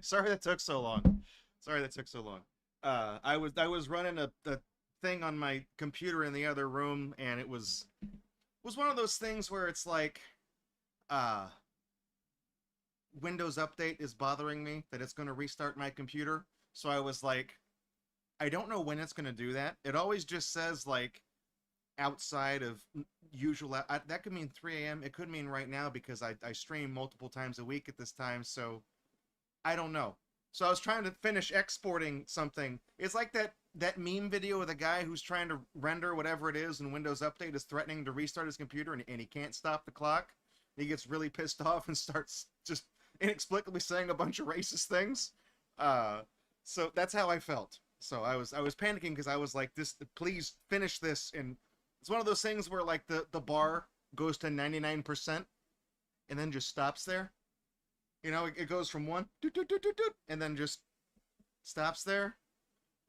Sorry that took so long. Sorry that took so long. I was running a thing on my computer in the other room, and it was one of those things where it's like, uh, Windows Update is bothering me that it's going to restart my computer. So I was like, I don't know when it's going to do that. It always just says like outside of usual. That could mean 3 a.m. It could mean right now because I stream multiple times a week at this time. So I don't know. So I was trying to finish exporting something. It's like that meme video of the guy who's trying to render whatever it is, and Windows Update is threatening to restart his computer, and he can't stop the clock. He gets really pissed off and starts just inexplicably saying a bunch of racist things. Uh, so that's how I felt. So I was panicking because I was like, this, please finish this. And it's one of those things where like the bar goes to 99% and then just stops there. You know, it goes from one doot, doot, doot, doot, doot, and then just stops there.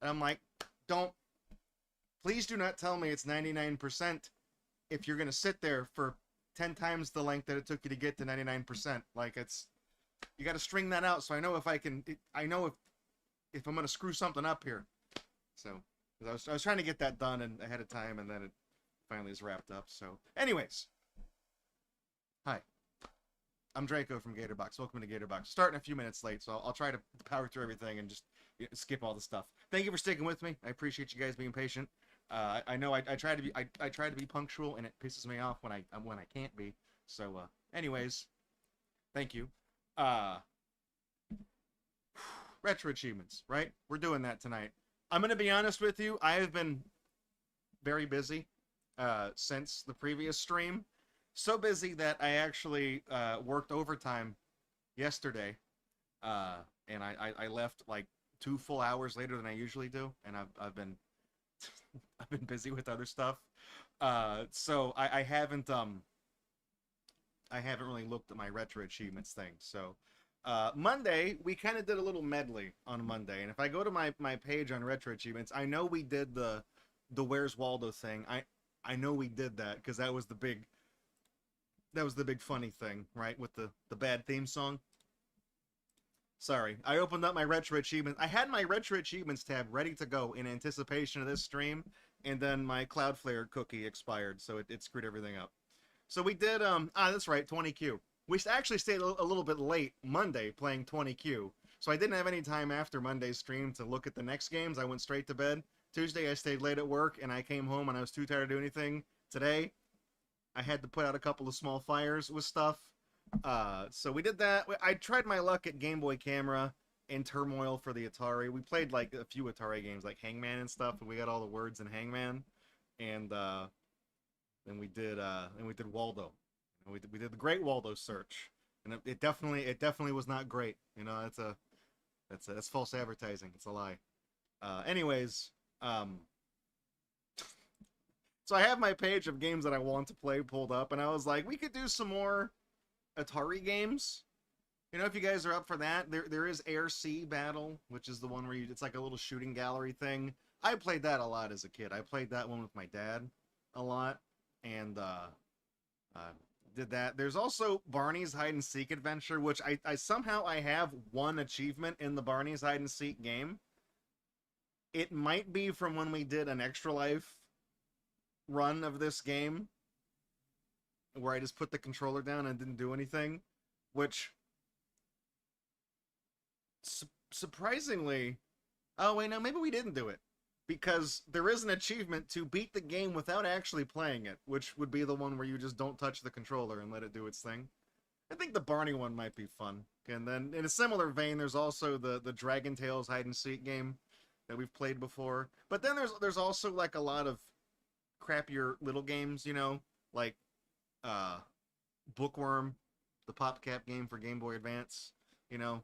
And I'm like, don't, please do not tell me it's 99% if you're gonna sit there for 10 times the length that it took you to get to 99%. Like, it's, you got to string that out so I know if I can. I know if I'm gonna screw something up here. So I was trying to get that done and ahead of time, and then it finally is wrapped up. So, anyways, hi. I'm Draco from Gatorbox. Welcome to Gatorbox. Starting a few minutes late, so I'll try to power through everything and just skip all the stuff. Thank you for sticking with me. I appreciate you guys being patient. I know I try to be I try to be punctual, and it pisses me off when I can't be. So, anyways, thank you. Uh, Retro achievements, right? We're doing that tonight. I'm gonna be honest with you. I have been very busy since the previous stream. So busy that I actually worked overtime yesterday, uh, and I left like 2 full hours later than I usually do, and I've been I've been busy with other stuff. So I haven't really looked at my retro achievements thing. So Monday we kind of did a little medley on Monday, and if I go to my page on retro achievements, I know we did the Where's Waldo thing. I know we did that because that was the big funny thing, right? With the bad theme song. Sorry, I opened up my retro achievements. I had my retro achievements tab ready to go in anticipation of this stream, and then my Cloudflare cookie expired, so it screwed everything up. So we did that's right, 20Q. We actually stayed a little bit late Monday playing 20Q. So I didn't have any time after Monday's stream to look at the next games. I went straight to bed. Tuesday I stayed late at work and I came home and I was too tired to do anything. Today I had to put out a couple of small fires with stuff. So we did that. I tried my luck at Game Boy Camera and Turmoil for the Atari. We played like a few Atari games like Hangman and stuff, and we got all the words in Hangman. And then we did Waldo. We did the Great Waldo search, and it definitely was not great. You know, that's false advertising. It's a lie. Anyways, um, so I have my page of games that I want to play pulled up, and I was like, we could do some more Atari games. You know, if you guys are up for that, there is Air Sea Battle, which is the one where it's like a little shooting gallery thing. I played that a lot as a kid. I played that one with my dad a lot, and uh, did that. There's also Barney's Hide and Seek Adventure, which I somehow I have one achievement in the Barney's Hide and Seek game. It might be from when we did an Extra Life run of this game, where I just put the controller down and didn't do anything, which surprisingly, oh wait, no, maybe we didn't do it because there is an achievement to beat the game without actually playing it, which would be the one where you just don't touch the controller and let it do its thing. I think the Barney one might be fun. And then in a similar vein, there's also the DragonTales hide and seek game that we've played before. But then there's also like a lot of crappier little games, you know, like uh Bookworm, the PopCap game for Game Boy Advance. You know,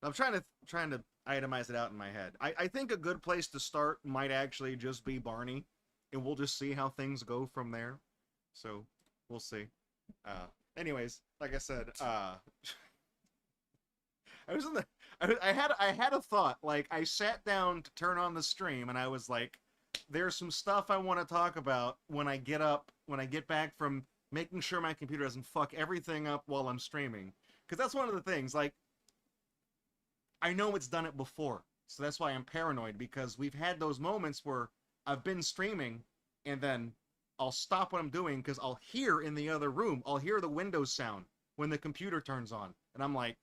I'm trying to itemize it out in my head. I think a good place to start might actually just be Barney, and we'll just see how things go from there. So we'll see. Uh, anyways, like I said, I was in the I had a thought. Like I sat down to turn on the stream, and I was like, "There's some stuff I want to talk about when I get back from making sure my computer doesn't fuck everything up while I'm streaming." Because that's one of the things. Like I know it's done it before. So that's why I'm paranoid, because we've had those moments where I've been streaming and then I'll stop what I'm doing because I'll hear in the other room, I'll hear the Windows sound when the computer turns on. And I'm like,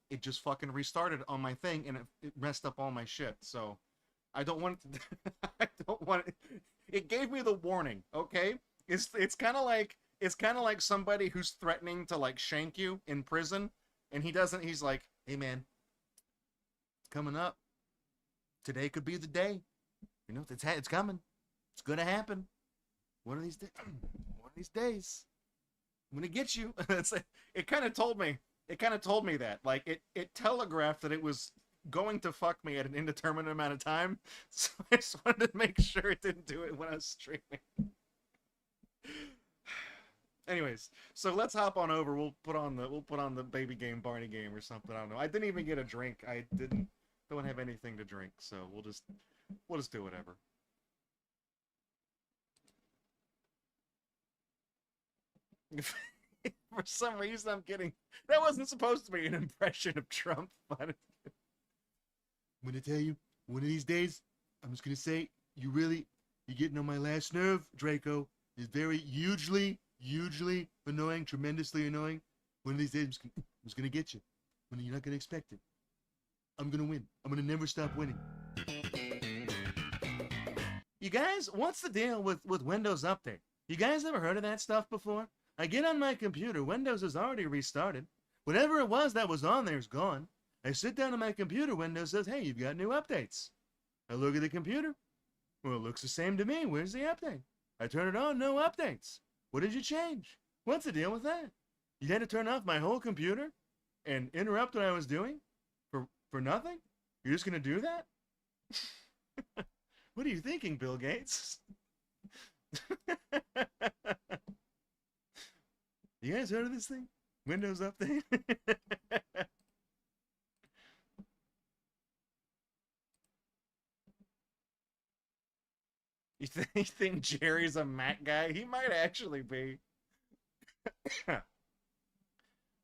it just fucking restarted on my thing and it messed up all my shit. So I don't want it to, I don't want it. It gave me the warning, okay? It's kind of like somebody who's threatening to like shank you in prison, and he's like, "Hey man, it's coming up. Today could be the day. You know, it's coming. It's gonna happen. One of these days. One of these days, I'm gonna get you." It's like, it kind of told me. It kind of told me that. Like it telegraphed that it was going to fuck me at an indeterminate amount of time. So I just wanted to make sure it didn't do it when I was streaming. Anyways, so let's hop on over. We'll put on the baby game, Barney game or something. I don't know. I didn't even get a drink. I don't have anything to drink, so we'll just do whatever. For some reason, I'm getting, that wasn't supposed to be an impression of Trump, but I'm gonna tell you, one of these days, I'm just gonna say, you're getting on my last nerve, Draco. It's very hugely annoying, tremendously annoying. One of these days, I'm just gonna get you. When you're not gonna expect it. I'm gonna win. I'm gonna never stop winning. You guys, what's the deal with Windows Update? You guys ever heard of that stuff before? I get on my computer, Windows has already restarted. Whatever it was that was on there is gone. I sit down on my computer, Windows says, hey, you've got new updates. I look at the computer. Well, it looks the same to me. Where's the update? I turn it on, no updates. What did you change? What's the deal with that? You had to turn off my whole computer and interrupt what I was doing? For nothing? You're just gonna do that? What are you thinking, Bill Gates? You guys heard of this thing? Windows Update? You think Jerry's a Mac guy? He might actually be.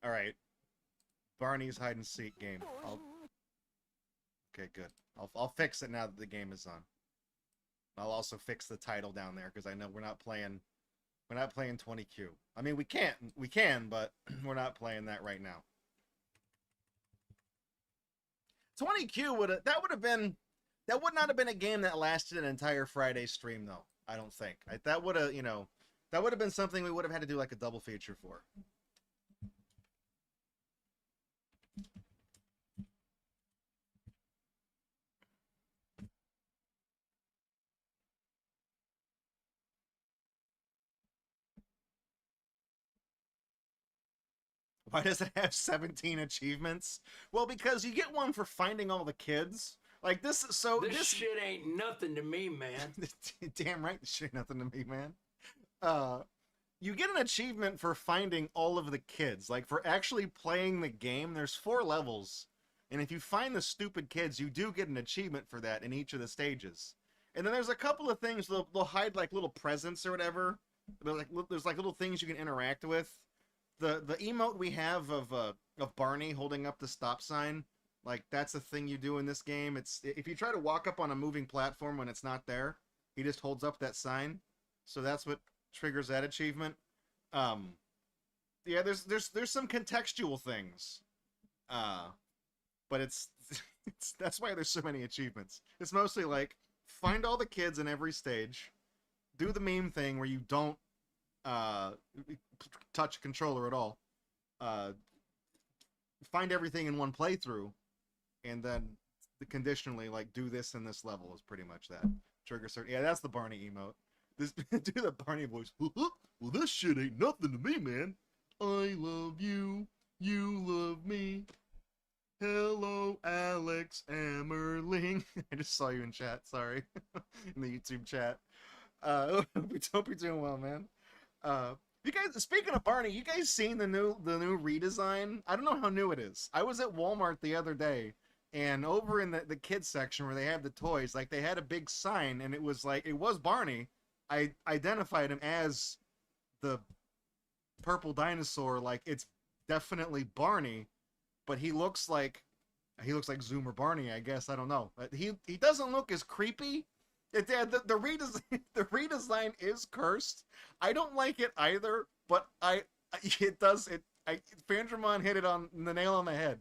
Alright. Barney's hide and seek game. Okay, good. I'll fix it now that the game is on. I'll also fix the title down there because I know we're not playing 20Q. I mean, we can, but we're not playing that right now. 20Q would not have been a game that lasted an entire Friday stream though. I don't think. That would have been something we would have had to do like a double feature for. Why does it have 17 achievements? Well, because you get one for finding all the kids. Like this, so this shit ain't nothing to me, man. Damn right, this shit ain't nothing to me, man. You get an achievement for finding all of the kids. Like for actually playing the game, there's 4 levels. And if you find the stupid kids, you do get an achievement for that in each of the stages. And then there's a couple of things, they'll hide like little presents or whatever. There's like little things you can interact with. The emote we have of Barney holding up the stop sign, like that's a thing you do in this game. It's if you try to walk up on a moving platform when it's not there, he just holds up that sign. So that's what triggers that achievement. Yeah, there's some contextual things. But it's that's why there's so many achievements. It's mostly like find all the kids in every stage, do the meme thing where you don't touch a controller at all, find everything in one playthrough, and then conditionally like do this in this level is pretty much that. Trigger certain. Yeah, that's the Barney emote. This do the Barney voice. Well, this shit ain't nothing to me, man. I love you, you love me. Hello, Alex Ammerling. I just saw you in chat. Sorry, in the YouTube chat. Hope you're doing well, man. You guys, speaking of Barney, you guys seen the new redesign? I don't know how new it is. I was at Walmart the other day, and over in the kids section where they have the toys, like they had a big sign, and it was Barney. I identified him as the purple dinosaur, like it's definitely Barney, but he looks like He looks like Zoomer Barney, I guess. I don't know. He doesn't look as creepy. The redesign the redesign is cursed. I don't like it either, but Fandramon hit it on the nail on the head.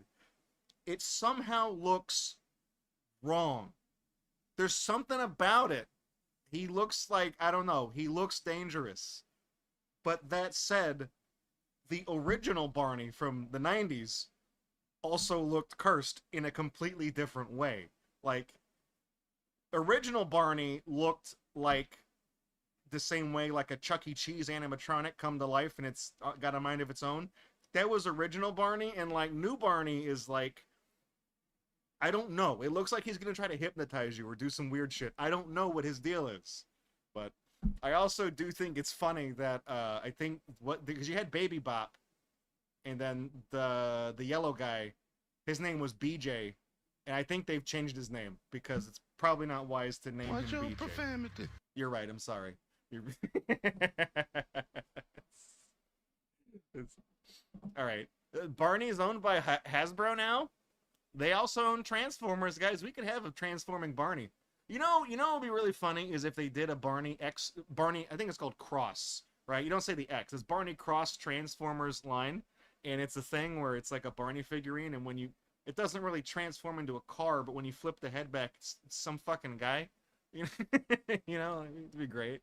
It somehow looks wrong. There's something about it. He looks like, I don't know, he looks dangerous. But that said, the original Barney from the 90s also looked cursed in a completely different way. Like, original Barney looked like the same way like a Chuck E. Cheese animatronic come to life and it's got a mind of its own. That was original Barney, and like new Barney is like, I don't know. It looks like he's gonna try to hypnotize you or do some weird shit. I don't know what his deal is. But I also do think it's funny that I think because you had Baby Bop, and then the yellow guy, his name was BJ, and I think they've changed his name because it's probably not wise to name him BJ. Profanity? You're right. I'm sorry. All right. Barney is owned by Hasbro now. They also own Transformers, guys. We could have a transforming Barney. You know what would be really funny is if they did a Barney, I think it's called Cross, right? You don't say the X. It's Barney Cross Transformers line, and it's a thing where it's like a Barney figurine, and when it doesn't really transform into a car, but when you flip the head back, it's some fucking guy. You know, it'd be great.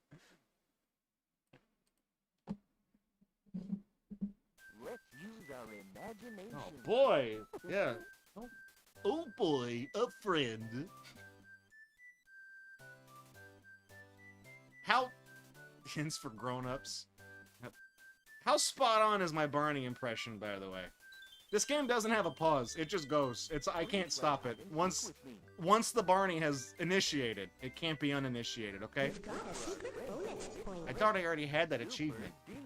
Let's use our imagination. Oh boy, yeah. Oh boy, a friend. How hints for grown-ups. How spot on is my Barney impression, by the way? This game doesn't have a pause. It just goes. I can't stop it. Once the Barney has initiated, it can't be uninitiated, okay? I thought I already had that achievement. Did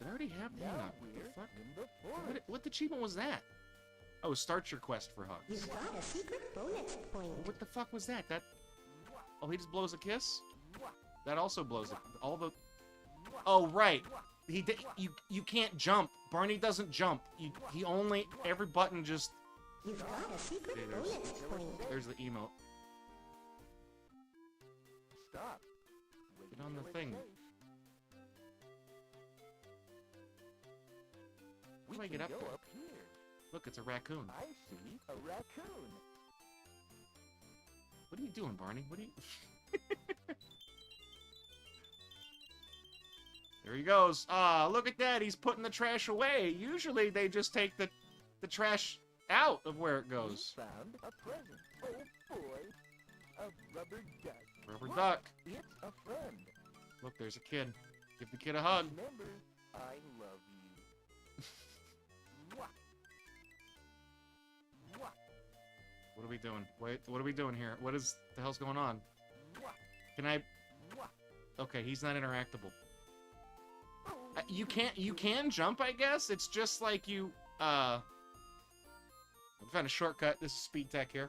I already have that? What the fuck? What achievement was that? Oh, start your quest for hugs. You've got a secret bonus point. What the fuck was that? Oh, he just blows a kiss? That also blows it. Oh, right. You can't jump. Barney doesn't jump. He only, every button just... You've got a secret bonus point. There's the emote. Stop. Get on the thing. How do I get up there? Look, it's a raccoon. I see a raccoon. What are you doing, Barney? What are you... There he goes. Ah, look at that. He's putting the trash away. Usually they just take the trash out of where it goes. We found a present. Oh boy. A rubber duck. Rubber duck. It's a friend. Look, there's a kid. Give the kid a hug. Remember, I love you. What are we doing? Wait, what are we doing here? What is the hell's going on? Can I... Okay, he's not interactable. You can jump, I guess? It's just like you, I found a shortcut. This is speed tech here.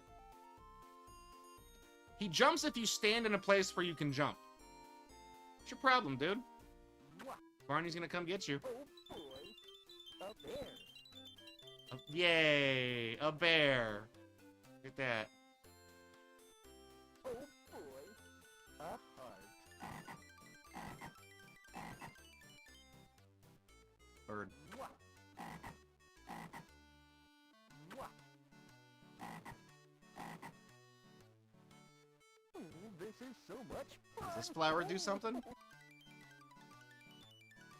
He jumps if you stand in a place where you can jump. What's your problem, dude? Barney's gonna come get you. Oh boy. A bear. Yay! A bear! Look at that. Oh boy. A heart. Bird. Ooh, this is so much fun. Does this flower do something?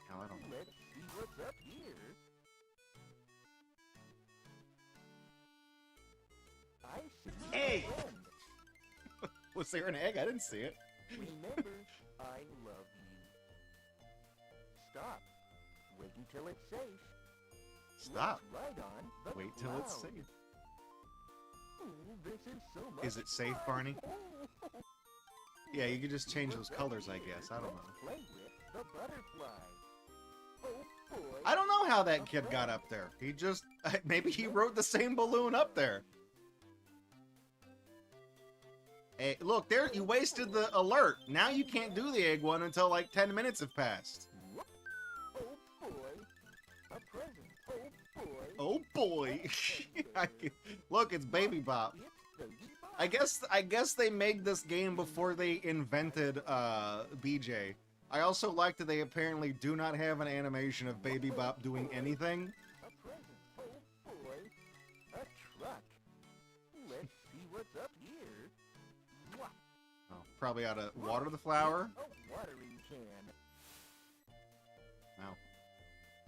No, I don't know. Let's see what's up here. I see Egg! a friend. Was there an egg? I didn't see it. Remember, I love you. Stop. Wait until it's safe. Stop. Let's ride on the Wait till it's cloud. safe. Ooh, this is so much Is it safe, fun. Barney? Yeah, you can just change those colors, I guess. I don't know. Let's play with the butterfly. Oh boy. I don't know how that kid got up there. He just... Maybe he rode the same balloon up there. Hey, look, there, you wasted the alert. Now you can't do the egg one until like 10 minutes have passed. Oh boy. A present. boy! Look, it's Baby Bop. I guess they made this game before they invented BJ. I also like that they apparently do not have an animation of Baby Bop doing anything. A present. Oh boy, a truck. Let's see what's up here. Mwah. Oh, probably ought to water the flower. A watering can. Wow.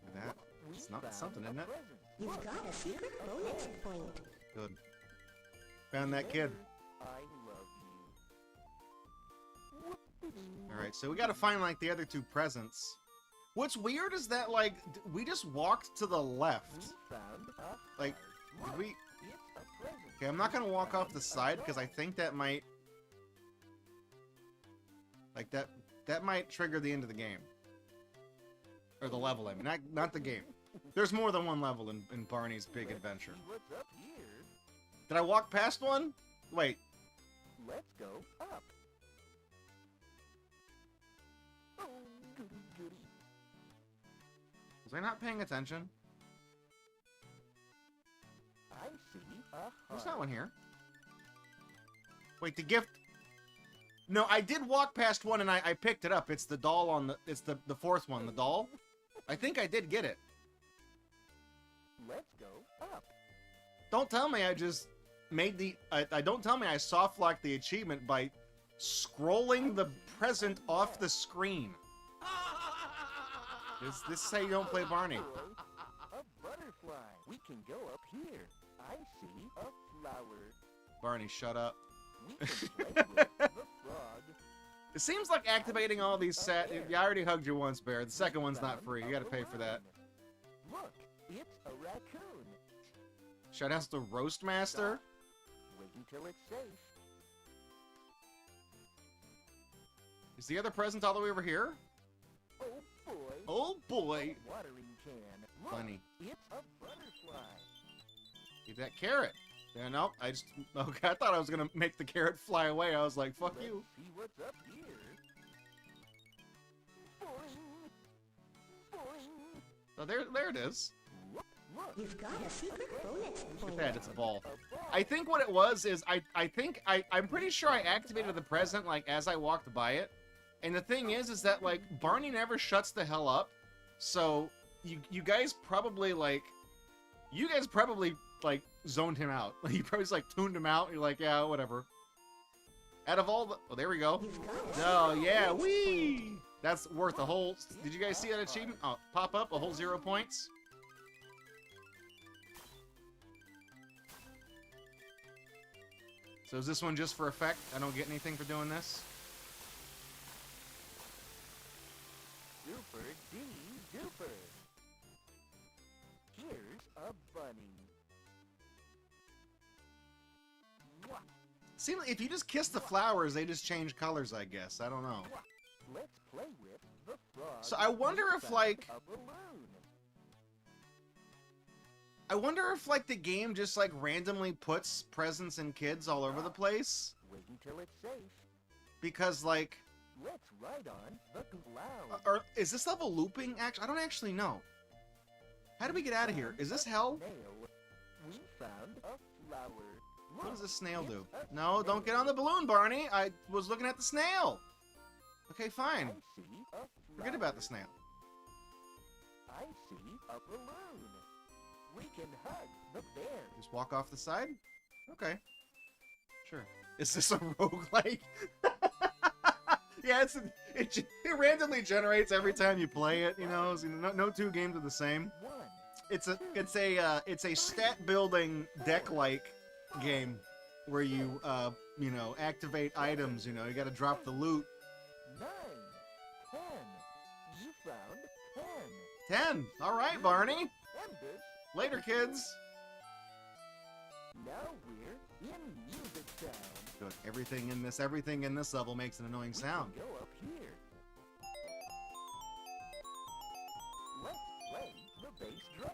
Look at that. We It's not found something, a isn't it? present. You've got a secret bonus point. Good. Found that kid. I love you. Alright, so we gotta find, like, the other two presents. What's weird is that, like, we just walked to the left. We found a Like, heart. did we... It's a present. Okay, I'm not gonna walk off the side, because I think that might... Like, that might trigger the end of the game. Or the level, I mean. Not the game. There's more than one level in Barney's Big Adventure. See what's up here. Did I walk past one? Wait. Let's go up. Oh, goody goody. Was I not paying attention? I see a heart. There's not one here. Wait, the gift... No, I did walk past one and I picked it up. It's the doll on the... It's the fourth one, the doll. I think I did get it. Let's go up. Don't tell me I just made the... I don't tell me I soft-locked the achievement by scrolling the present off the screen. This is how you don't play Barney. A butterfly. We can go up here. I see a flower. Barney, shut up. We can play with the frog. It seems like activating all these set... I already hugged you once, Bear. The second one's not free. You gotta pay for that. Look, it's a raccoon. Shoutouts to Roastmaster. Wait until it's safe. Is the other present all the way over here? Oh boy. Oh boy! A watering can. Look, Funny. it's a butterfly. Get that carrot. Yeah, nope. I just... Okay, I thought I was gonna make the carrot fly away. I was like, fuck Let's you. see what's up here. Boing. Boing. So there it is. Look, look. You've got a secret bonus Look point. at that, it's a ball. A ball. I think what it was is I'm pretty sure I activated the present like as I walked by it. And the thing is that like Barney never shuts the hell up. So you guys probably like zoned him out. You probably just like tuned him out. You're like, yeah, whatever. Out of all the... Oh, there we go. You've got a Oh, secret yeah, bonus wee! point. That's worth a whole... Did you guys see that achievement? Oh, pop up, a whole 0 points. So is this one just for effect? I don't get anything for doing this? Super D duper. Here's a bunny. Mwah, Seems like if you just kiss the flowers, they just change colors, I guess. I don't know. mwah. Let's play with the frog. So I wonder We if, found like... a balloon. I wonder if, like, the game just, like, randomly puts presents and kids all over the place? Wait until it's safe. Because, like... Let's ride on the cloud. Or is this level looping? Actually, I don't actually know. How do we get out of here? Is this hell? Snail. We found a flower. What does Look, this snail do? it's a No, don't get on the balloon, Barney. I was looking at the snail. Okay, fine. I see a Forget about the flower. snail. I see a balloon. We can hug the bear. Just walk off the side? Okay. Sure. Is this a roguelike? Yeah, it randomly generates every time you play it, you know? So no two games are the same. One. It's a stat building deck like game where you you know, activate items, you know, you gotta drop the loot. 9. 10. You found 10. 10! Alright, Barney! And this. Later, kids! Now we're in music town. Good. Everything in this level makes an annoying sound. We can go up here. Let's play the bass drum.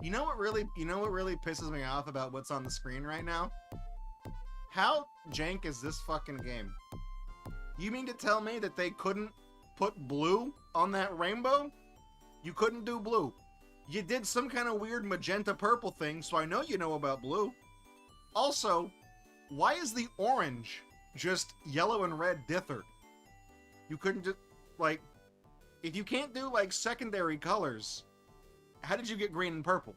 You know what really pisses me off about what's on the screen right now? How jank is this fucking game? You mean to tell me that they couldn't put blue on that rainbow? You couldn't do blue. You did some kind of weird magenta purple thing, so I know you know about blue. Also, why is the orange just yellow and red dithered? You couldn't just, like, if you can't do, like, secondary colors, how did you get green and purple?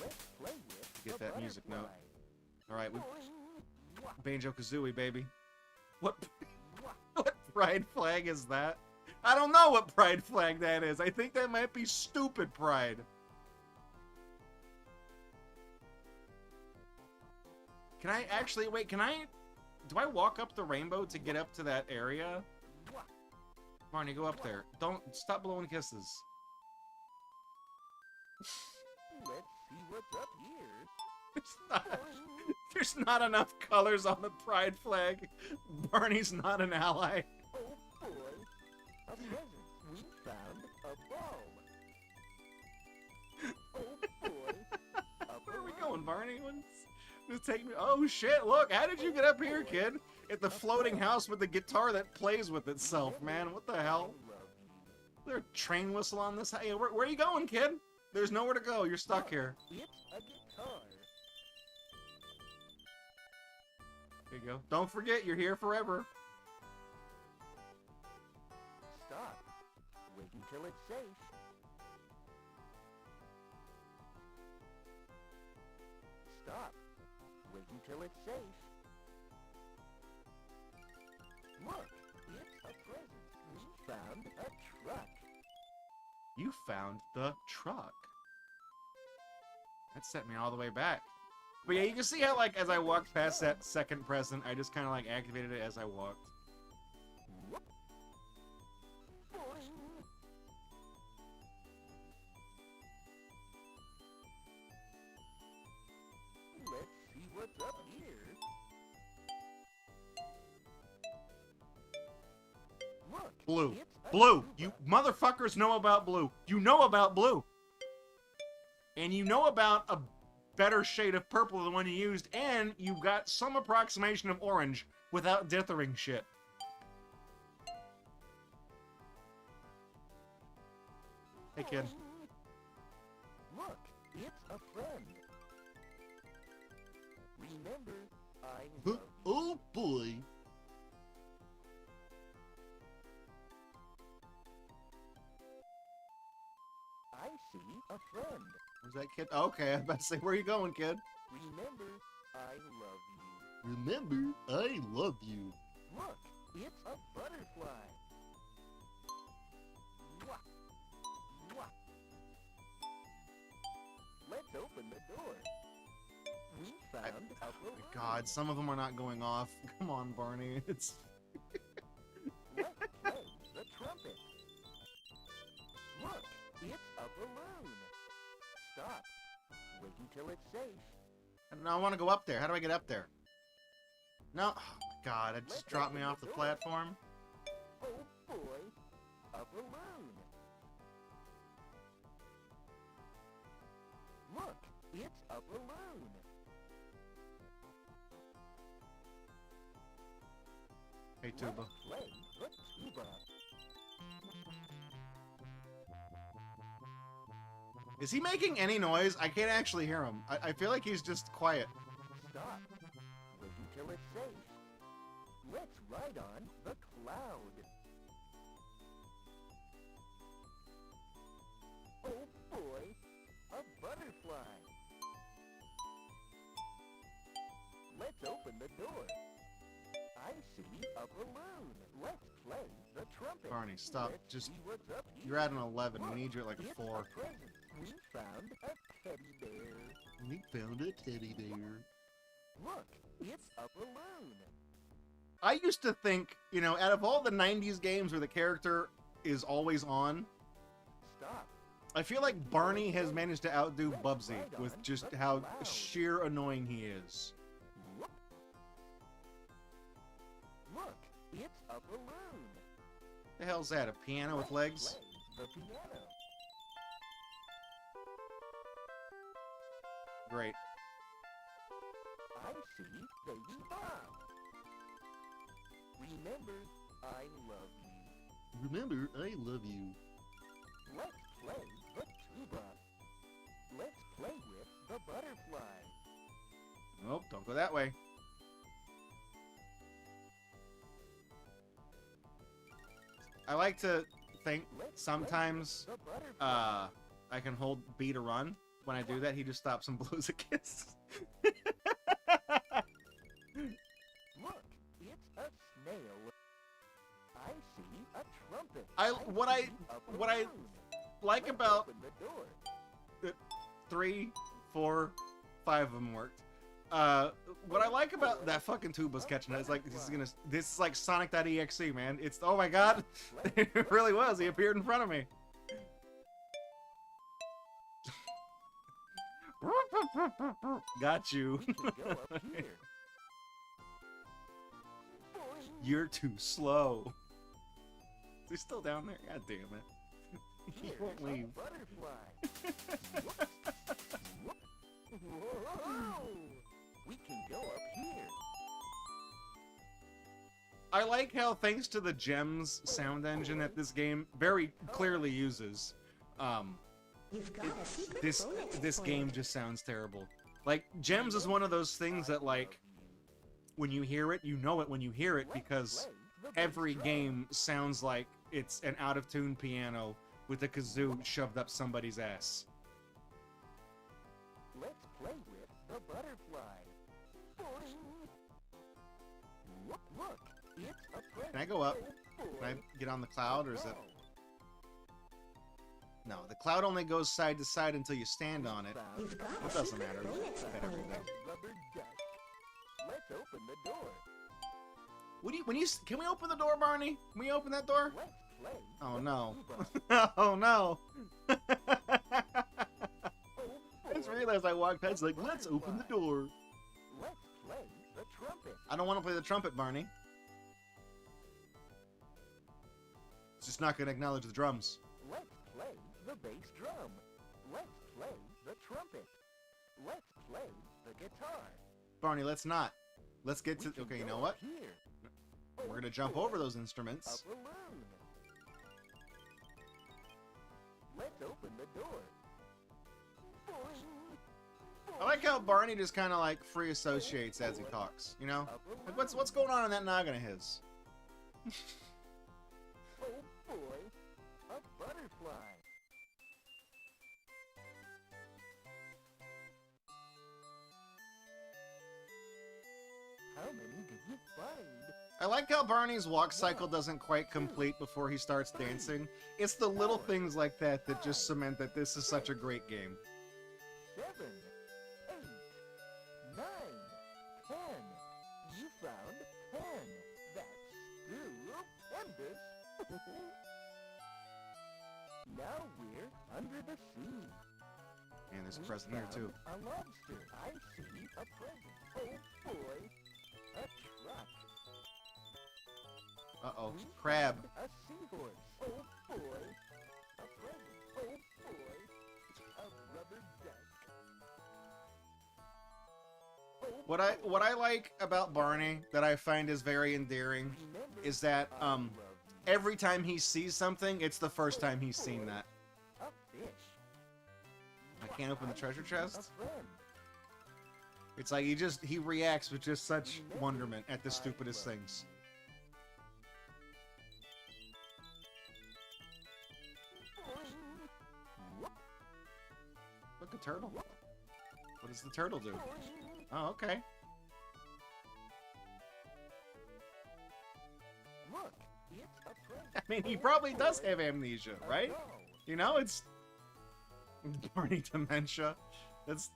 Let's play with Get the that music note. butterfly. Alright, we Mwah, Banjo-Kazooie, baby. What mwah. what pride flag is that? I don't know what pride flag that is. I think that might be stupid pride. Can I actually, wait, do I walk up the rainbow to get up to that area? Barney, go up there. Don't, stop blowing kisses. Let's see what's up here. There's not enough colors on the pride flag. Barney's not an ally. Oh boy, a present. We found a bulb. Oh boy, Where are we going, Barney? Just take me. Oh shit! Look, how did you get up here, kid? At the floating house with the guitar that plays with itself, man. What the hell? Is there a train whistle on this? Hey, where are you going, kid? There's nowhere to go. You're stuck here. It's a guitar. There you go. Don't forget, you're here forever. Stop. Wait until it's safe. Stop. Wait until it's safe. Look, it's a present. We found a truck. You found the truck. That set me all the way back. But yeah, you can see how, like, as I walked past that second present, I just kind of, like, activated it as I walked. Boing. Let's see what's up here. Look, Blue. it's a Blue! tuba. You motherfuckers know about blue. You know about blue. And you know about a better shade of purple than the one you used, and you got some approximation of orange without dithering shit. Hey, kid. Look, it's a friend. Remember, I love you. Oh, boy. I see a friend. Where's that kid? Okay, I was about to say, where are you going, kid? Remember, I love you. Remember, I love you. Look, it's a butterfly. Mwah. Mwah. Let's open the door. We found a Oh balloon. my god, some of them are not going off. Come on, Barney. It's... Let's play the trumpet. Look, it's a balloon. Stop. Wait until it's safe. No, I want to go up there. How do I get up there? No. Oh my god, it just dropped me off the platform. Oh boy, a balloon. Look, it's a balloon. Hey, Tuba. Let's play the tuba. Is he making any noise? I can't actually hear him. I feel like he's just quiet. Stop. Wait until it's safe. Let's ride on the cloud. Oh boy, a butterfly. Let's open the door. I see a balloon. Let's play the trumpet. Barney, stop. Let's Just, see what's up here. you're at an 11. We need you at like It's a 4. present. We found a teddy bear. We found a teddy bear. Look, it's a balloon. I used to think, you know, out of all the 90s games where the character is always on, Stop. I feel like Barney has managed to outdo Bubsy with just how sheer annoying he is. Look, it's a balloon. The hell's that? A piano with legs? Play the piano. Great. I see Baby Bob. Remember, I love Remember, I love you. Let's play the tuba. Let's play with the butterfly. Nope, don't go that way. I like to think sometimes The butterfly. I can hold B to run. When I do that, he just stops and blows a kiss. Look, it's a snail. I see a trumpet. What I see a what I balloon. like Let's about open the door. 3, 4, 5 of them worked. What I like about that fucking tuba's catching it is like this is like Sonic.exe, man. It's oh my god, it really was. He appeared in front of me. Got you. We can go up here. You're too slow. Is he still down there? God damn it. He Here's won't a leave. butterfly. Whoa! We can go up here. I like how, thanks to the Gems sound engine that this game very clearly uses, You've got a secret this bonus point. game just sounds terrible. Like, Gems is one of those things that, like, when you hear it, you know it when you hear it, because every game sounds like it's an out-of-tune piano with a kazoo shoved up somebody's ass. Let's play with the butterfly. Look, it's a present. Can I go up? Oh, Can I boy. get on the cloud, or is it... No. No, the cloud only goes side to side until you stand on it. You've got It a doesn't secret matter. bonus Hit point. everything. Rubber duck. Let's open the door. Can we open the door, Barney? Can we open that door? Let's play. Oh the no. tuba. Oh no. Oh, I just boy. realized I walked past like, let's open the door. Let's play the trumpet. I don't want to play the trumpet, Barney. It's just not going to acknowledge the drums. Let's play the bass drum. Let's play the trumpet. Let's play the guitar. Barney, let's not. Let's get to... We can Okay, you go know up what? Here. We're going to jump over those instruments. A balloon. Let's open the door. I like how Barney just kind of like free associates as he talks, you know? A Like, balloon. what's going on in that noggin of his? Oh boy, a butterfly. How many did you find? I like how Barney's walk cycle doesn't quite complete before he starts dancing. It's the little things like that that just cement that this is such a great game. 7, 8, 9, 10. You found 10. That's stupendous. Now we're under the sea. And there's a We present here found too. A lobster. I see a present. Oh boy, a truck. Uh-oh. We Crab. found a seahorse. Oh boy, a present. Oh boy, a rubber duck. Oh, What I like about Barney that I find is very endearing remember, is that I love you. every time he sees something, it's the first time he's seen that. A fish. I can't open the treasure A chest. friend. It's like he reacts with just such wonderment at the stupidest things. Look, a turtle. What does the turtle do? Oh, okay. Look, it's a friend. I mean, he probably does have amnesia, right? You know, it's Barney dementia. That's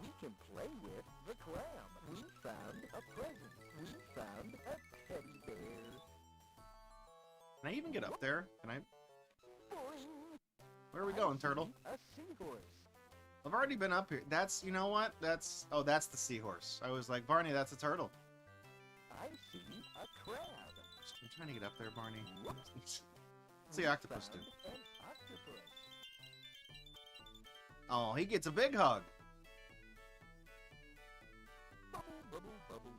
We can play with the clam. We found a present. We found a teddy bear. Can I even get up there? Can I? Where are we going, turtle? A seahorse. I've already been up here. That's, you know what? That's, oh, that's the seahorse. I was like, Barney, that's a turtle. I see a crab. I'm trying to get up there, Barney. What's the octopus do? Found an octopus. Oh, he gets a big hug. Bubble, bubble, bubble.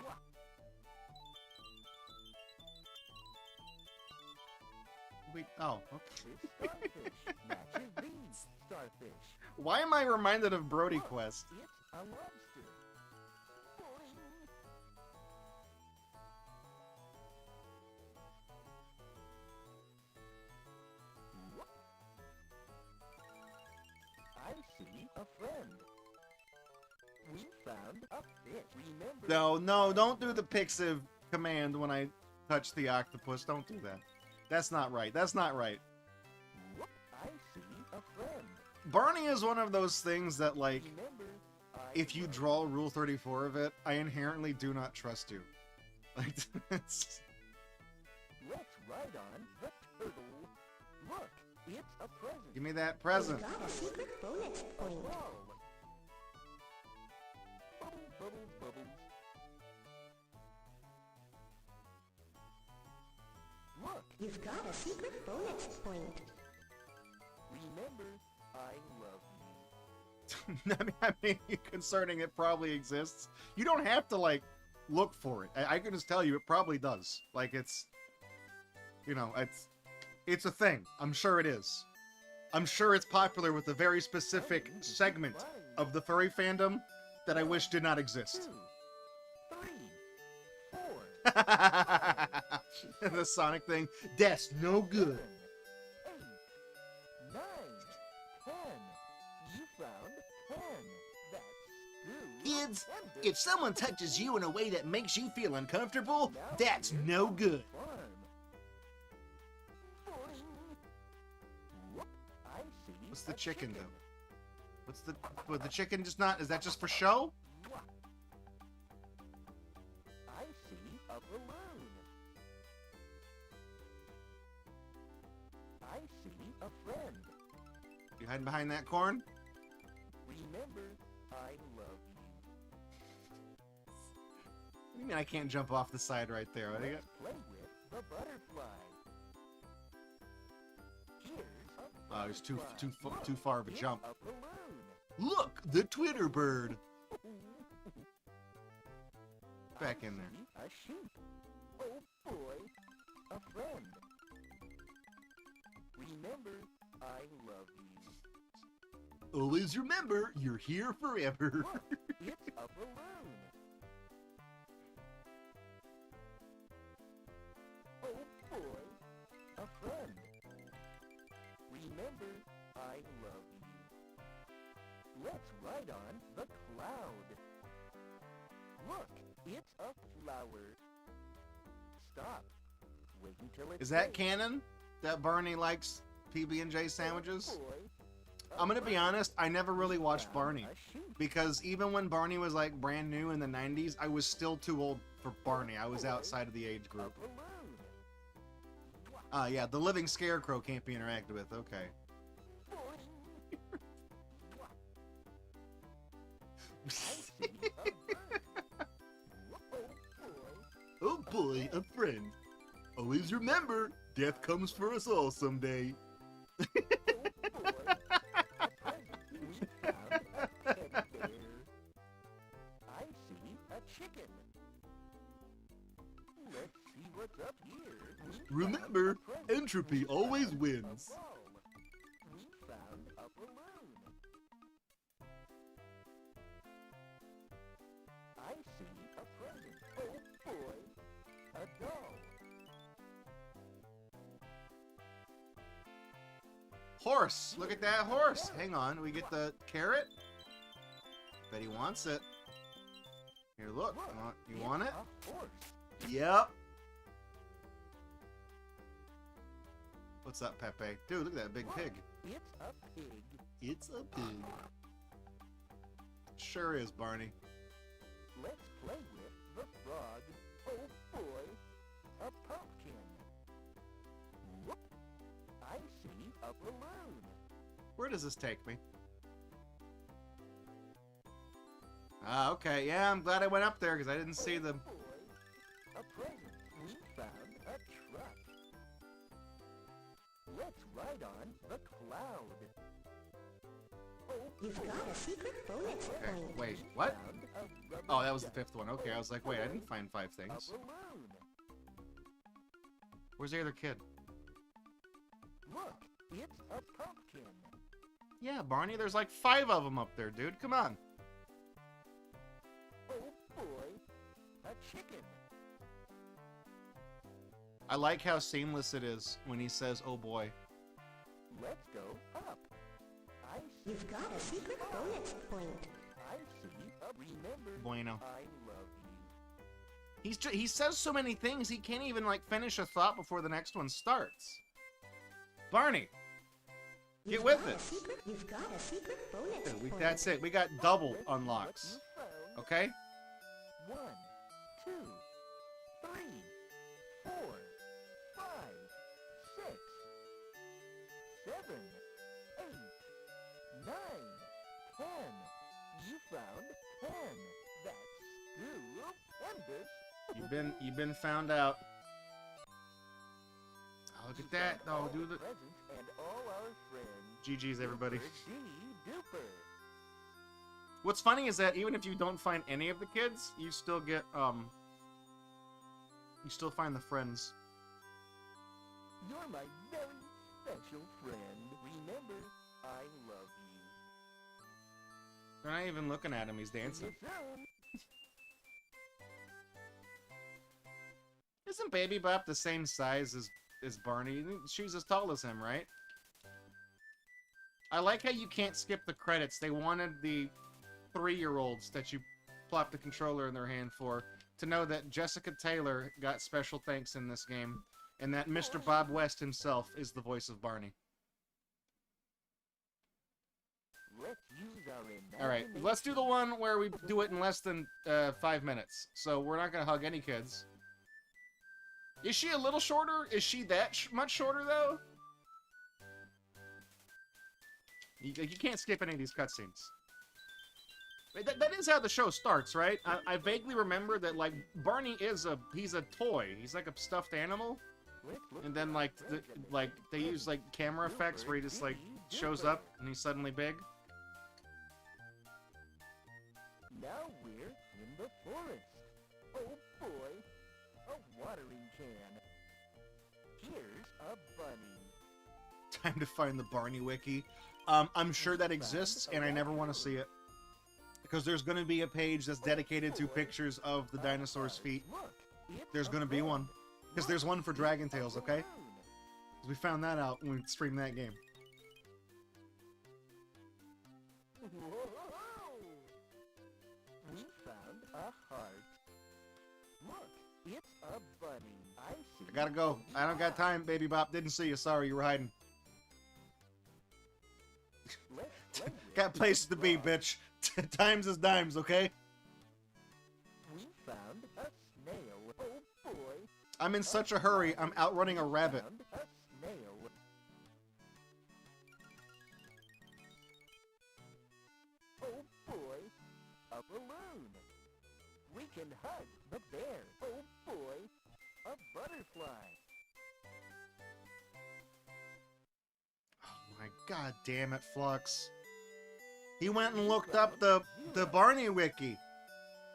Mwah. we... Oh, okay. This starfish matches these starfish. Why am I reminded of Brody Quest? It's a lobster. Boing. I see a friend. We found a fish. Remember? No, don't do the Pixiv command when I touch the octopus. Don't do that. That's not right. That's not right. I see a friend. Barney is one of those things that, like, Remember, if you draw Rule 34 of it, I inherently do not trust you. Like, it's... Let's ride on the turtle. Look, it's a present. Give me that present. Got a secret bonus point. Whoa. Bubbles, bubbles, bubbles. Look, You've got a secret bonus point. remember, I love you. I mean, concerning it probably exists. You don't have to, like, look for it. I can just tell you it probably does. Like, it's... You know, it's a thing. I'm sure it is. I'm sure it's popular with a very specific segment of the furry fandom that I wish did not exist. 2, 3, 4, The Sonic thing. That's no good. 7, 8, 9, 10. You found 10. That's good. Kids, And if someone touches you in a way that makes you feel uncomfortable, now that's here's no the good. farm. Boing. I see What's the a chicken, though? What's the... Well, the chicken just not... Is that just for show? I see a balloon. I see a friend. You hiding behind that corn? Remember, I love you. What do you mean I can't jump off the side right there? What do you got? Let's play with the butterfly. Here's a Oh, it's butterfly. too far of a It's jump. a balloon. Look, the Twitter bird. Back I in there. see a sheep. Oh boy, a friend. Remember, I love you. Always remember, you're here forever. Look, it's a balloon. Oh boy, a friend. Remember, I love you. Let's ride on the cloud. Look, it's a flower. Stop. Wait until it's Is that safe. canon? That Barney likes PB&J sandwiches? Oh boy, a I'm gonna be friend. honest, I never really watched Found Barney. a sheep. Because even when Barney was, like, brand new in the 90s, I was still too old for Barney. I was outside of the age A group. balloon. Yeah, the living scarecrow can't be interacted with. Okay. I see a bird. Oh boy, a friend. Always remember, death comes for us all someday. Oh boy, a present. We found a teddy bear. I see a chicken. Let's see what's up here. We Remember, found a present. entropy We always found wins. A ball. We found a balloon. I see a present. Oh boy, a doll. Horse! Look at that horse! Hang on, we get the carrot? Bet he wants it. Here, look. You want it? A horse. Yep. What's up, Pepe? Dude, look at that big pig. It's a pig. It's a pig. Sure is, Barney. Let's play with the frog. Oh boy, a pumpkin. Whoop. I see a balloon. Where does this take me? Ah, okay. Yeah, I'm glad I went up there because I didn't see the... Oh boy, a present. We found a truck. Let's ride on the cloud. Oh You've boy, got a secret bonus Okay, point. wait, what? found a rubber Oh, that was the duck. 5th one. Okay, I was like, wait, I didn't find 5 A things. balloon. Where's the other kid? Look, it's a pumpkin. Yeah, Barney, there's like 5 of them up there, dude. Come on. Oh boy, a chicken. I like how seamless it is when he says, oh boy. Let's go up. I see. You've got a secret bonus point. I see. Remember, Bueno. I love you. He says so many things, he can't even, like, finish a thought before the next one starts. Barney, get You've with got it. You've got a secret bonus point. That's it. We got double Let's see unlocks. what you found. Okay? 1, 2, 3, 4, 5, 6, 7, 8, 9, 10. You found 10. That's stupendous. You've been found out. Oh, look at that. Oh, do the Presents and all our friends. GG's, everybody. Duper. What's funny is that even if you don't find any of the kids, you still get you still find the friends. You're my very special friend. Remember, I love you. They're not even looking at him, he's See you dancing. soon. Isn't Baby Bop the same size as Barney? She's as tall as him, right? I like how you can't skip the credits. They wanted the 3-year-olds that you plop the controller in their hand for to know that Jessica Taylor got special thanks in this game, and that Mr. Bob West himself is the voice of Barney. Let's use our Alright, let's do the one where we do it in less than 5 minutes. So we're not going to hug any kids. Is she a little shorter? Is she that much shorter, though? You can't skip any of these cutscenes. That is how the show starts, right? I vaguely remember that, like, Barney he's a toy. He's like a stuffed animal. And then, like, they use, like, camera effects where he just, like, shows up and he's suddenly big. Now we're in the forest. Oh boy, a watering can. Here's a bunny. Time to find the Barney wiki. I'm sure that exists, and I never want to see it. Because there's going to be a page that's dedicated to pictures of the dinosaur's feet. Look, it's There's a going to be one. balloon. Because there's one for DragonTales, okay? Balloon. We found that out when we streamed that game. Whoa! We found a heart. Look, it's a bunny. I see. I gotta go. I don't got time, Baby Bop. Didn't see you. Sorry, you were hiding. Let's play with Got places to be, frog. bitch. Times is dimes, okay? We found a snail. Oh boy. I'm in such a hurry, I'm outrunning a rabbit. Found a snail. Oh boy, a balloon. We can hug the bear. Oh boy, a butterfly. Oh my god damn it, Flux. He went and looked up the Barney wiki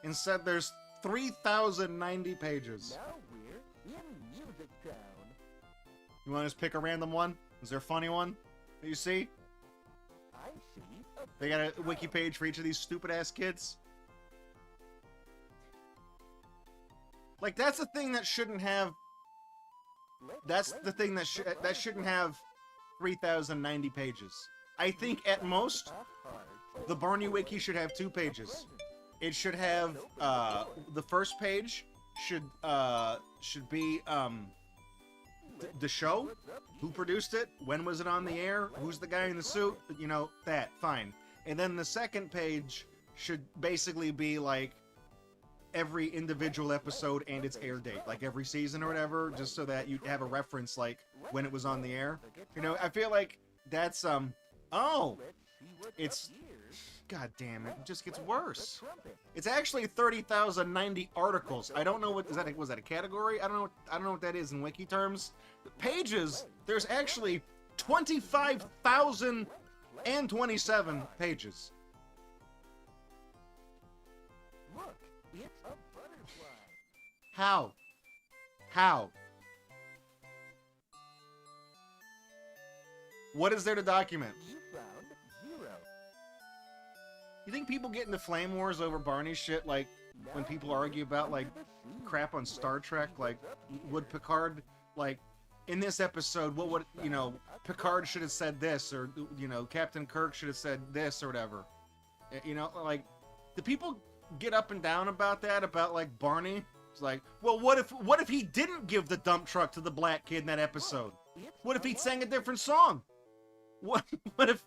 and said there's 3,090 pages. Now we're in Music Town. You want to just pick a random one? Is there a funny one that you see? I see a They got a wiki page for each of these stupid ass kids. Like, that's the thing that shouldn't have. That's the thing that shouldn't have 3,090 pages. I think at most the Barney wiki should have 2 pages. It should have the first page should be the show, who produced it, when was it on the air, who's the guy in the suit, you know, that, fine. And then the second page should basically be like every individual episode and its air date, like every season or whatever, just so that you have a reference like when it was on the air. You know, I feel like that's oh, it's, god damn it, it just gets worse. It's actually 30,090 articles. I don't know what is that. Was that a category? I don't know what that is in wiki terms. Pages. There's actually 25,027 pages. Look, it's a butterfly. How? How? What is there to document? You found 0. You think people get into flame wars over Barney shit, like, when people argue about, like, crap on Star Trek? Like, would Picard, like, in this episode, what would, you know, Picard should have said this, or, you know, Captain Kirk should have said this, or whatever. You know, like, do people get up and down about that, about, like, Barney? It's like, well, what if he didn't give the dump truck to the black kid in that episode? What if he sang a different song? What if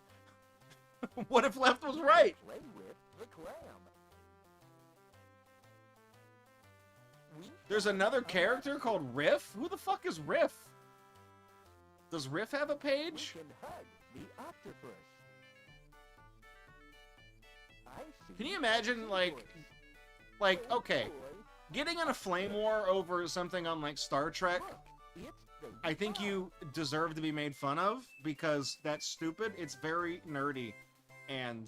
left was right? Play with the clam. There's another character called Riff? Who the fuck is Riff? Does Riff have a page? We can hug the octopus. I see Can you imagine, like, okay, getting in a flame war over something on, like, Star Trek, it's the I think you deserve to be made fun of, because that's stupid. It's very nerdy, and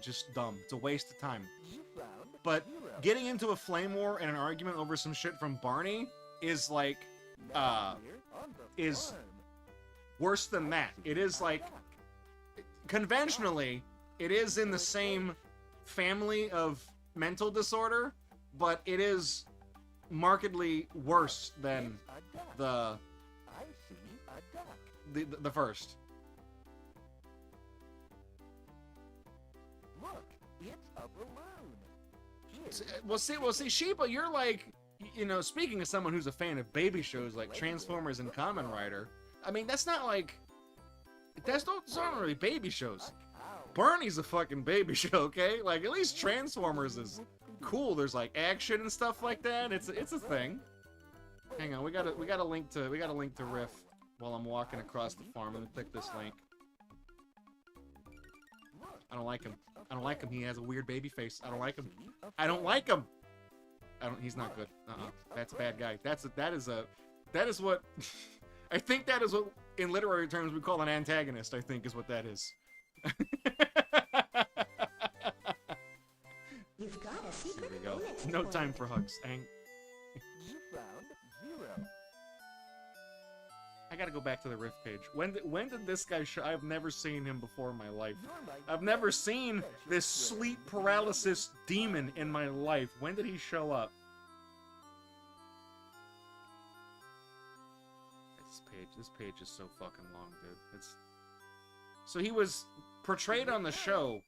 just dumb. It's a waste of time. you found But 0. getting into a flame war and an argument over some shit from Barney is, like, Now here on the is farm. worse than that. It is, like, conventionally, it is in the same family of mental disorder, but it is markedly worse than It's a duck. the I see a duck. the first. Look, it's a balloon. Here's Well, see, Sheba, you're like, you know, speaking of someone who's a fan of baby shows like Transformers and Kamen Rider, I mean, that's not like, those aren't really baby shows. cow. Barney's a fucking baby show, okay? Like, at least Transformers is cool. There's like action and stuff like that. It's a thing. Hang on, we gotta link to Riff while I'm walking across the farm. Let me click this link. I don't like him. I don't like him. He has a weird baby face. I don't like him. I don't like him. He's not good. That's a bad guy. That is what I think that is what in literary terms we call an antagonist. I think is what that is. You've got a There secret we go. bonus No point. time for hugs. You found 0. I gotta go back to the Rift page. When did this guy show? I've never seen him before in my life. You're my I've never best seen treasure this trove. sleep paralysis demon in my life. When did he show up? This page is so fucking long, dude. So he was portrayed on the show.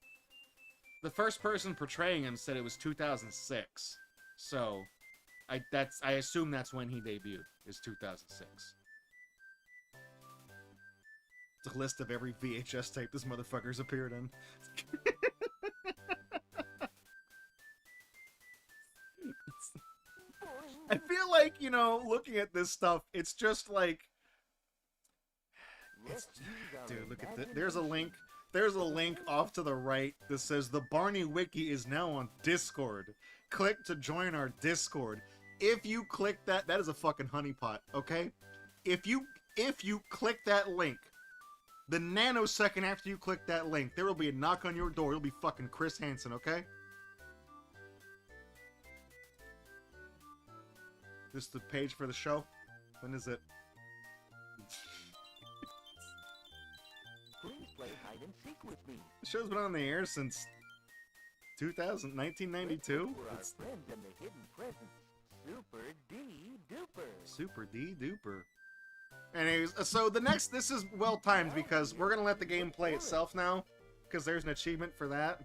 The first person portraying him said it was 2006. So I assume that's when he debuted. Is 2006. It's a list of every VHS tape this motherfucker's appeared in. I feel like, you know, looking at this stuff, it's just like, Let's use our dude, look at that. imagination. There's a link. There's a link off to the right that says the Barney Wiki is now on Discord. Click to join our Discord. If you click that, that is a fucking honeypot, okay? If you click that link, the nanosecond after you click that link, there will be a knock on your door. It'll be fucking Chris Hansen, okay? This is the page for the show. When is it? Please play hide and seek with me. The show's been on the air since 1992. For our It's friends and the hidden presents. Super D Duper. super D duper. Anyways, so this is well timed because we're gonna let the game play itself now, because there's an achievement for that.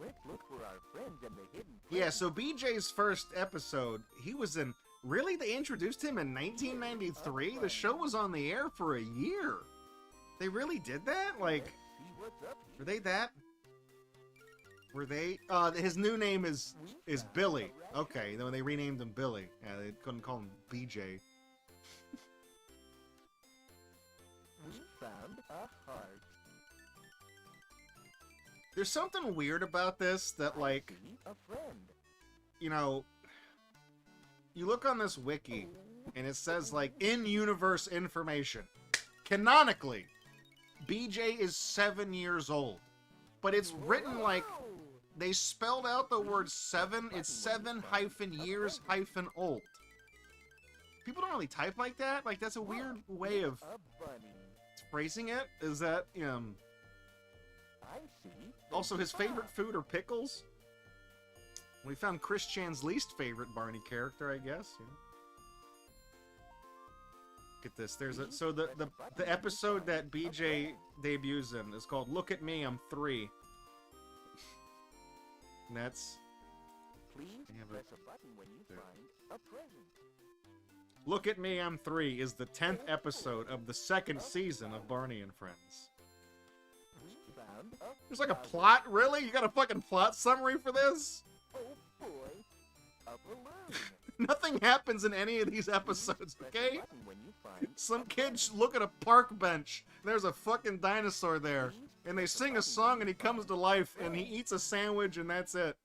Let's look for our friends and the hidden Yeah, presents. so BJ's first episode, he was in. Really, they introduced him in 1993. The show was on the air for a year. They really did that? Like, Let's see what's up were here. they that? Were they? His new name is Billy. Okay, then they renamed him Billy. Yeah, they couldn't call him BJ. We found a heart. There's something weird about this that, like, See a friend. you know, you look on this wiki and it says, like, in-universe information. Canonically, BJ is 7 years old. But it's written like They spelled out the word 7. It's 7-years-old. People don't really type like that. Like, that's a weird way of phrasing it. Is that, also, his favorite food are pickles? We found Chris Chan's least favorite Barney character, I guess. Yeah. Look at this. There's a the episode that BJ debuts in is called "Look at Me, I'm 3." And that's. Please press a button when you find a present. "Look at Me, I'm 3" is the 10th episode of the 2nd season of Barney and Friends. We found a There's like a plot, really? You got a fucking plot summary for this? oh boy, a balloon. Nothing happens in any of these episodes, Press a okay? button when you find Some kids look at a park bench, and there's a fucking dinosaur there, and they sing a song and he comes to life, and he eats a sandwich, and that's it.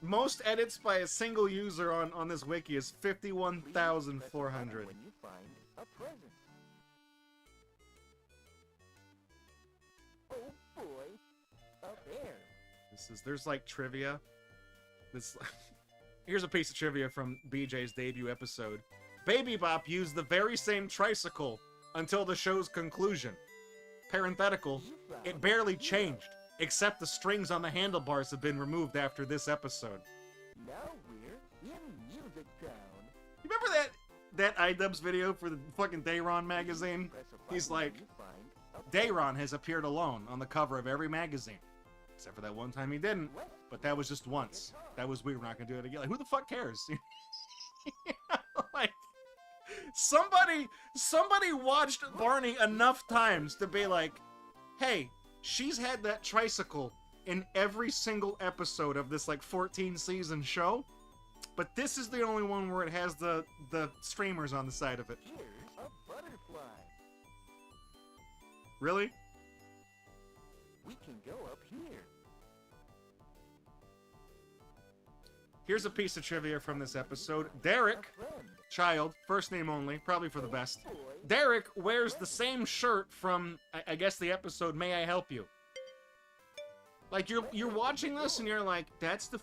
Most edits by a single user on this wiki is 51,400. when you find a present. Oh boy, a bear. There's like trivia. Here's a piece of trivia from BJ's debut episode. Baby Bop used the very same tricycle until the show's conclusion. Parenthetical, it barely changed, except the strings on the handlebars have been removed after this episode. Now we're in Music Town. You remember that iDubbbz video for the fucking Dayron magazine? Press a He's button when like, you find a Dayron has appeared alone on the cover of every magazine. Except for that one time he didn't. But that was just once. That was weird. We're not gonna do it again. Like, who the fuck cares? Like, somebody watched Barney enough times to be like, hey, she's had that tricycle in every single episode of this like 14 season show, but this is the only one where it has the streamers on the side of it. Here's a butterfly. Really? We can go up here. Here's a piece of trivia from this episode. Derek, A friend. child, first name only, probably for the best. Boy, Derek wears the same shirt from, I guess, the episode May I Help You? Like, you're watching this and you're like, that's the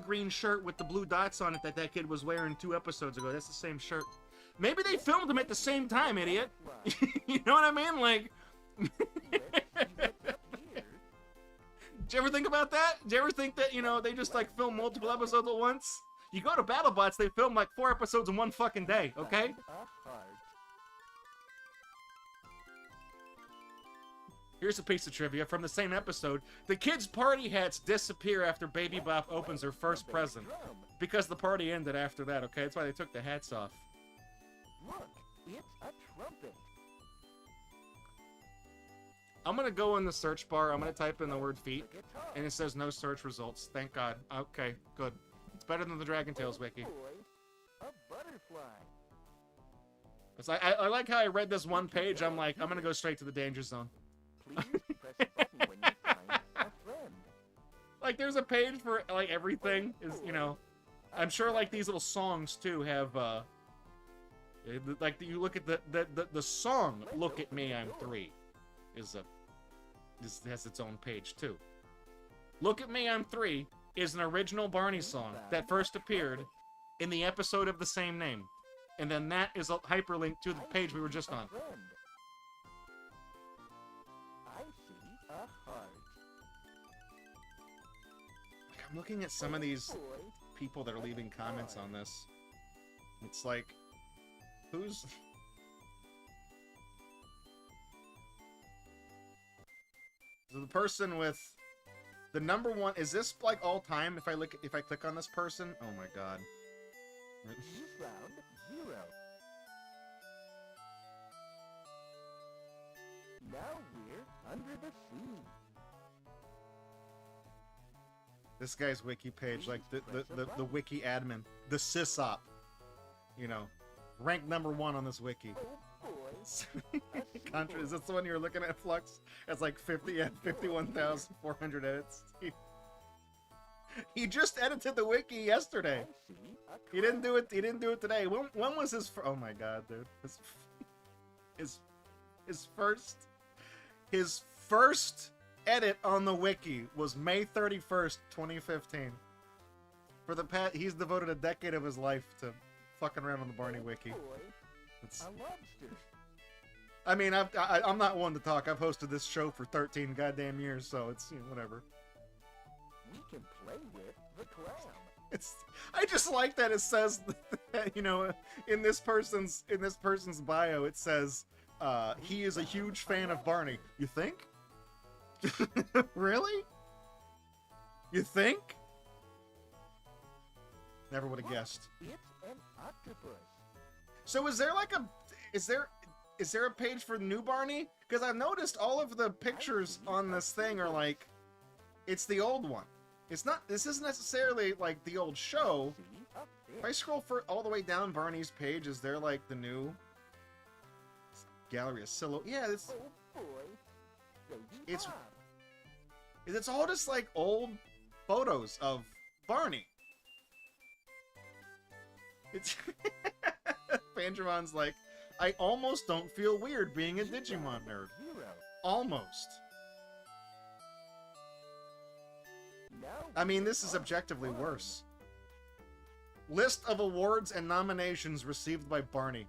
green shirt with the blue dots on it that kid was wearing 2 episodes ago. That's the same shirt. Maybe they filmed them at the same time, idiot. You know what I mean? Like, let's see what's up here. did you ever think about that? Did you ever think that, they just, like, film multiple episodes at once? You go to BattleBots, they film, like, 4 episodes in one fucking day, okay? Found a heart. Here's a piece of trivia from the same episode. The kids' party hats disappear after Baby Bop opens her first present. Drum. Because the party ended after that, okay? That's why they took the hats off. Look, it's a trumpet. I'm gonna go in the search bar, I'm gonna type in the word feet, A guitar. and it says no search results. Thank God. Okay, good. It's better than the DragonTales wiki. Boy, a butterfly. 'Cause I like how I read this one page, I'm like, I'm gonna go straight to the danger zone. Please press a button when you find a friend. Like, there's a page for, like, everything is, I'm sure, like, these little songs, too, have, like, you look at the song, Look at Me, I'm 3, has its own page, too. Look at Me, I'm 3 is an original Barney song that first appeared in the episode of the same name. And then that is a hyperlink to the page we were just on. Friend. I see a heart. Like, I'm looking at some of these Boy, people that are leaving comments on this. It's like, who's... So the person with the number 1, is this like all time if I click on this person? Oh my god. you found 0. Now we're under the sea. This guy's wiki page, like the wiki admin, the sysop, ranked number 1 on this wiki. Oh boy, Contra, is this the one you were looking at, Flux? That's like 51,400 edits. He just edited the wiki yesterday. I see a He didn't do it. He didn't do it today. When was his? Oh my god, dude. His first edit on the wiki was May 31st, 2015. For the he's devoted a decade of his life to fucking around on the Barney wiki. It's, A lobster. I mean, I'm not one to talk. I've hosted this show for 13 goddamn years, so it's, you know, whatever. We can play with the clam. I just like that it says that, you know, in this person's bio it says he is a huge fan of Barney. You think? Really? You think? Never would have guessed. It's an octopus. So is there like a is there a page for new Barney? Because I've noticed all of the pictures on this thing are like it's the old one. It's not. This isn't necessarily like the old show. See a If I fish. scroll all the way down Barney's page, is there like the new gallery of silhouette? Yeah, Oh boy. Baby It's- Bob. it's all just like old photos of Barney. It's Pandramon's like, I almost don't feel weird being a Digimon nerd. Zero. Almost. Now I mean, this is objectively worse. List of awards and nominations received by Barney.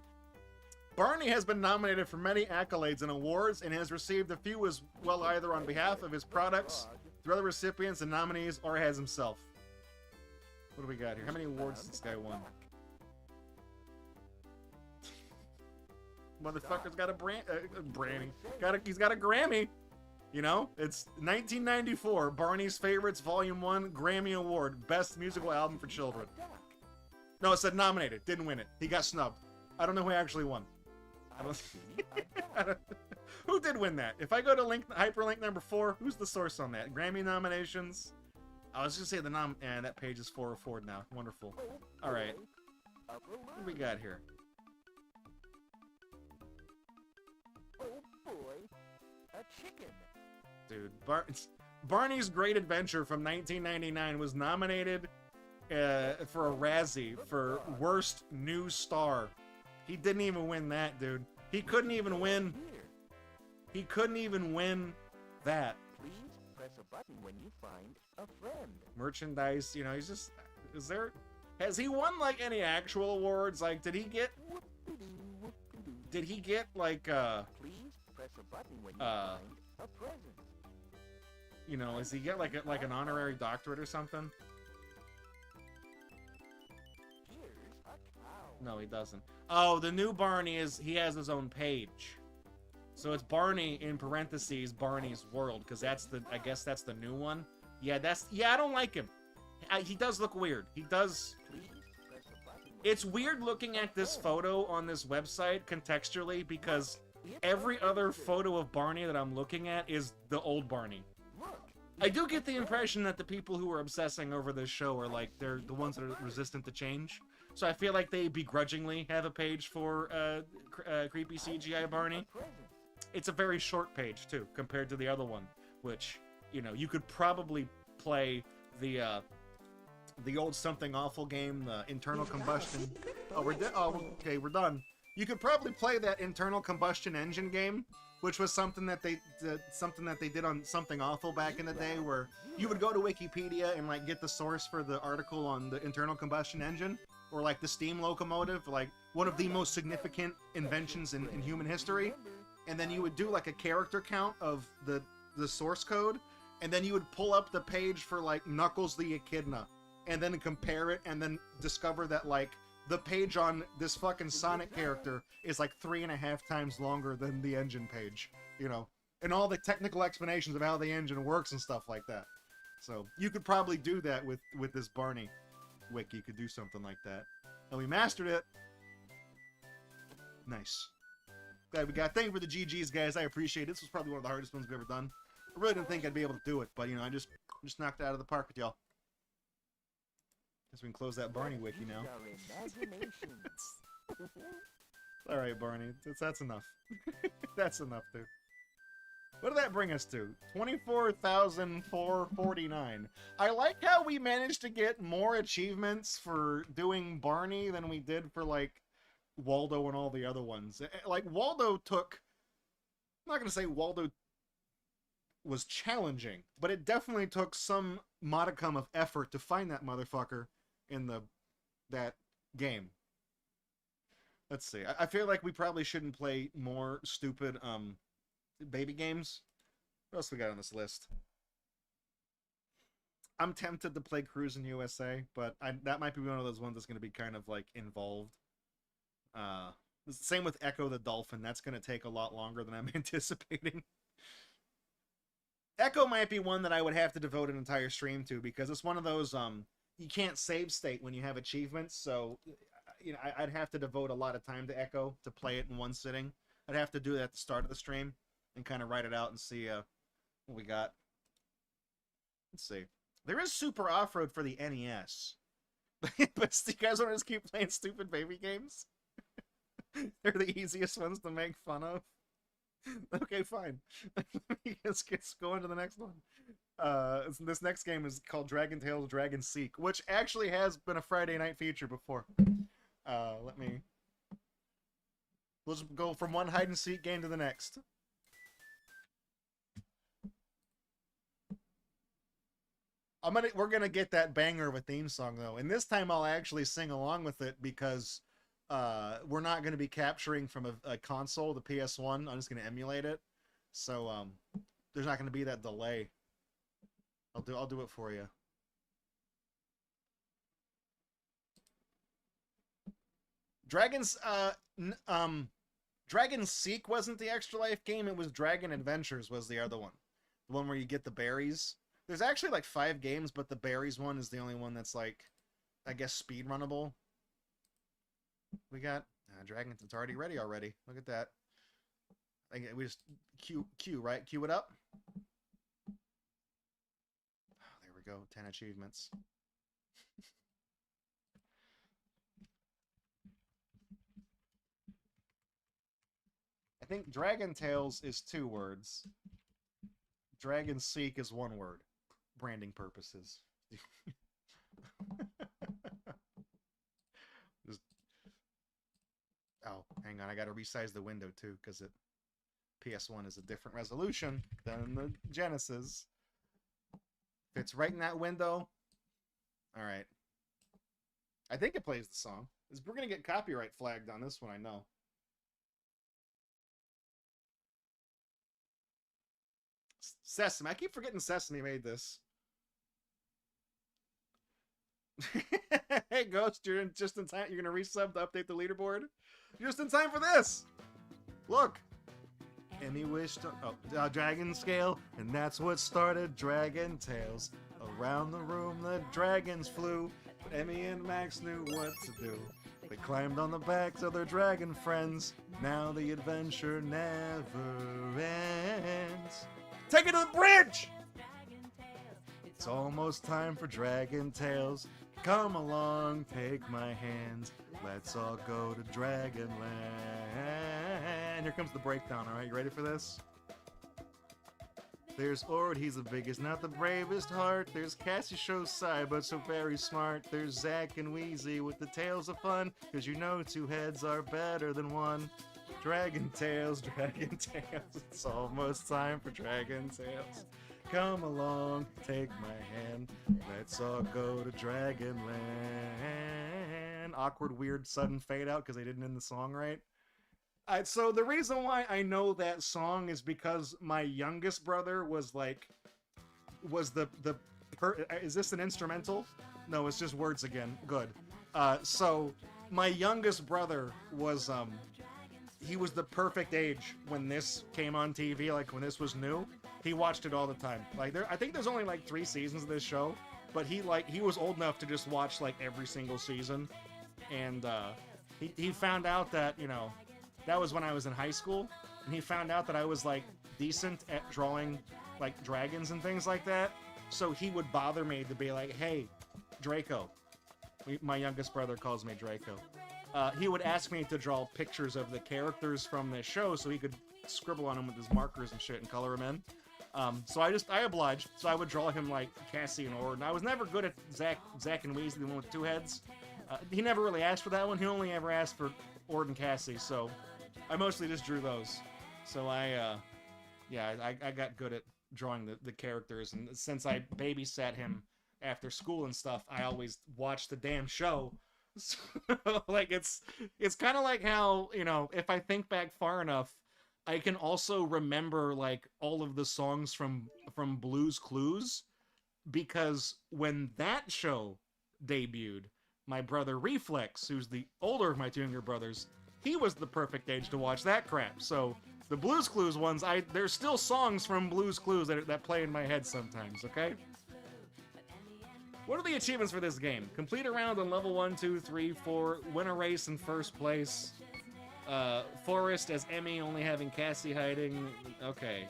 Barney has been nominated for many accolades and awards and has received a few as well either on behalf of his products, through other recipients and nominees, or as himself. What do we got here? How many awards has this guy won? Motherfucker's got a Brandy. He's got a Grammy. You know, it's 1994, Barney's Favorites Volume 1 Grammy Award, Best Musical Album for Children. No, it said nominated, didn't win it. He got snubbed. I don't know who actually won. I don't, who did win that? If I go to hyperlink number 4, who's the source on that? Grammy nominations? I was just say the and that page is 404 now. Wonderful. All right. What do we got here? Oh boy. A chicken. Dude, Barney's Great Adventure from 1999 was nominated for a Razzie for Worst New Star. He didn't even win that, dude. He couldn't even win. He couldn't even win that. Please press a button when you find a friend. Merchandise, you know, he's just... Has he won, like, any actual awards? Like, did he get, like, Please press a button when you find a present. you know, does he get, like, an honorary doctorate or something? Here's a cow. No, he doesn't. Oh, the new Barney he has his own page. So it's Barney in parentheses, Barney's World, because I guess that's the new one. Yeah, I don't like him. He does look weird. He does. Please press a button when It's weird looking at this photo on this website contextually because every other photo of Barney that I'm looking at is the old Barney. Look. I do get the impression that the people who are obsessing over this show are like, they're the ones that are resistant to change. So I feel like they begrudgingly have a page for creepy CGI Barney. It's a very short page too, compared to the other one, which, you know, you could probably play the old Something Awful game, the internal combustion. Oh, okay, we're done. You could probably play that internal combustion engine game, which was something that they did on Something Awful back in the day, where you would go to Wikipedia and like get the source for the article on the internal combustion engine, or like the steam locomotive, like one of the most significant inventions in human history. And then you would do like a character count of the source code, and then you would pull up the page for like Knuckles the Echidna, and then compare it, and then discover that like the page on this fucking Sonic character is like 3.5 times longer than the engine page, you know, and all the technical explanations of how the engine works and stuff like that. So you could probably do that with this Barney wiki. You could do something like that, and we mastered it. Nice. Glad we got. Thank you for the GGs, guys. I appreciate it. This was probably one of the hardest ones we've ever done. I really didn't think I'd be able to do it, but you know, I just knocked it out of the park with y'all. Guess we can close that Barney wiki now. All right, Barney. That's enough. That's enough, dude. What did that bring us to? 24,449. I like how we managed to get more achievements for doing Barney than we did for like Waldo and all the other ones. Like Waldo took, I'm not gonna say Waldo was challenging, but it definitely took some modicum of effort to find that motherfucker in that game. Let's see. I feel like we probably shouldn't play more stupid baby games. What else we got on this list? I'm tempted to play Cruisin' USA, but that might be one of those ones that's going to be kind of like involved. Same with Echo the Dolphin. That's going to take a lot longer than I'm anticipating. Echo might be one that I would have to devote an entire stream to, because it's one of those you can't save state when you have achievements, so I'd have to devote a lot of time to Echo to play it in one sitting. I'd have to do that at the start of the stream and kind of write it out and see what we got. Let's see. There is Super Off-Road for the NES. But you guys want to just keep playing stupid baby games? They're the easiest ones to make fun of. Okay, fine. Let's go on to the next one. This next game is called DragonTales Dragon Seek, which actually has been a Friday night feature before. We'll just go from one hide and seek game to the next. We're gonna get that banger of a theme song though, and this time I'll actually sing along with it because we're not gonna be capturing from a console, the PS1. I'm just gonna emulate it, so there's not gonna be that delay. I'll do it for you. Dragon Seek wasn't the Extra Life game. It was Dragon Adventures was the other one. The one where you get the berries. There's actually like 5 games, but the berries one is the only one that's like, I guess, speed runnable. We got Dragon. It's already ready already. Look at that. I think we just Q right? Queue it up. Oh, there we go. 10 achievements. I think DragonTales is 2 words. Dragon Seek is 1 word. Branding purposes. Oh, hang on. I got to resize the window too, because PS1 is a different resolution than the Genesis. Fits right in that window. All right. I think it plays the song. We're going to get copyright flagged on this one, I know. Sesame. I keep forgetting Sesame made this. Hey, Ghost, you're just in time. You're going to resub to update the leaderboard? You're just in time for this. Look. Emmy wished dragon scale, and that's what started DragonTales. Around the room, the dragons flew. But Emmy and Max knew what to do. They climbed on the backs of their dragon friends. Now the adventure never ends. Take it to the bridge! It's almost time for DragonTales. Come along, take my hand. Let's all go to Dragonland. Here comes the breakdown, alright? You ready for this? There's Ord, he's the biggest, not the bravest heart. There's Cassie shows side, but so very smart. There's Zack and Wheezy with the tales of fun, cause you know 2 heads are better than 1. DragonTales, DragonTales, it's almost time for DragonTales. Come along, take my hand, let's all go to Dragonland. Awkward, weird, sudden fade out because they didn't end the song right. So the reason why I know that song is because my youngest brother was is this an instrumental? No, it's just words again. Good. So my youngest brother was he was the perfect age when this came on TV, like when this was new. He watched it all the time. Like I think there's only like 3 seasons of this show, but he was old enough to just watch like every single season. And he found out that, that was when I was in high school, and he found out that I was like decent at drawing like dragons and things like that. So he would bother me to be like, "Hey, Draco." My youngest brother calls me Draco. He would ask me to draw pictures of the characters from the show so he could scribble on them with his markers and shit and color them in. So I obliged. So I would draw him like Cassie and Ord. And I was never good at Zack and Weasley, the one with 2 heads. He never really asked for that one. He only ever asked for Ord and Cassie. So I mostly just drew those. So I got good at drawing the characters, and since I babysat him after school and stuff, I always watched the damn show. So, like it's kind of like how, you know, if I think back far enough, I can also remember like all of the songs from Blue's Clues, because when that show debuted, my brother Reflex, who's the older of my two younger brothers, he was the perfect age to watch that crap. So the Blue's Clues ones, there's still songs from Blue's Clues that play in my head sometimes, okay? What are the achievements for this game? Complete a round on level 1, 2, 3, 4, win a race in first place, Forest as Emmy, only having Cassie hiding, okay.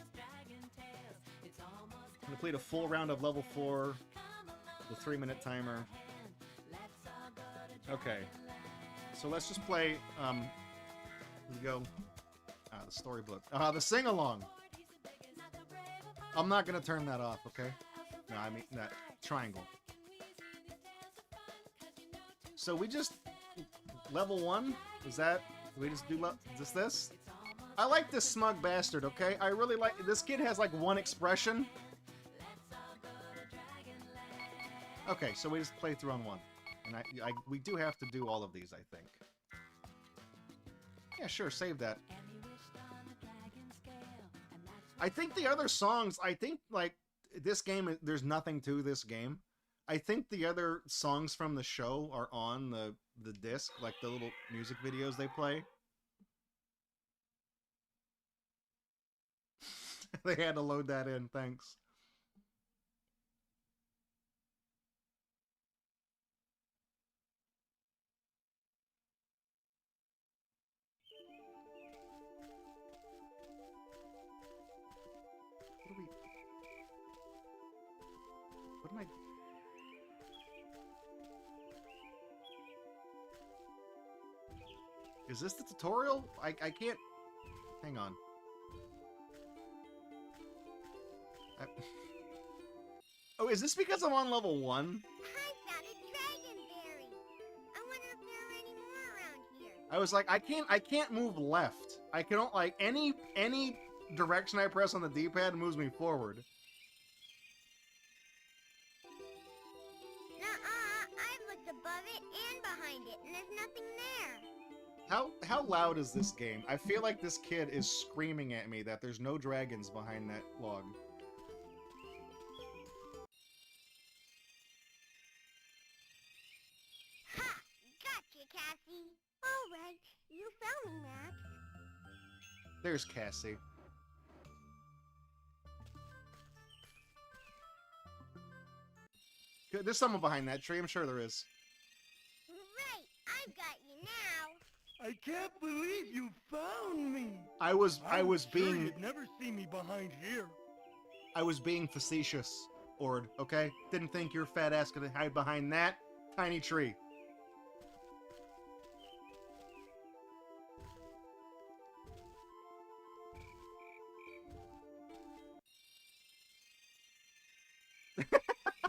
Complete a full round of level 4, the 3-minute timer. Okay. So let's just play, here we go. The storybook. The sing-along. I'm not gonna turn that off, okay? No, I mean, that triangle. So we just, level 1? Is that, we just do just this? I like this smug bastard, okay? I really like, this kid has like one expression. Okay, so we just play through on one. And we do have to do all of these, I think. Yeah, sure, save that. I think the other songs, I think, like, this game, there's nothing to this game. I think the other songs from the show are on the disc, like the little music videos they play. They had to load that in, thanks. What am I... Is this the tutorial? I can't... Hang on. Oh, is this because I'm on level 1? I found a dragonberry. I wonder if there are any more around here. I was like, I can't move left. I cannot, like, any direction I press on the D-pad moves me forward. Nuh-uh, I've looked above it and behind it, and there's nothing there. How loud is this game? I feel like this kid is screaming at me that there's no dragons behind that log. Ha! Gotcha, Cassie. All right, you found me, Max. There's Cassie. Good, there's someone behind that tree, I'm sure there is. Right, I've got you now. I can't believe you found me. I was Sure being you'd never see me behind here. I was being facetious, Ord, okay? Didn't think your fat ass could hide behind that tiny tree.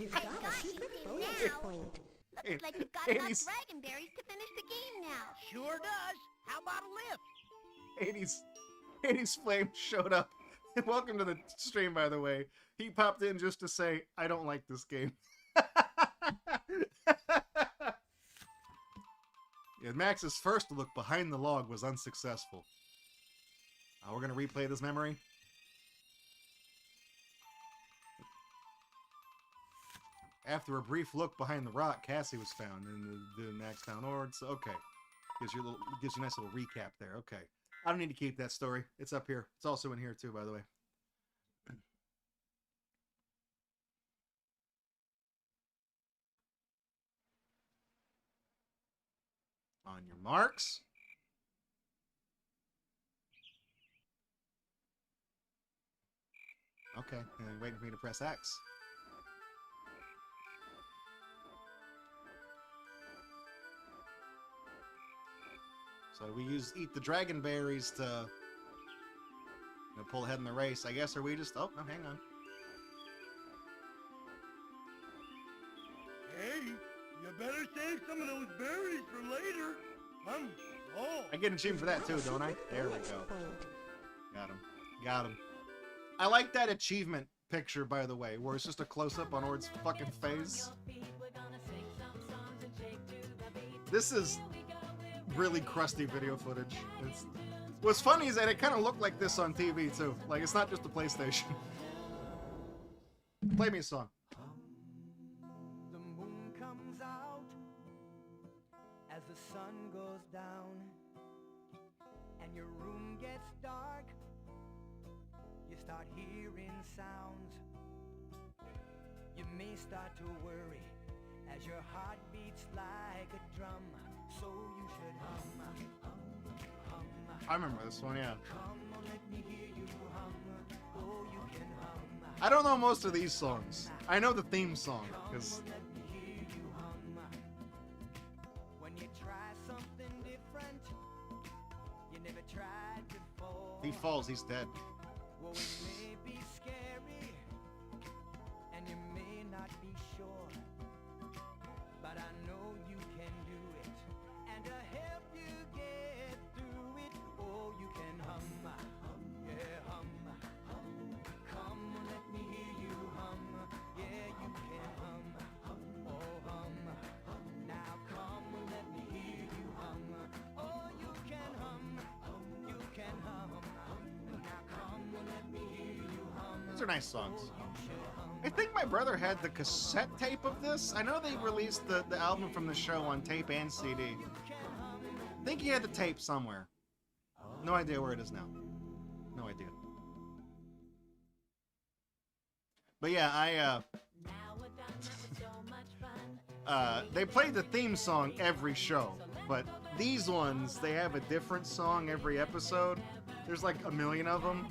You've I got got a secret you bonus now. point. Looks like you've got Hey, enough he's- dragonberries to finish the game now. Sure does. How about a lift? 80s Flame showed up. Welcome to the stream, by the way. He popped in just to say, I don't like this game. Yeah, Max's first look behind the log was unsuccessful. We're going to replay this memory. After a brief look behind the rock, Cassie was found, and the Max found Ord. So okay, gives you a nice little recap there. Okay, I don't need to keep that story. It's up here. It's also in here too, by the way. On your marks. Okay, and waiting for me to press X. So we eat the dragon berries to pull ahead in the race, I guess, or we just... Oh, no, hang on. Hey, you better save some of those berries for later. Oh. I get an achievement for that too, don't I? There we Bonus go. point. Got him. Got him. I like that achievement picture, by the way, where it's just a close-up on Ord's fucking face. This is really crusty video footage. What's funny is that it kind of looked like this on TV, too. Like, it's not just a PlayStation. Play me a song. The moon comes out as the sun goes down, and your room gets dark. You start hearing sounds. You may start to worry as your heart beats like a drum. So you should hum. I remember this one, yeah. Come on, let me hear you hum. Oh, you can hum. I don't know most of these songs. I know the theme song, because... Let me hear you hum. When you try something different, you never tried before. he falls, he's dead. Well, it may be scary, and you may not be sure, but I know you can do it, and to help you get through it, oh, you can hum, yeah, hum. Come on, let me hear you hum, yeah, you can hum, oh, hum. Now come on, let me hear you hum, oh, you can hum, you can hum. Now come on, let me hear you hum. These are nice songs. I think my brother had the cassette tape of this. I know they released the album from the show on tape and CD. I think he had the tape somewhere. No idea where it is now. No idea. But yeah, they played the theme song every show, but these ones, they have a different song every episode. There's like a million of them.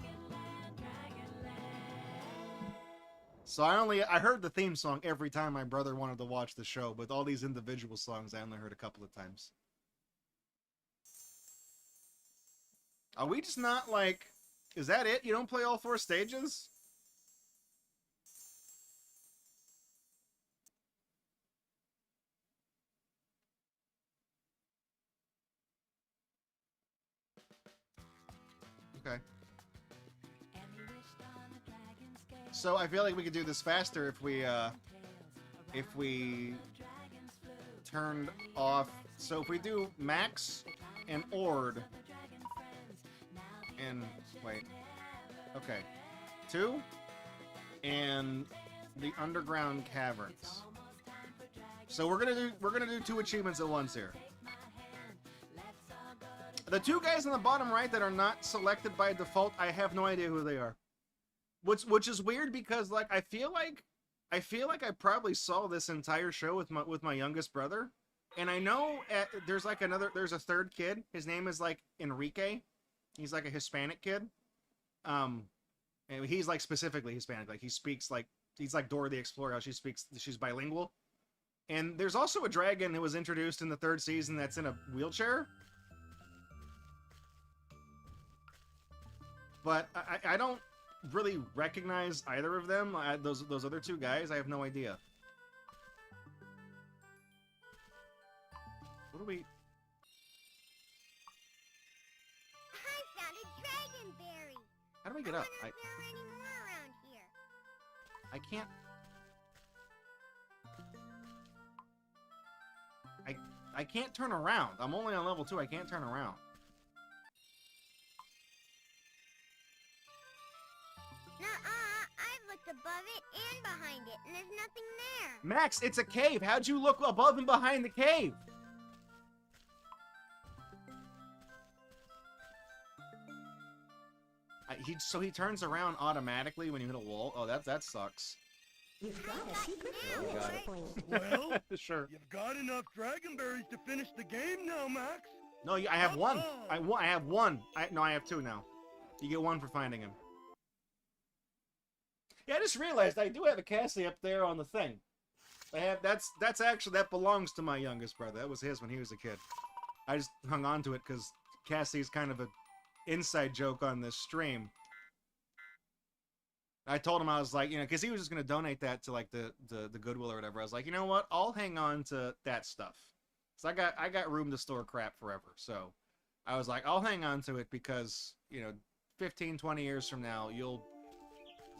So I heard the theme song every time my brother wanted to watch the show, but all these individual songs I only heard a couple of times. Are we just not like... Is that it? You don't play all 4 stages? Okay. So I feel like we could do this faster if we turned off. So if we do Max and Ord and wait, okay, 2 and the underground caverns. So we're gonna do 2 achievements at once here. The 2 guys on the bottom right that are not selected by default, I have no idea who they are. Which is weird because like I feel like I probably saw this entire show with my youngest brother, and I know there's like there's a 3rd kid. His name is like Enrique. He's like a Hispanic kid. And he's like specifically Hispanic. Like he speaks like he's like Dora the Explorer. How she's bilingual. And there's also a dragon who was introduced in the 3rd season that's in a wheelchair. But I don't really recognize either of them. Those other 2 guys, I have no idea. What do we... I found a dragonberry. How do we get up? I wonder if there are any more around here. I can't... I can't turn around. I'm only on level 2. I can't turn around. I've looked above it and behind it, and there's nothing there. Max, it's a cave. How'd you look above and behind the cave? So he turns around automatically when you hit a wall? Oh, that sucks. You've got a secret We got it. Well, Sure. you've got enough dragonberries to finish the game now, Max. No, I have 1. I have 1. No, I have 2 now. You get 1 for finding him. Yeah, I just realized I do have a Cassie up there on the thing. I have that's actually that belongs to my youngest brother. That was his when he was a kid. I just hung on to it because Cassie's kind of an inside joke on this stream. I told him I was like, because he was just gonna donate that to like the Goodwill or whatever. I was like, you know what? I'll hang on to that stuff. So I got room to store crap forever. So I was like, I'll hang on to it because 15, 20 years from now, you'll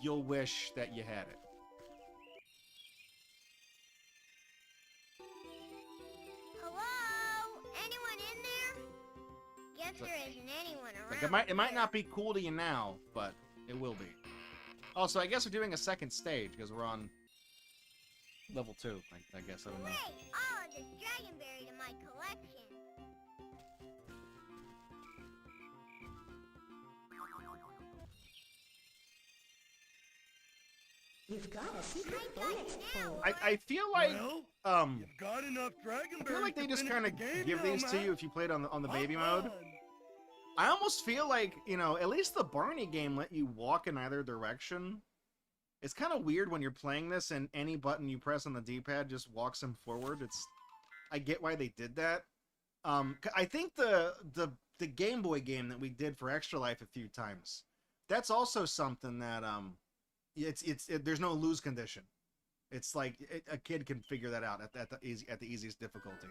you'll wish that you had it. Hello? Anyone in there? Guess Like- there isn't anyone around. Like it might here. not be cool to you now, but it will be. Also, I guess we're doing a second stage because we're on level 2. I guess I don't know. Great! I'll add this dragonberry to my collection. You've got a secret I got bonus it now. pool. I feel like Well, you've got enough dragonberries. I feel like they to just finish kind the of game give now, these to Matt. you if you played on the baby Have mode. fun. I almost feel like, you know, at least the Barney game let you walk in either direction. It's kind of weird when you're playing this and any button you press on the D-pad just walks him forward. I get why they did that. I think the Game Boy game that we did for Extra Life a few times, that's also something that there's no lose condition. It's like a kid can figure that out at the easiest difficulty.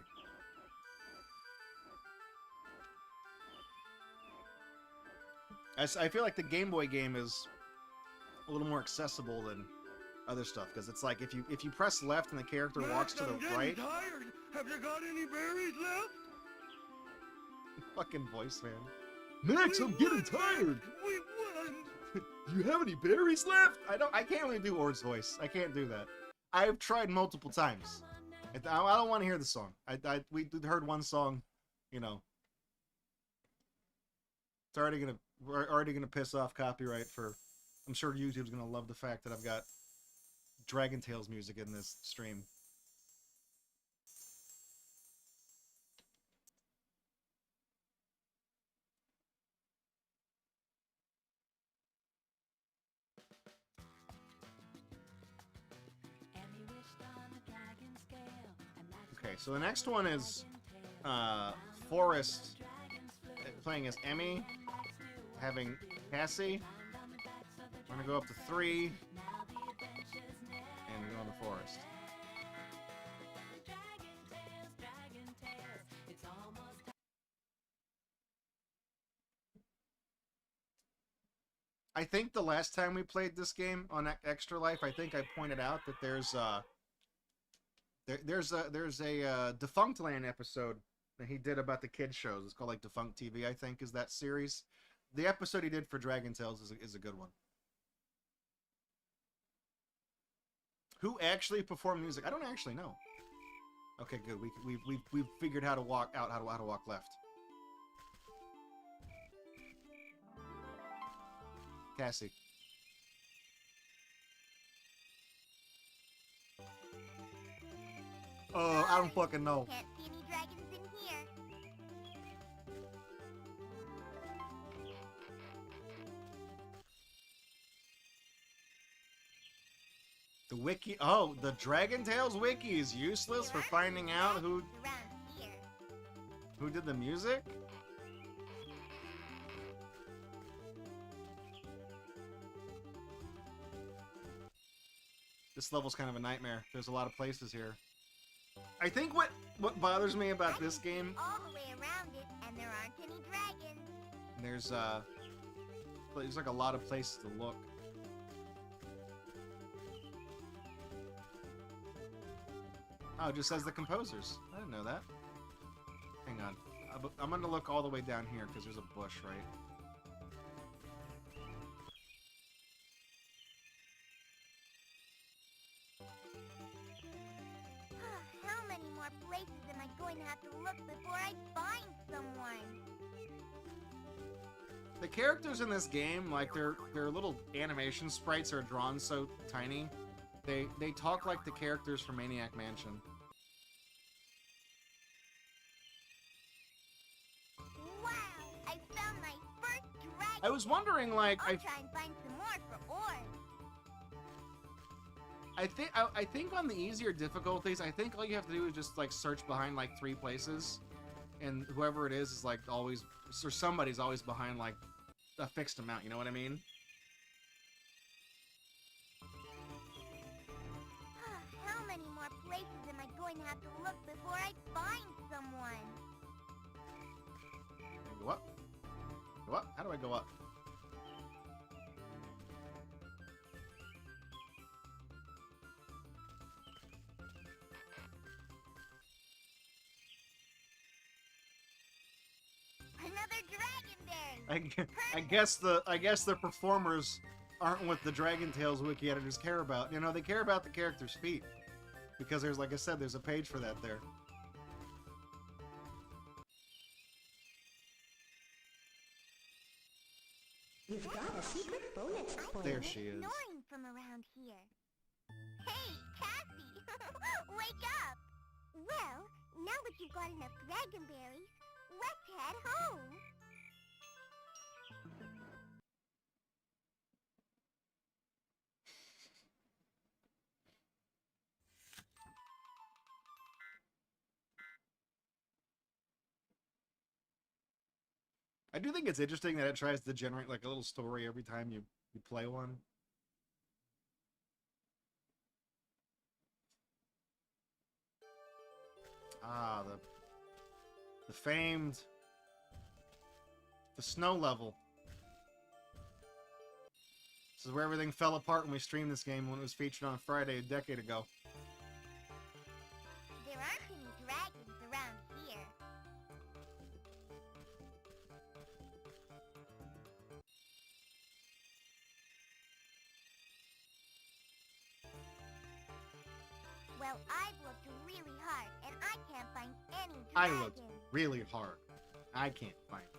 I feel like the Game Boy game is a little more accessible than other stuff because it's like if you press left and the character Max, walks to I'm the getting right. tired. Have you got any berries left? Fucking voice, man. Max, We I'm getting won, tired. Max. We won. Do you have any berries left? I can't really do Ord's voice. I can't do that. I've tried multiple times. I don't want to hear the song. We heard one song, you know. We're already gonna piss off copyright for. I'm sure YouTube's gonna love the fact that I've got DragonTales music in this stream. Okay, so the next one is Forrest playing as Emmy, having Cassie. We're gonna go up to 3, and we're going to Forrest. I think the last time we played this game on Extra Life, I think I pointed out that there's a Defunct Land episode that he did about the kids shows. It's called like Defunct TV, I think, is that series. The episode he did for DragonTales is a good one. Who actually performed music? I don't actually know. Okay, good. We've figured how to walk out, how to walk left. Cassie. I don't fucking know. Can't see any dragons in here. The wiki. Oh, the DragonTales wiki is useless for finding out who Around here. did the music. This level's kind of a nightmare. There's a lot of places here. I think what bothers me about this game, All the way around it, and there aren't any dragons. there's like a lot of places to look. Oh, it just says the composers. I didn't know that. Hang on. I'm gonna look all the way down here because there's a bush, right? How many more places am I going to have to look before I find someone? The characters in this game, like their little animation sprites are drawn so tiny. They talk like the characters from Maniac Mansion. Wow! I found my first dragon! I was wondering, like, I'll try and find some more for Ord. I think on the easier difficulties, I think all you have to do is just like search behind like 3 places, and whoever it is like always, or somebody's always behind like a fixed amount. You know what I mean? How many more places am I going to have to look before I find someone? Go up. Go up. How do I go up? I guess the performers aren't what the DragonTales wiki editors care about. You know, they care about the character's feet. Because there's, like I said, there's a page for that there. You've got a secret bonus point. There she is. Snoring from around here. Hey, Cassie! Wake up! Well, now that you've got enough dragonberries, let's head home. I do think it's interesting that it tries to generate like a little story every time you play one. Ah, the famed the snow level. This is where everything fell apart when we streamed this game when it was featured on Friday a decade ago. There aren't any dragons around here. Well, I've looked really hard, and I can't find any I dragons. looked really hard. I can't find it.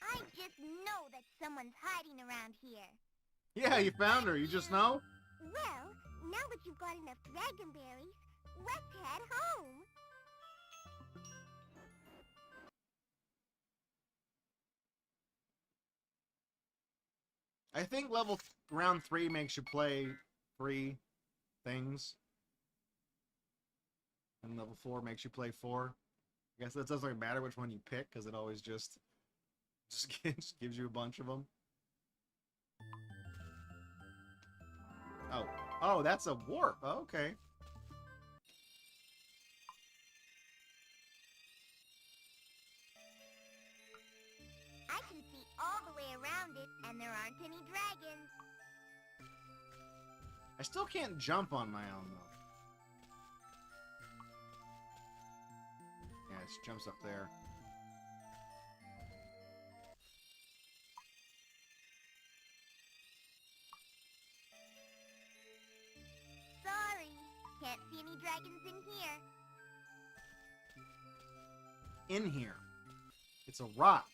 I just know that someone's hiding around here. Yeah, you found her. You just know? Well, now that you've got enough dragonberries, let's head home. I think round 3 makes you play 3 things. And level 4 makes you play 4. I guess that doesn't really matter which one you pick, because it always just gives you a bunch of them. Oh, that's a warp. Oh, okay. I can see all the way around it, and there aren't any dragons. I still can't jump on my own, though. Yeah, it jumps up there. Sorry, can't see any dragons in here. In here. It's a rock.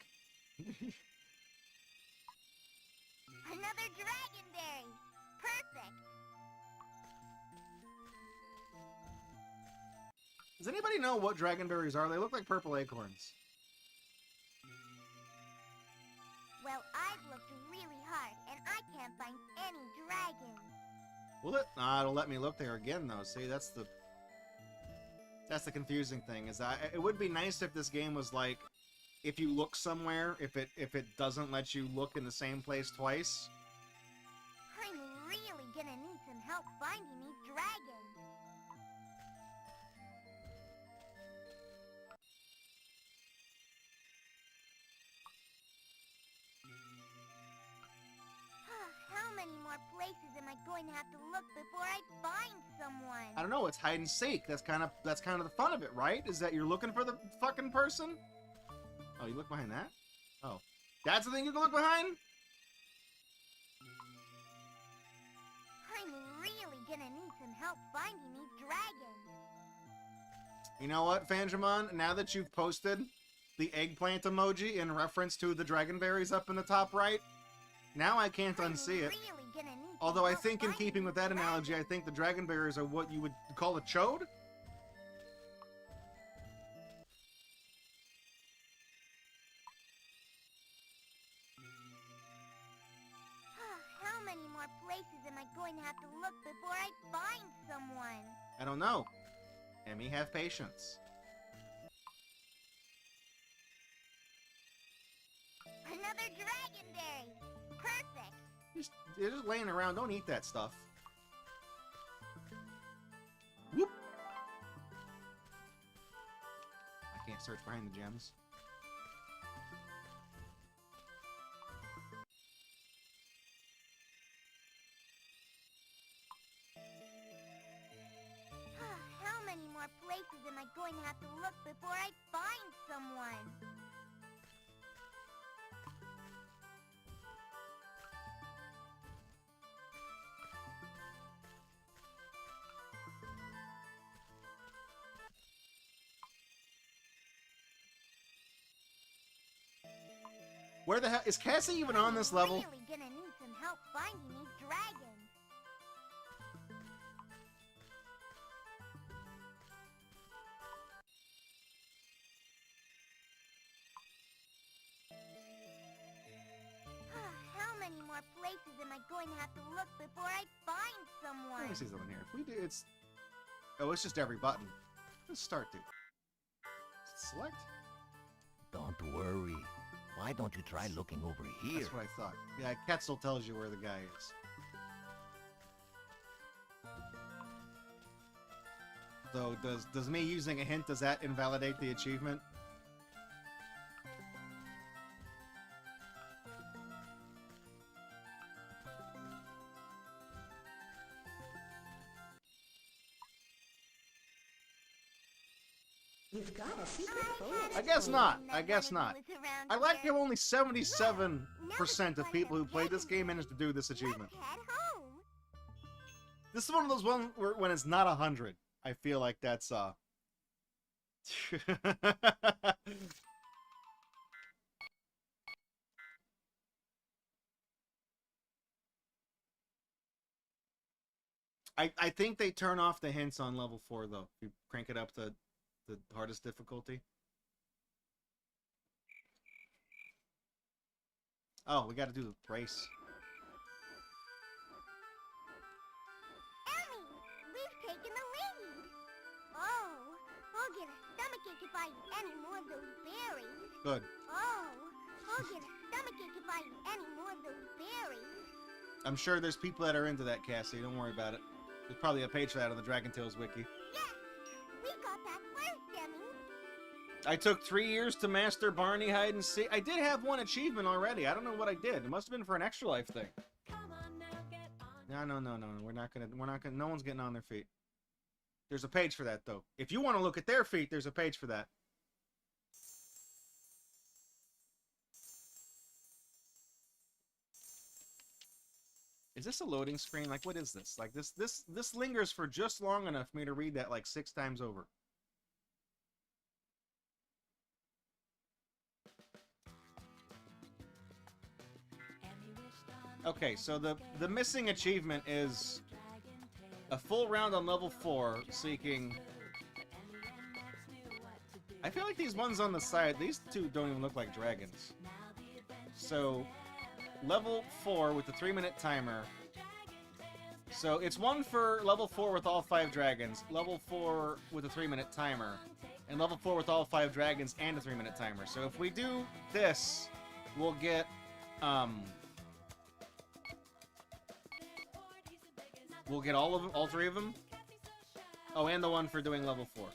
Another dragonberry. Perfect. Does anybody know what dragonberries are? They look like purple acorns. Well, I've looked really hard, and I can't find any dragons. Will it? It'll let me look there again, though. See, that's the confusing thing. It would be nice if this game was like, if you look somewhere, if it doesn't let you look in the same place twice. I'm really gonna need some help finding these dragons. How many more places am I going to have to look before I find someone? I don't know. It's hide and seek. That's kind of the fun of it, right? Is that you're looking for the fucking person? Oh, you look behind that? Oh, that's the thing you can look behind? I'm really gonna need some help finding these dragons. You know what, Fanjamon? Now that you've posted the eggplant emoji in reference to the dragonberries up in the top right, now I can't unsee it. Really gonna need Although some I help think in finding keeping with these that analogy, I dragons. think the dragonberries are what you would call a chode? How many more places am I going to have to look before I find someone? I don't know. Emmy, have patience. Another dragonberry. Perfect. You're just laying around. Don't eat that stuff. Whoop! I can't search behind the gems. How going to have to look before I find someone. Where the hell is Cassie even on this level? Really gonna need some help finding these dragons. How many more places am I going to have to look before I find someone? Let me see something here. If we do, it's... Oh, it's just every button. Let's start, dude. Select? Don't worry. Why don't you try looking over here? That's what I thought. Yeah, Quetzal tells you where the guy is. So, does me using a hint, does that invalidate the achievement? You've got a secret bonus. I guess not. I guess None of not. them was around I like here. how only 77% of people who played this game managed to do this achievement. Let's head home. This is one of those ones where when it's not 100, I feel like that's I think they turn off the hints on level 4 though. If you crank it up to the hardest difficulty. Oh, we got to do the race. Emmy, we've taken the lead. Oh, I'll get a stomachache if I eat any more of those berries. Good. Oh, I'll get a stomachache if I eat any more of those berries. I'm sure there's people that are into that, Cassie. Don't worry about it. There's probably a page for that on the DragonTales wiki. Yes, we got that first, Emmy. I took 3 years to master Barney hide and seek. I did have one achievement already. I don't know what I did. It must have been for an extra life thing. No. We're not gonna. No one's getting on their feet. There's a page for that though. If you want to look at their feet, there's a page for that. Is this a loading screen? Like, what is this? Like, this lingers for just long enough for me to read that like 6 times over. Okay, so the missing achievement is a full round on level 4, seeking... I feel like these ones on the side, these two don't even look like dragons. So, level 4 with the 3-minute timer. So, it's one for level 4 with all 5 dragons, level 4 with a 3-minute timer, and level 4 with all 5 dragons and a 3-minute timer. So, if we do this, we'll get, we'll get all of them, all 3 of them. Oh, and the one for doing level 4.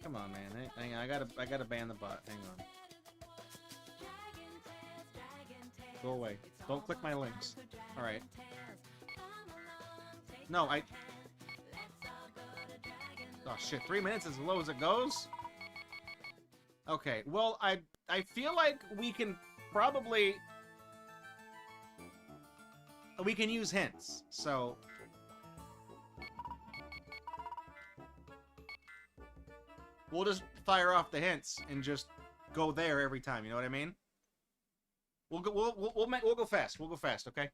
Come on, man. Hang on. I gotta ban the bot. Hang on. Go away. Don't click my links. All right. No, I... Oh, shit. 3 minutes is as low as it goes? Okay. Well, I feel like we can probably... We can use hints, so... We'll just fire off the hints and just go there every time, you know what I mean? We'll go fast. We'll go fast, okay?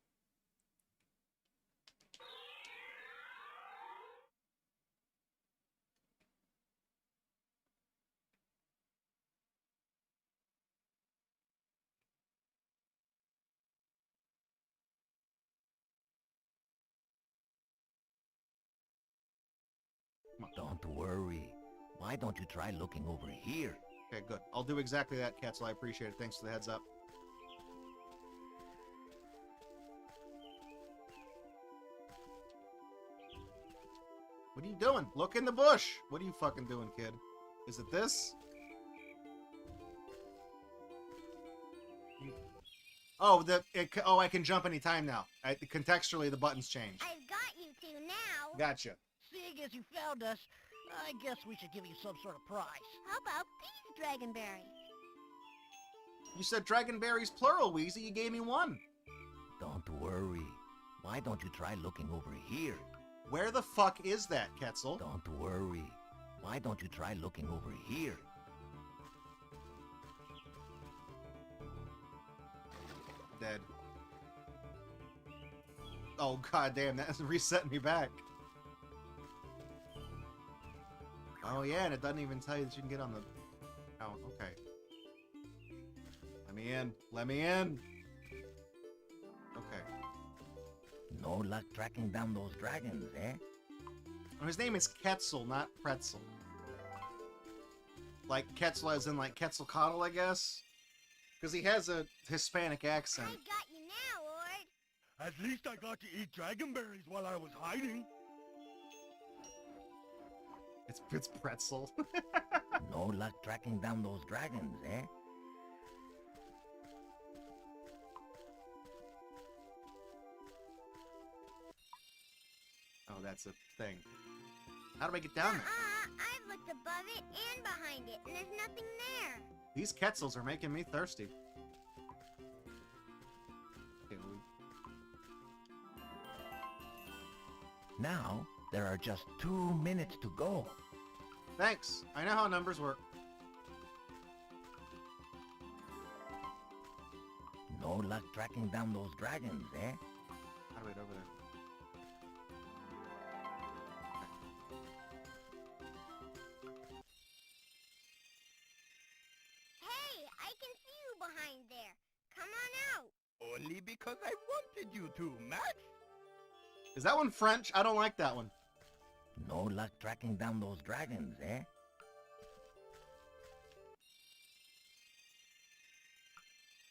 Don't worry. Why don't you try looking over here? Okay, good. I'll do exactly that, Quetzal. I appreciate it. Thanks for the heads up. What are you doing? Look in the bush! What are you fucking doing, kid? Is it this? Oh, I can jump anytime now. Contextually, the buttons change. I've got you two now. Gotcha. Seeing as you found us, I guess we should give you some sort of prize. How about these dragonberries? You said dragonberries plural, Wheezy. You gave me one. Don't worry. Why don't you try looking over here? Where the fuck is that, Ketzel? Don't worry. Why don't you try looking over here? Dead. Oh, goddamn, that reset me back. Oh, yeah, and it doesn't even tell you that you can get on the... Oh, okay. Let me in. Let me in. Okay. No luck tracking down those dragons, eh? Oh, his name is Ketzel, not Pretzel. Like Ketzel as in like Quetzalcoatl, I guess? Because he has a Hispanic accent. I got you now, Ord. At least I got to eat dragonberries while I was hiding. It's Pretzel. No luck tracking down those dragons, eh? Oh, that's a thing. How do I get down there? I've looked above it and behind it, and there's nothing there. These Quetzals are making me thirsty. Okay, Now, there are just 2 minutes to go. thanks. I know how numbers work. No luck tracking down those dragons, eh? How do I get over there? Hey, I can see you behind there. Come on out. Only because I wanted you to, Max. Is that one French? I don't like that one. No luck tracking down those dragons, eh?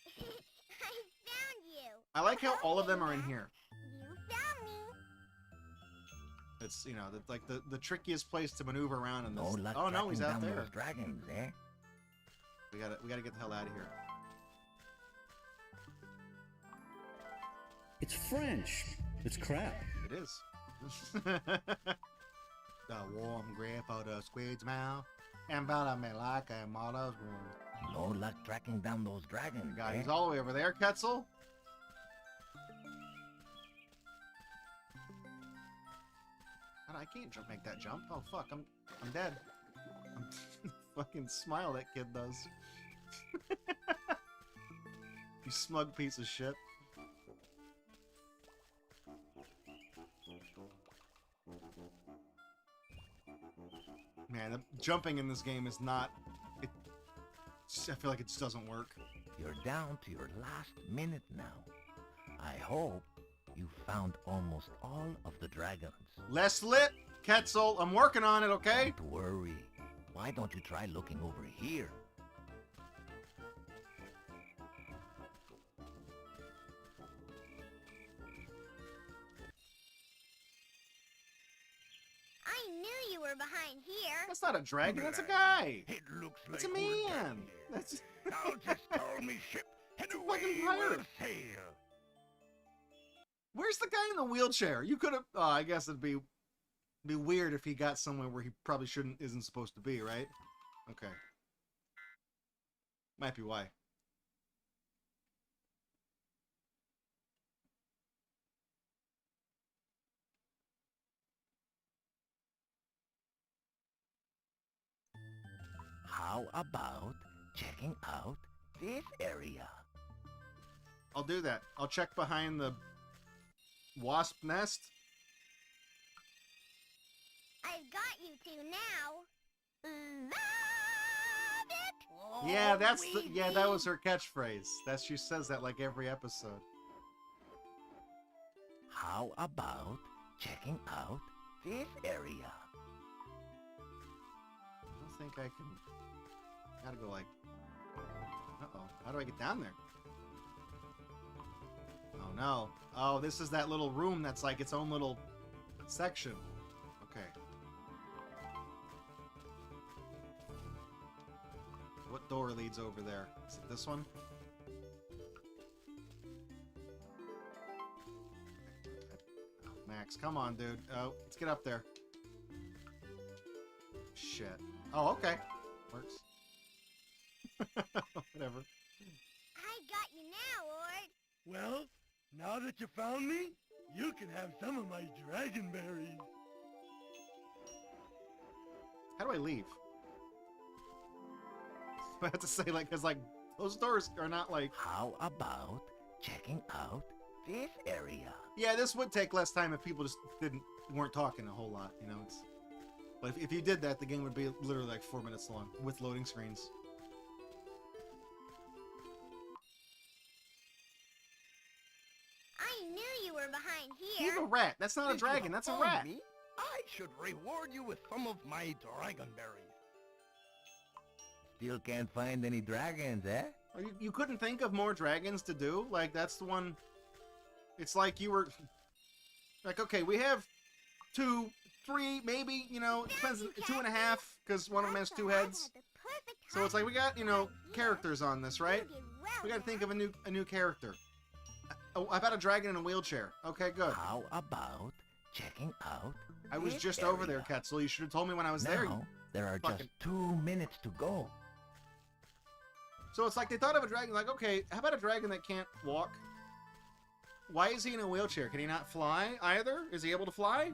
I found you. I like how all of them are in here. You found me. It's, you know, like the trickiest place to maneuver around in this. No luck Oh no, he's tracking out down there. those dragons, eh? We gotta get the hell out of here. It's French. It's crap. It is. The warm grip of the squid's mouth, and about me like a mother's womb. No luck tracking down those dragons, God, eh? he's all the way over there, Ketzel. God, I can't make that jump. Oh fuck, I'm dead. Fucking smile that kid does. You smug piece of shit. Man, the jumping in this game is not... I feel like it just doesn't work. You're down to your last minute now. I hope you found almost all of the dragons. Less lit, Ketzel. I'm working on it, okay? Don't worry. Why don't you try looking over here? I knew you were behind here. That's not a dragon, that's a guy. It looks It's like a we're man. done here. That's... Now just call me ship and It's a away fucking we'll pirate. sail. Where's the guy in the wheelchair? You could have... Oh, I guess it'd be weird if he got somewhere where he probably isn't supposed to be, right? Okay. Might be why. How about checking out this area? I'll do that. I'll check behind the wasp nest. I've got you two now. Love it. Yeah, that's the... Yeah, that was her catchphrase. She says that like every episode. How about checking out this area? I don't think I can... Gotta go like... Uh-oh. How do I get down there? Oh, no. Oh, this is that little room that's like its own little section. Okay. What door leads over there? Is it this one? Oh, Max, come on, dude. Oh, let's get up there. shit. Oh, okay. Works. Whatever. I got you now, Ord. Well, now that you found me, you can have some of my dragonberries. How do I leave? I have to say, like, because, like, those doors are not, like... How about checking out this area? Yeah, this would take less time if people just weren't talking a whole lot, you know? But if you did that, the game would be literally, like, 4 minutes long, with loading screens. I knew you were behind He's here. a rat. That's not a Since you dragon. have That's a found rat. me, I should reward you with some of my dragonberries. Still can't find any dragons, eh? You couldn't think of more dragons to do? Like, that's the one... It's like you were... Like, okay, we have 2, 3, maybe, you know, it depends, 2.5, because one of them has 2 heads. So it's like, we got, you know, characters on this, right? We gotta think of a new character. Oh, I got a dragon in a wheelchair. Okay, good. How about checking out I was this just over there, area? Ketzel. You should have told me when I was there. Now, there are fucking- just 2 minutes to go. So it's like they thought of a dragon, like, okay, how about a dragon that can't walk? Why is he in a wheelchair? Can he not fly either? Is he able to fly?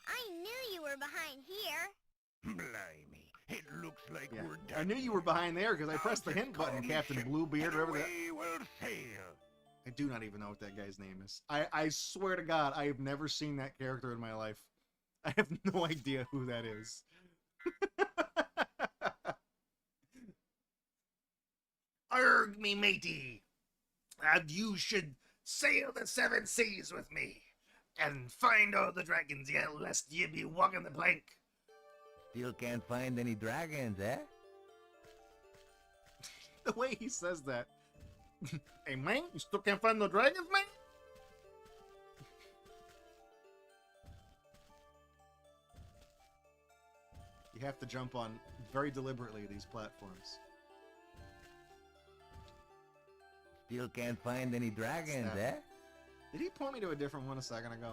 I knew you were behind here. Blimey, it looks like Yeah. we're done. I knew you were behind there because I Now pressed the just hint call button, me Captain ship, Bluebeard, and whatever that... away we'll sail. I do not even know what that guy's name is. I swear to God, I have never seen that character in my life. I have no idea who that is. Arg, me matey, and you should sail the 7 seas with me, and find all the dragons yet, lest ye be walking the plank. Still can't find any dragons, eh? The way he says that. Hey, man, you still can't find no dragons, man? You have to jump on very deliberately these platforms. Still can't find any dragons, Snap. eh? Did he point me to a different one a second ago?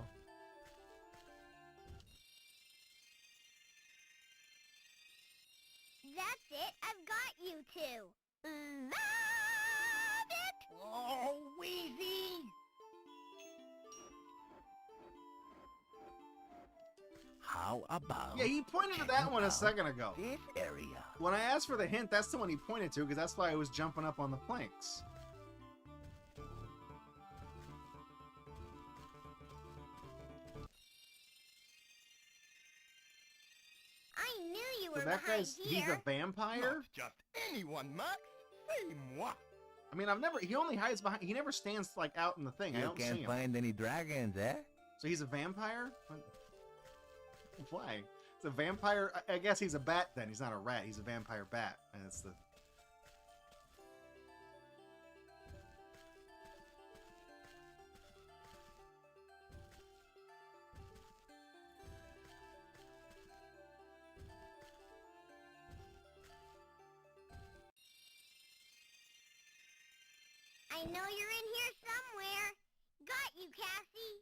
That's it. I've got you two. Love it. Oh, Wheezy! How about Yeah, he pointed to that one a second ago. this area? When I asked for the hint, that's the one he pointed to, because that's why I was jumping up on the planks. I knew you were So that behind guy's, here. he's a vampire? Not just anyone, Max. Say moi. I mean, he only hides behind, he never stands, like, out in the thing. I Still don't see can't him. find any dragons, eh? So he's a vampire? Why? It's a vampire? I guess he's a bat then. He's not a rat. He's a vampire bat. And it's the... I know you're in here somewhere. Got you, Cassie.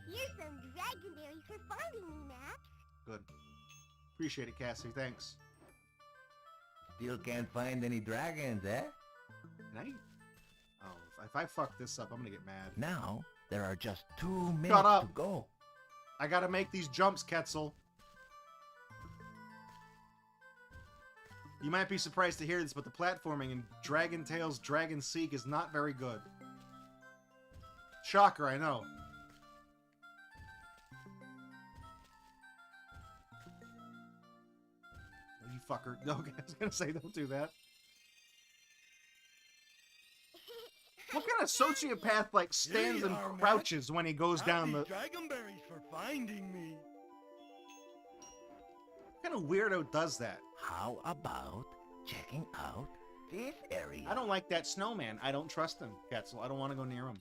Here's some dragonberries for finding me, Max. Good. Appreciate it, Cassie. Thanks. Still can't find any dragons, eh? Can I... Oh, if I fuck this up, I'm gonna get mad. Now, there are just 2 minutes up. to go. I gotta make these jumps, Ketzel. You might be surprised to hear this, but the platforming in DragonTales Dragon Seek is not very good. Shocker, I know. You fucker. No, I was gonna say, don't do that. What kind of sociopath, like, stands Here and you are, Max. crouches when he goes down the... Happy dragonberries for finding me. What kind of weirdo does that? How about checking out this area? I don't like that snowman. I don't trust him, Ketzel. I don't want to go near him.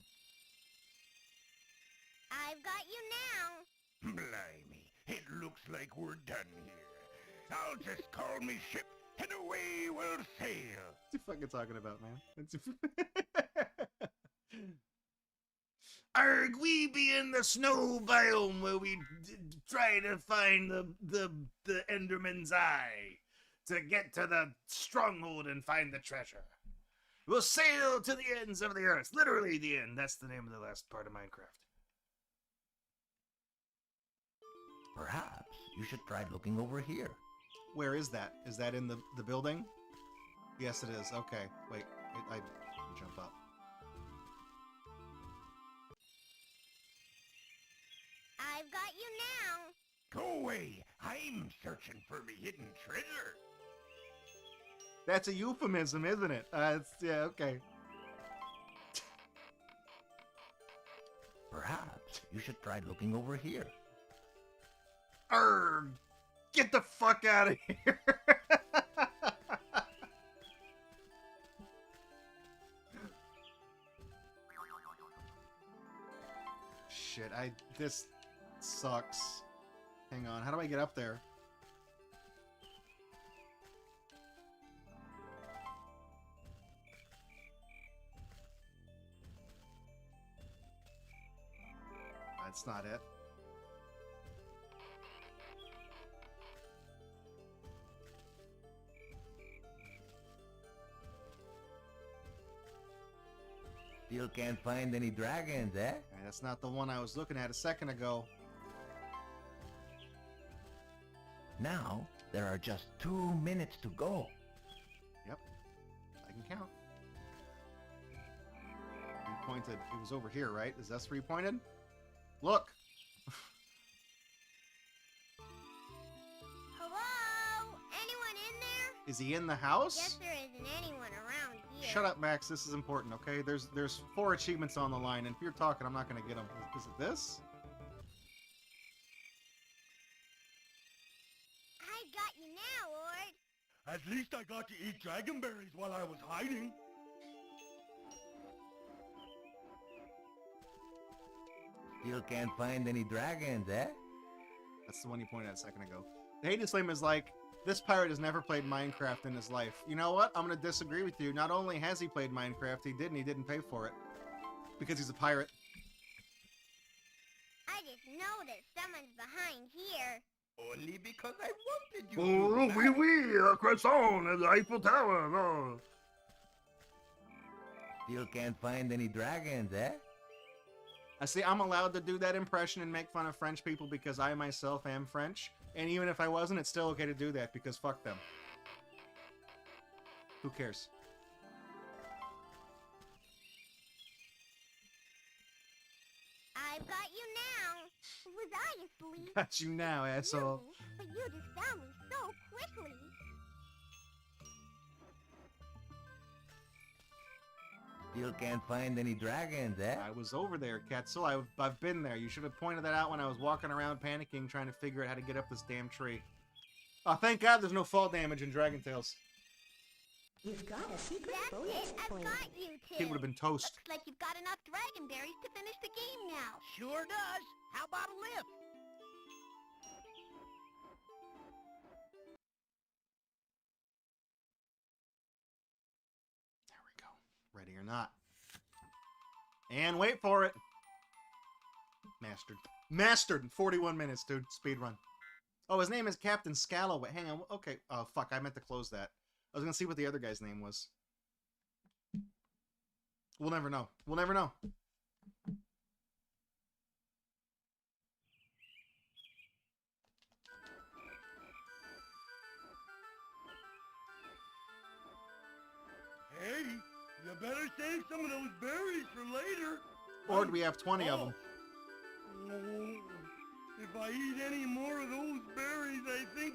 I've got you now. Blimey, it looks like we're done here. I'll just call me ship and away we'll sail. What you fucking talking about, man? Arg, we be in the snow biome where we try to find the Enderman's Eye to get to the stronghold and find the treasure. We'll sail to the ends of the earth. Literally the end. That's the name of the last part of Minecraft. Perhaps you should try looking over here. Where is that? Is that in the building? Yes, it is. Okay. Wait. I jump up. I've got you now. Go away. I'm searching for me hidden treasure. That's a euphemism, isn't it? Yeah, okay. Perhaps you should try looking over here. Arrgh! Get the fuck out of here! Shit, this sucks. Hang on, how do I get up there? That's not it. Still can't find any dragons, eh? That's not the one I was looking at a second ago. Now, there are just 2 minutes to go. Yep, I can count. You pointed, it was over here, right? Is that where you pointed? Look! Hello? Anyone in there? Is he in the house? Guess there isn't anyone around here. Shut up, Max. This is important, okay? There's 4 achievements on the line, and if you're talking, I'm not gonna get them. Is it this? I got you now, Ord. At least I got to eat dragonberries while I was hiding. Still can't find any dragons, eh? That's the one you pointed at a second ago. The Hades Flame is like, this pirate has never played Minecraft in his life. You know what? I'm gonna disagree with you. Not only has he played Minecraft, he didn't pay for it. Because he's a pirate. I just noticed someone's behind here. Only because I wanted you Oh, to. oui, oui, a croissant at the Eiffel Tower. Oh. Still can't find any dragons, eh? I see, I'm allowed to do that impression and make fun of French people because I myself am French. And even if I wasn't, it's still okay to do that because fuck them. Who cares? I've got you now. Was I asleep? Got you now, asshole. No, but you just found me so quickly. Still can't find any dragons, eh? I was over there, Ketzel. I've been there. You should have pointed that out when I was walking around panicking, trying to figure out how to get up this damn tree. Oh, thank God there's no fall damage in DragonTales. You've got a secret That's bonus it. I've point. got you, Tim. He would have been toast. Looks like you've got enough dragonberries to finish the game now. Sure does. How about a lift? There we go. Ready or not. And wait for it. Mastered. Mastered in 41 minutes, dude. Speed run. Oh, his name is Captain Scalloway. Hang on. Okay. Oh, fuck. I meant to close that. I was going to see what the other guy's name was. We'll never know. We'll never know. Hey, you better save some of those berries for later. Or do we have 20 of them? Oh, if I eat any more of those berries, I think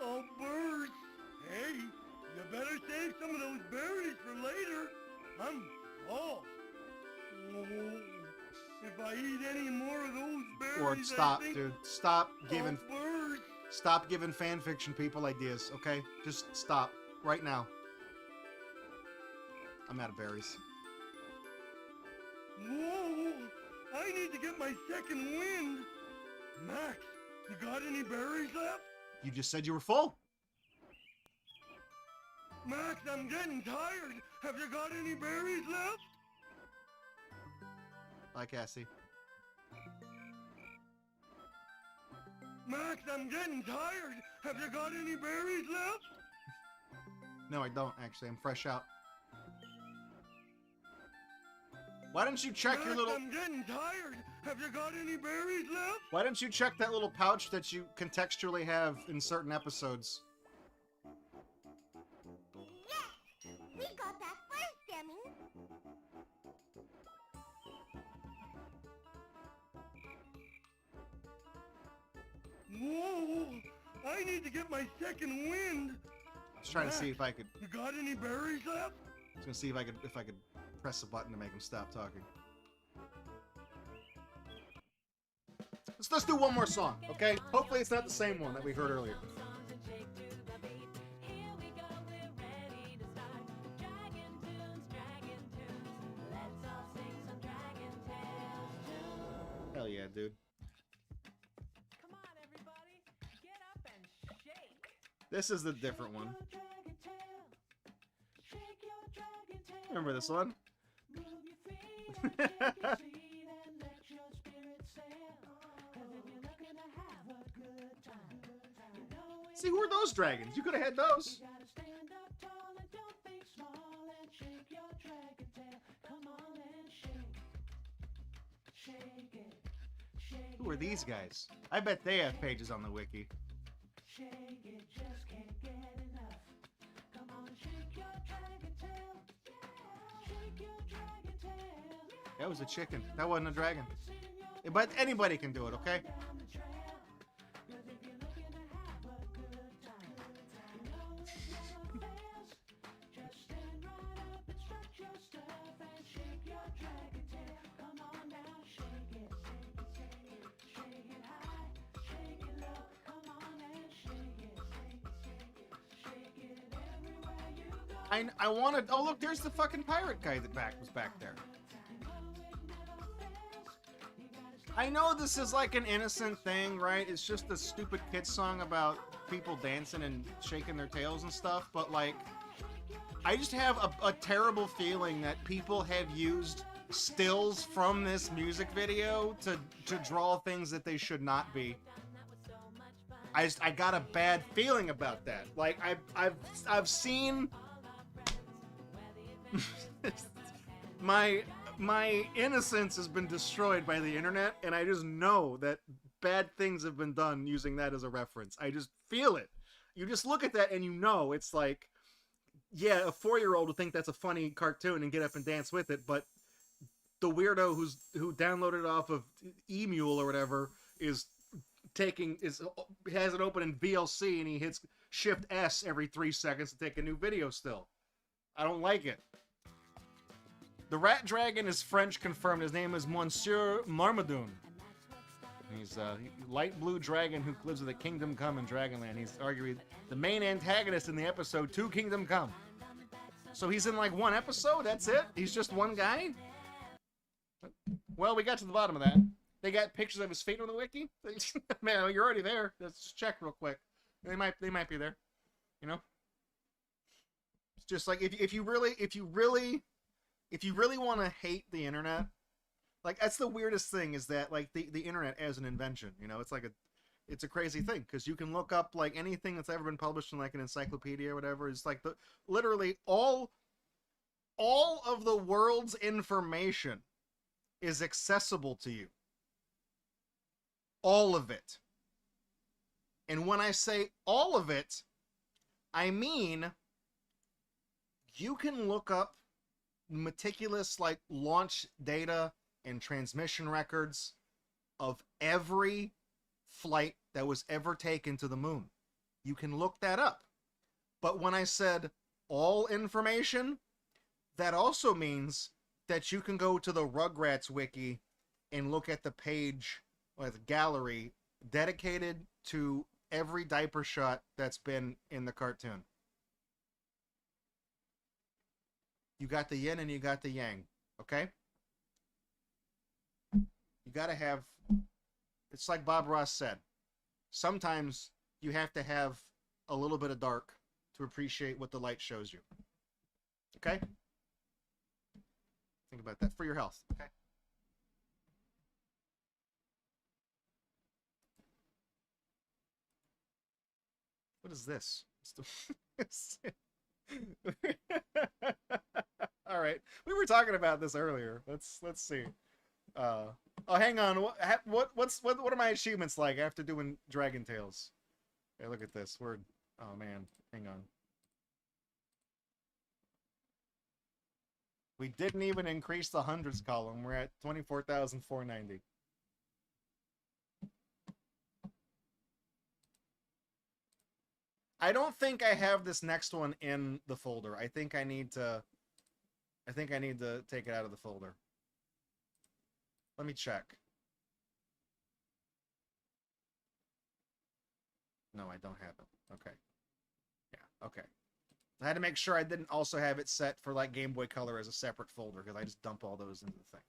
I'll burst. Hey, you better save some of those berries for later. I'm lost. Oh, if I eat any more of those berries, Or stop, I think dude. Stop giving... I'll burst. Stop giving fanfiction people ideas, okay? Just stop. Right now. I'm out of berries. Whoa! I need to get my second wind. Max, you got any berries left? You just said you were full. Max, I'm getting tired. Have you got any berries left? Bye, Cassie. Max, I'm getting tired. Have you got any berries left? No, I don't, actually. I'm fresh out. Why don't you check your Max, little... I'm getting tired. Have you got any berries left? Why don't you check that little pouch that you contextually have in certain episodes? Yes! We got that first, Demi! Whoa! I need to get my second wind. I was trying to see if I could... You got any berries left? I was gonna see if I could press a button to make him stop talking. Let's do one more song, okay? Hopefully it's not the same one that we heard earlier. Hell yeah, dude. Come on, everybody, get up and shake. This is the different one. Shake your dragon tail. Remember this one? Move your feet and shake your seat and let your spirit sail. 'Cause if you're looking to have a good time, you know it's See, who are those dragons? You could have had those. you gotta stand up tall and don't think small and shake your dragon tail. Come on and shake. Shake it. Shake Who are these guys? I bet they have pages on the wiki. Shake it, just can't get enough. Come on, shake your dragon tail. Shake your dragon tail. That was a chicken. That wasn't a dragon. But anybody can do it, okay? Down the trail. 'Cause if you're looking to have a good time, you know it never fails. Just stand right up and stretch your stuff and shake your dragon tail. Come on now, shake it, shake it, shake it, shake it high, shake it low. Come on and shake it, shake it, shake it, shake it everywhere you go. I wanted... Oh, look, there's the fucking pirate guy that was back there. I know this is like an innocent thing, right? It's just a stupid kid song about people dancing and shaking their tails and stuff, but like, I just have a terrible feeling that people have used stills from this music video to draw things that they should not be. I got a bad feeling about that. Like, I've seen my innocence has been destroyed by the internet, and I just know that bad things have been done using that as a reference. I just feel it. You just look at that and you know it's like, yeah, a 4-year-old would think that's a funny cartoon and get up and dance with it, but the weirdo who downloaded it off of Emule or whatever has it open in VLC and he hits Shift S every 3 seconds to take a new video still. I don't like it. The rat dragon is French confirmed. His name is Monsieur Marmaduke. He's a light blue dragon who lives with the Kingdom Come in Dragonland. He's arguably the main antagonist in the episode 2 Kingdom Come. So he's in like one episode? That's it? He's just one guy? Well, we got to the bottom of that. They got pictures of his feet on the wiki? Man, you're already there. Let's just check real quick. They might be there. You know? It's just like if you really want to hate the internet, like that's the weirdest thing is that like the internet as an invention, you know, it's a crazy thing because you can look up like anything that's ever been published in like an encyclopedia or whatever. It's like literally all of the world's information is accessible to you. All of it. And when I say all of it, I mean you can look up meticulous like launch data and transmission records of every flight that was ever taken to the moon. You can look that up. But when I said all information, that also means that you can go to the Rugrats wiki and look at the page or the gallery dedicated to every diaper shot that's been in the cartoon. You got the yin and you got the yang, okay? You gotta have, it's like Bob Ross said, sometimes you have to have a little bit of dark to appreciate what the light shows you. Okay? Think about that for your health. Okay? What is this? All right, we were talking about this earlier. Let's see. Oh, hang on. What are my achievements like after doing DragonTales? Hey, look at this. Oh man, hang on. We didn't even increase the hundreds column. We're at 24,490. I don't think I have this next one in the folder. I think I need to take it out of the folder. Let me check. No, I don't have it. Okay. Yeah, okay. I had to make sure I didn't also have it set for like Game Boy Color as a separate folder, because I just dump all those into the thing.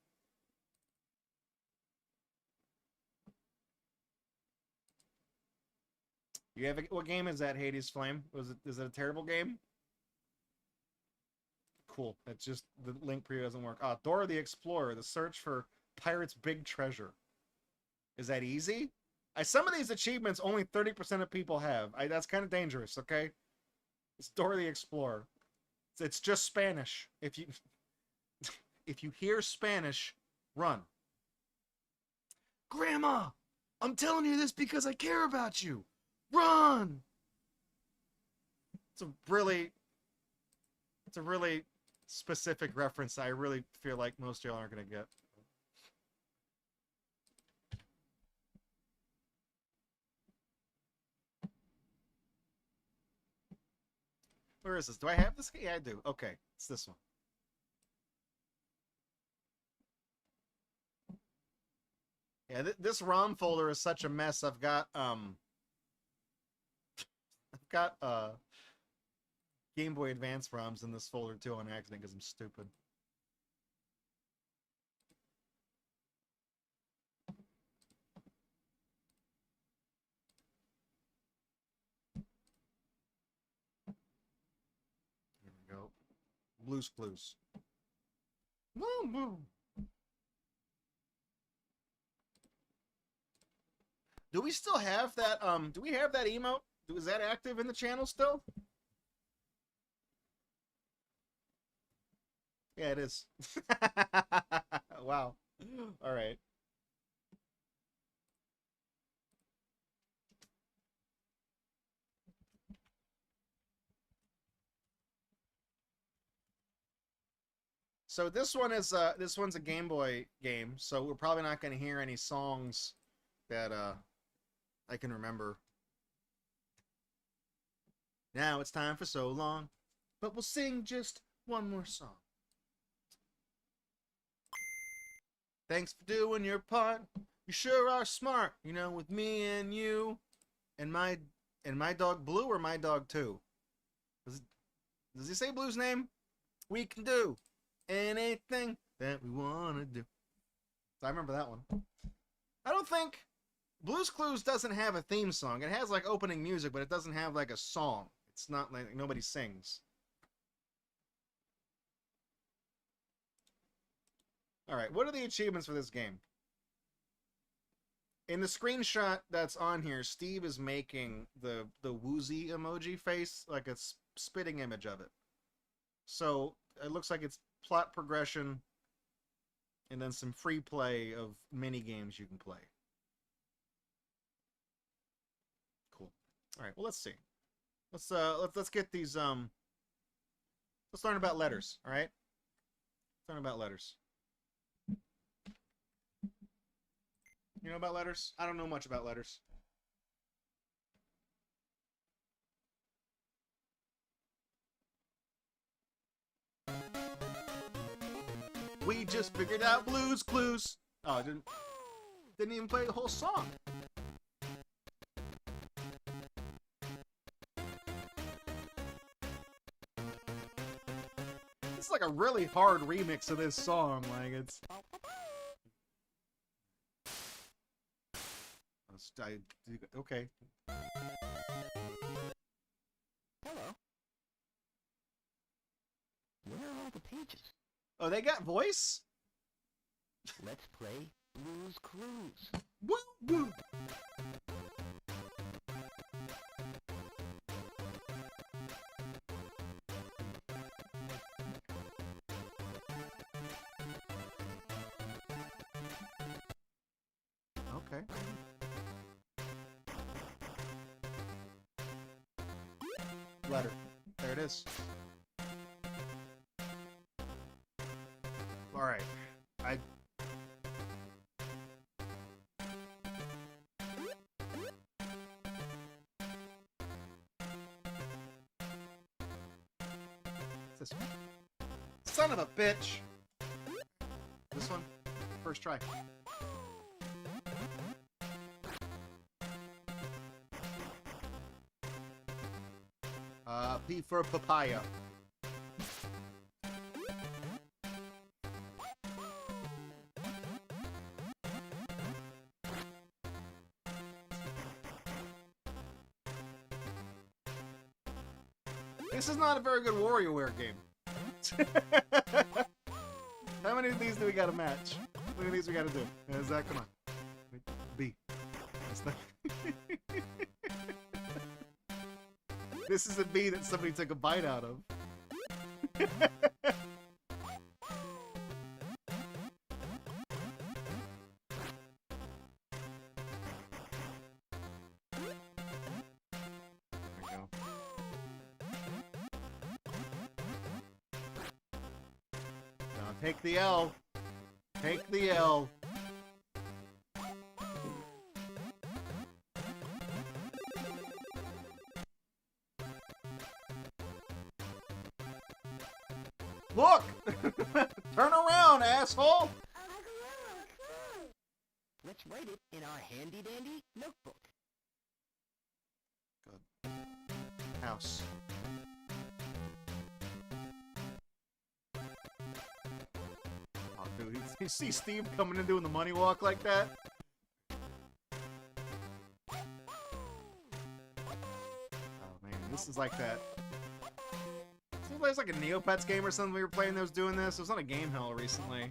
You have what game is that, Hades Flame? Is it a terrible game? Cool. It's just the link preview doesn't work. Dora the Explorer, the search for Pirate's Big Treasure. Is that easy? Some of these achievements only 30% of people have. That's kind of dangerous, okay? It's Dora the Explorer. It's just Spanish. If you hear Spanish, run. Grandma, I'm telling you this because I care about you. Run! It's a really specific reference I really feel like most of y'all aren't going to get. Where is this? Do I have this? Yeah, I do. Okay, it's this one. Yeah, this ROM folder is such a mess. I've got Game Boy Advance ROMs in this folder too on accident because I'm stupid. Here we go. Blue's Clues. Do we still have that? Do we have that emote? Is that active in the channel still? Yeah, it is. Wow. All right. So this one's a Game Boy game, so we're probably not going to hear any songs that I can remember. Now it's time for So Long, but we'll sing just one more song. Thanks for doing your part. You sure are smart, you know, with me and you and my dog Blue or my dog too. Does he say Blue's name? We can do anything that we want to do. So I remember that one. I don't think Blue's Clues doesn't have a theme song. It has like opening music, but it doesn't have like a song. It's not like nobody sings. All right, what are the achievements for this game? In the screenshot that's on here, Steve is making the woozy emoji face, like a spitting image of it. So it looks like it's plot progression and then some free play of mini games you can play. Cool. All right, well, let's see. Let's get these let's learn about letters, all right? Let's learn about letters. You know about letters? I don't know much about letters. We just figured out Blue's Clues. Oh, I didn't even play the whole song. It's like a really hard remix of this song. Like it's. Okay. Hello. the pages. Oh, they got voice? Let's play Blue's Clues. Woo woo! Okay. Letter. There it is. Alright. This one. Son of a bitch! This one? First try. P for papaya. This is not a very good WarioWare game. How many of these do we gotta match? How many of these we gotta do? Is that, come on. B. That's not... This is a bee that somebody took a bite out of. Take the L. Take the L. Look! Turn around, asshole! Let's write it in our handy-dandy notebook. Good. House. Oh, dude, you see Steve coming in doing the money walk like that? Oh, man, this is like that. It was like a Neopets game or something we were playing that was doing this. It was on a Game Hell recently.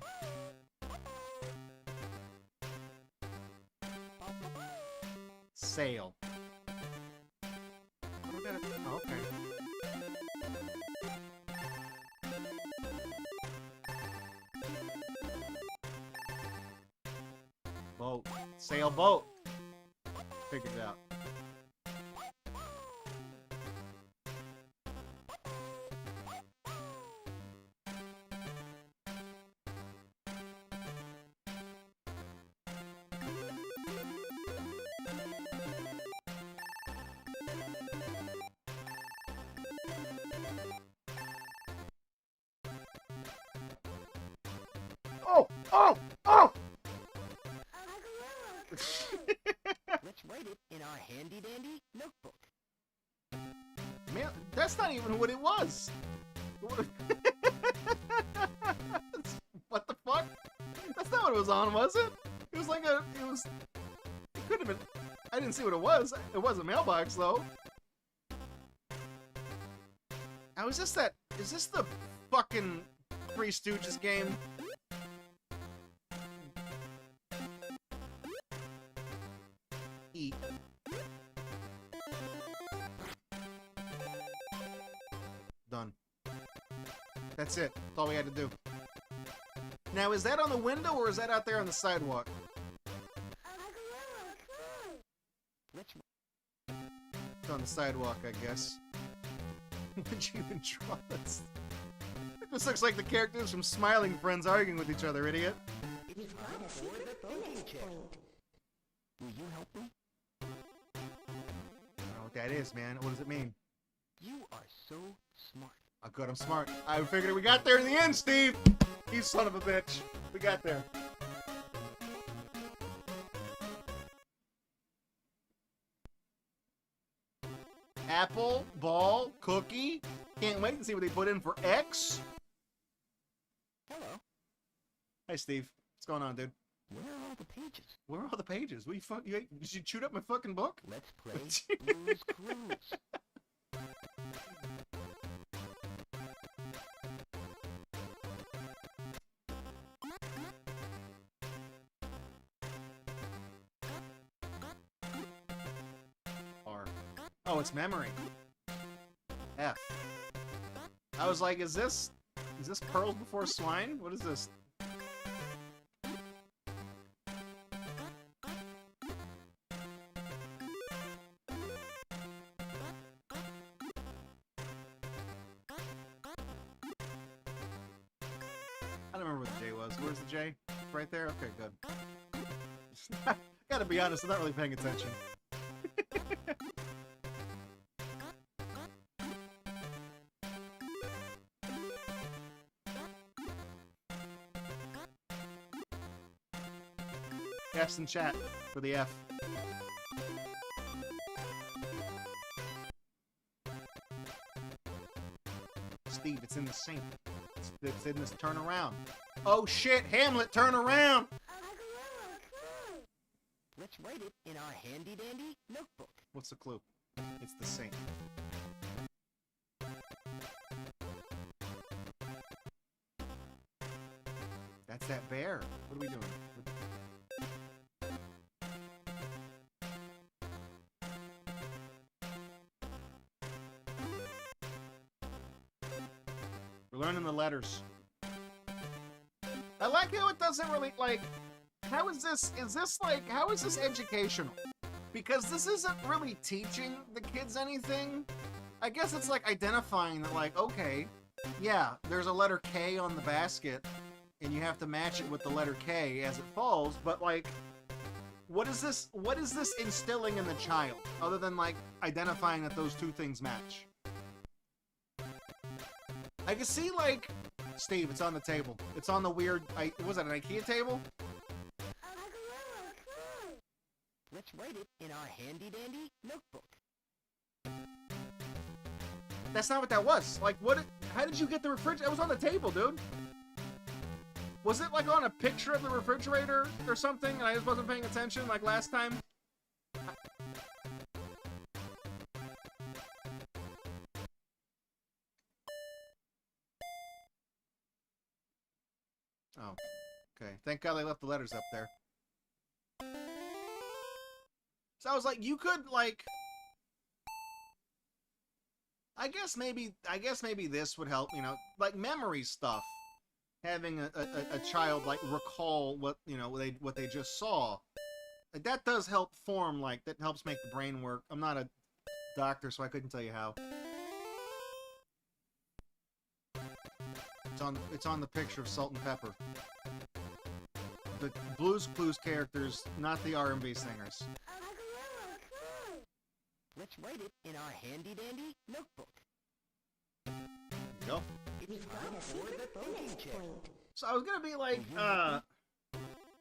Sail. Oh, okay. Boat. Sailboat. Figured it out. Oh! Oh! Let's write it in our handy-dandy notebook. Man, that's not even what it was! What the fuck? That's not what it was on, was it? It was like a... It was... It couldn't have been... I didn't see what it was. It was a mailbox, though. Now, is this that... Is this the fucking Three Stooges game? Eat. Done. That's it. That's all we had to do. Now, is that on the window or is that out there on the sidewalk? It's on the sidewalk, I guess. Would you even draw this? This looks like the characters from Smiling Friends arguing with each other, idiot. You've got a secret bonus point. Will you help me? I don't know what that is, man. What does it mean? You are so smart. Oh, good, I'm smart. I figured we got there in the end, Steve! You son of a bitch. We got there. Apple, ball, cookie. Can't wait to see what they put in for X. Hello. Hey, Steve. What's going on, dude? Where are all the pages? Where are all the pages? What did you chewed up my fucking book? Let's play Blue's Clues. Oh, it's memory. F. I was like, is this pearls before swine? What is this? I don't remember what the J was. Where's the J? Right there? Okay, good. Gotta be honest, I'm not really paying attention. F's in chat for the F. Steve, it's in the sink. It's in this turnaround. Oh shit, Hamlet, turn around! Let's write it in our handy-dandy notebook. What's the clue? It's the sink. That's that bear. What are we doing? We're learning the letters. I like how it doesn't really, like, how is this educational? Because this isn't really teaching the kids anything. I guess it's like identifying that, like, okay, yeah, there's a letter K on the basket, and you have to match it with the letter K as it falls, but, like, what is this instilling in the child, other than, like, identifying that those two things match? I can see, like, Steve, it's on the table. It's on the weird, was that an IKEA table? Let's write it in our handy-dandy notebook. That's not what that was. Like, how did you get the refrigerator? It was on the table, dude. Was it, like, on a picture of the refrigerator or something, and I just wasn't paying attention, like, last time? Oh, okay. Thank God they left the letters up there. So I was like, you could, like... I guess maybe this would help, you know, like memory stuff. Having a child, like, recall what, you know, what they just saw. Like, that does help form, like, that helps make the brain work. I'm not a doctor, so I couldn't tell you how. It's on the picture of Salt and Pepper. The Blue's Clues characters, not the R&B singers. Let's write it in our handy-dandy notebook. There you go. We've got a secret finish point. So I was gonna be like, what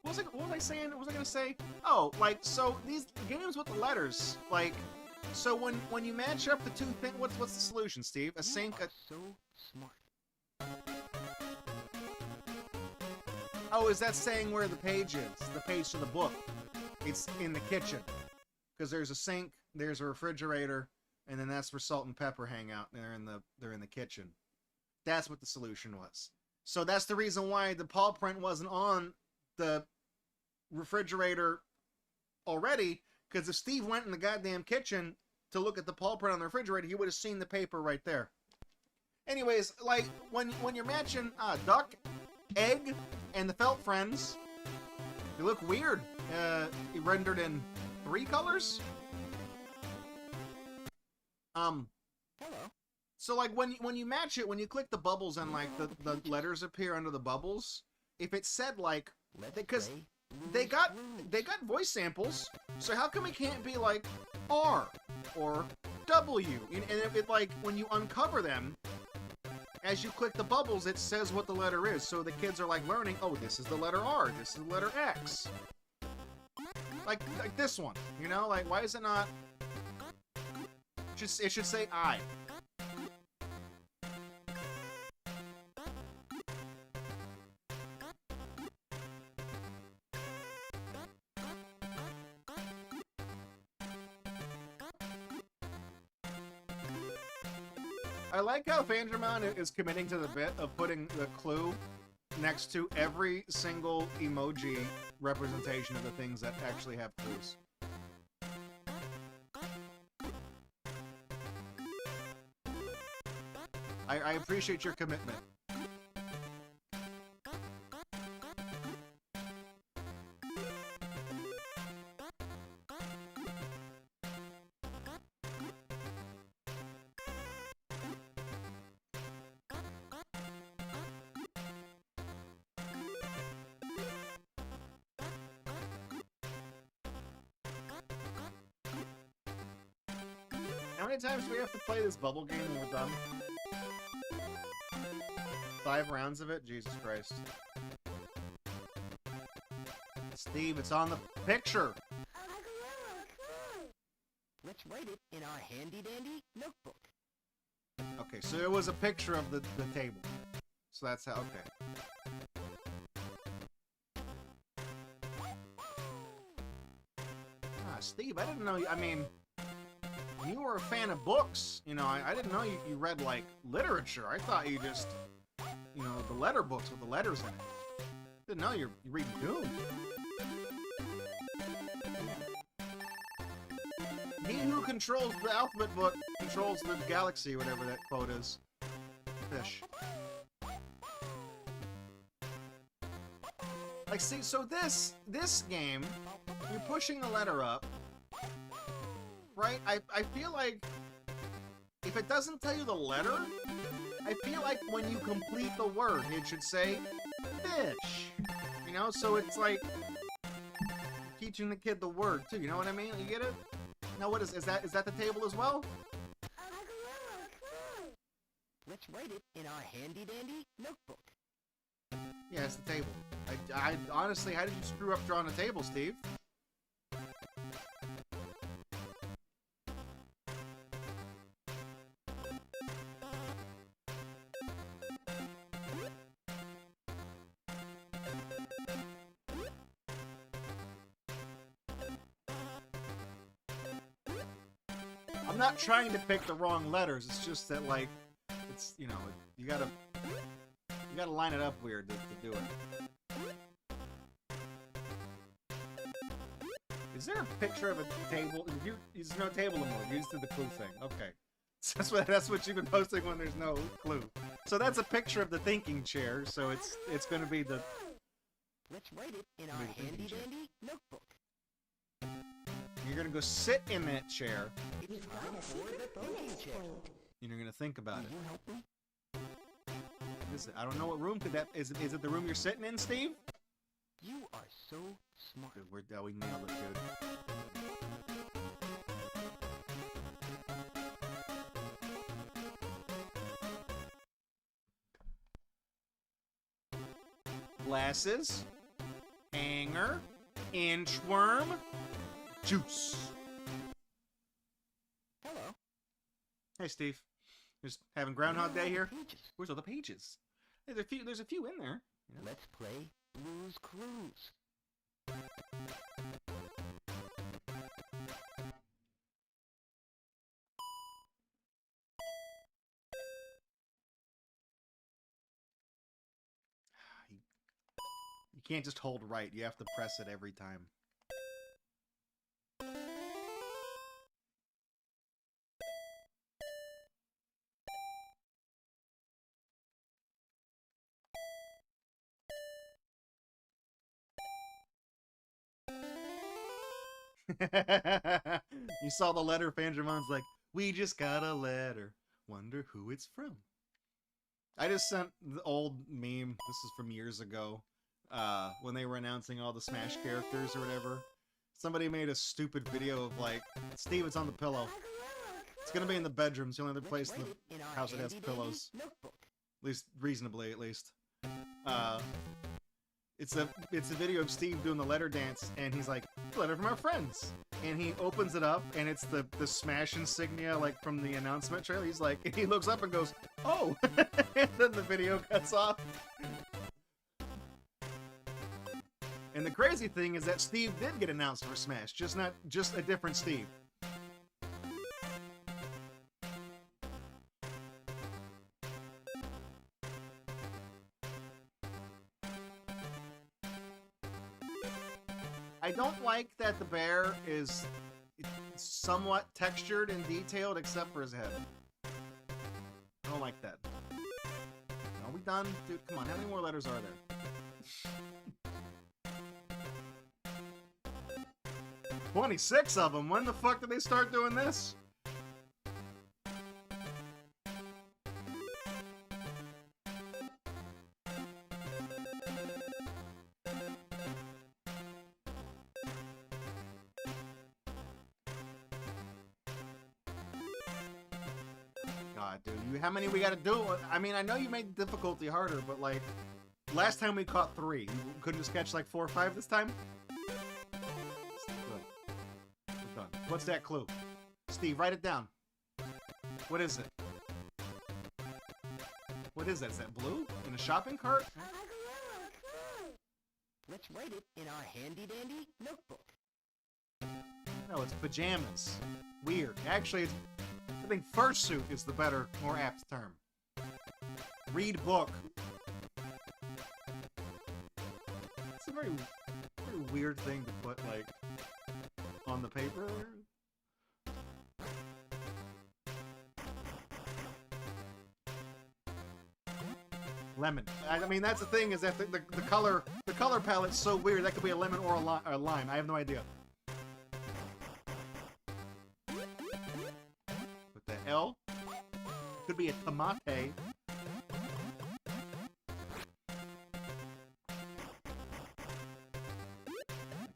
was I saying? What was I gonna say? Oh, like, so these games with the letters, like, so when you match up the two things, what's the solution, Steve? A sync. So smart. Oh, is that saying where the page is? The page to the book. It's in the kitchen. Because there's a sink, there's a refrigerator, and then that's where Salt and Pepper hang out. And they're in the kitchen. That's what the solution was. So that's the reason why the paw print wasn't on the refrigerator already. Because if Steve went in the goddamn kitchen to look at the paw print on the refrigerator, he would have seen the paper right there. Anyways, like when you're matching duck, egg, and the felt friends, they look weird. Rendered in 3 colors. Hello. So like when you match it, when you click the bubbles and like the letters appear under the bubbles, if it said like, because they got voice samples, so how come it can't be like R or W? And it like when you uncover them, as you click the bubbles, it says what the letter is. So the kids are like learning, oh, this is the letter R, this is the letter X. Like this one, you know? Like, why is it not... It should say I. I like how Fangerman is committing to the bit of putting the clue next to every single emoji representation of the things that actually have clues. I appreciate your commitment. How many times do we have to play this bubble game when we're done? 5 rounds of it? Jesus Christ. Steve, it's on the picture! Let's write it in our handy-dandy notebook. Okay, so it was a picture of the table. So that's how, okay. Ah, Steve, I didn't know, I mean, you were a fan of books. You know, I didn't know you read, like, literature. I thought you just, you know, the letter books with the letters in it. Didn't know you're reading Doom. He who controls the alphabet book controls the galaxy, whatever that quote is. Fish. Like, see, so this game, you're pushing the letter up, right? I feel like if it doesn't tell you the letter, I feel like when you complete the word, it should say fish. You know, so it's like teaching the kid the word too. You know what I mean? You get it? Now, what is that? Is that the table as well? Let's write it in our handy-dandy notebook. Yeah, it's the table. I honestly, how did you screw up drawing a table, Steve? I'm not trying to pick the wrong letters. It's just that, like, it's, you know, you gotta line it up weird to do it. Is there a picture of a table? There's no table anymore. You just did the clue thing. Okay. That's what you've been posting when there's no clue. So that's a picture of the thinking chair. So it's going to be the. Let's write it in our handy-dandy notebook. You're going to go sit in that chair. It's time for the thinking chair. And you're going to think about it. Will you help me? I don't know what room could that is. Is it the room you're sitting in, Steve? You are so smart. Good, we nailed it, dude. Glasses, hanger, inchworm, juice. Hello. Hey, Steve. Just having Groundhog Day here. Pages. Where's all the pages? There's a few in there. You know? Let's play Blue's Clues. You can't just hold right. You have to press it every time. You saw the letter, Fangermon's like, we just got a letter. Wonder who it's from. I just sent the old meme. This is from years ago. When they were announcing all the Smash characters or whatever. Somebody made a stupid video of like, Steve, it's on the pillow. It's gonna be in the bedroom. It's the only other place in the house that has pillows. Notebook. At least, reasonably, at least. It's a video of Steve doing the letter dance, and he's like, letter from our friends. And he opens it up, and it's the Smash insignia, like, from the announcement trailer. He's like, and he looks up and goes, oh! And then the video cuts off. And the crazy thing is that Steve did get announced for Smash, just a different Steve. I don't like that the bear is somewhat textured and detailed except for his head. I don't like that. done? Dude, come on, how many more letters are there? 26 of them. When the fuck did they start doing this? God, dude, how many we gotta do? I mean, I know you made the difficulty harder, but like, last time we caught 3. You couldn't just catch like 4 or 5 this time? We're done. What's that clue? Steve, write it down. What is it? What is that? Is that blue? In a shopping cart? Let's write it in our handy-dandy notebook. No, it's pajamas. Weird. Actually, it's, I think fursuit is the better, more apt term. Read book. It's a very weird thing to put, like, on the paper. Lemon. I mean, that's the thing, is that the color palette's so weird. That could be a lemon or a lime. I have no idea. With the L, could be a tomate. Like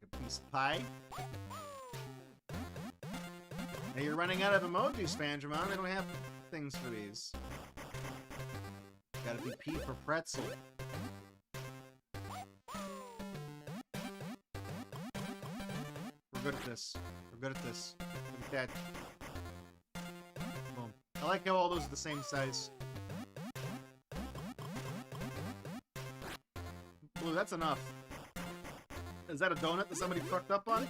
a piece of pie. Hey, you're running out of emojis, Fangermon. They don't have things for these. Gotta be P for pretzel. We're good at this. We're good at this. Look at that. Boom. I like how all those are the same size. Blue, that's enough. Is that a donut that somebody fucked up on?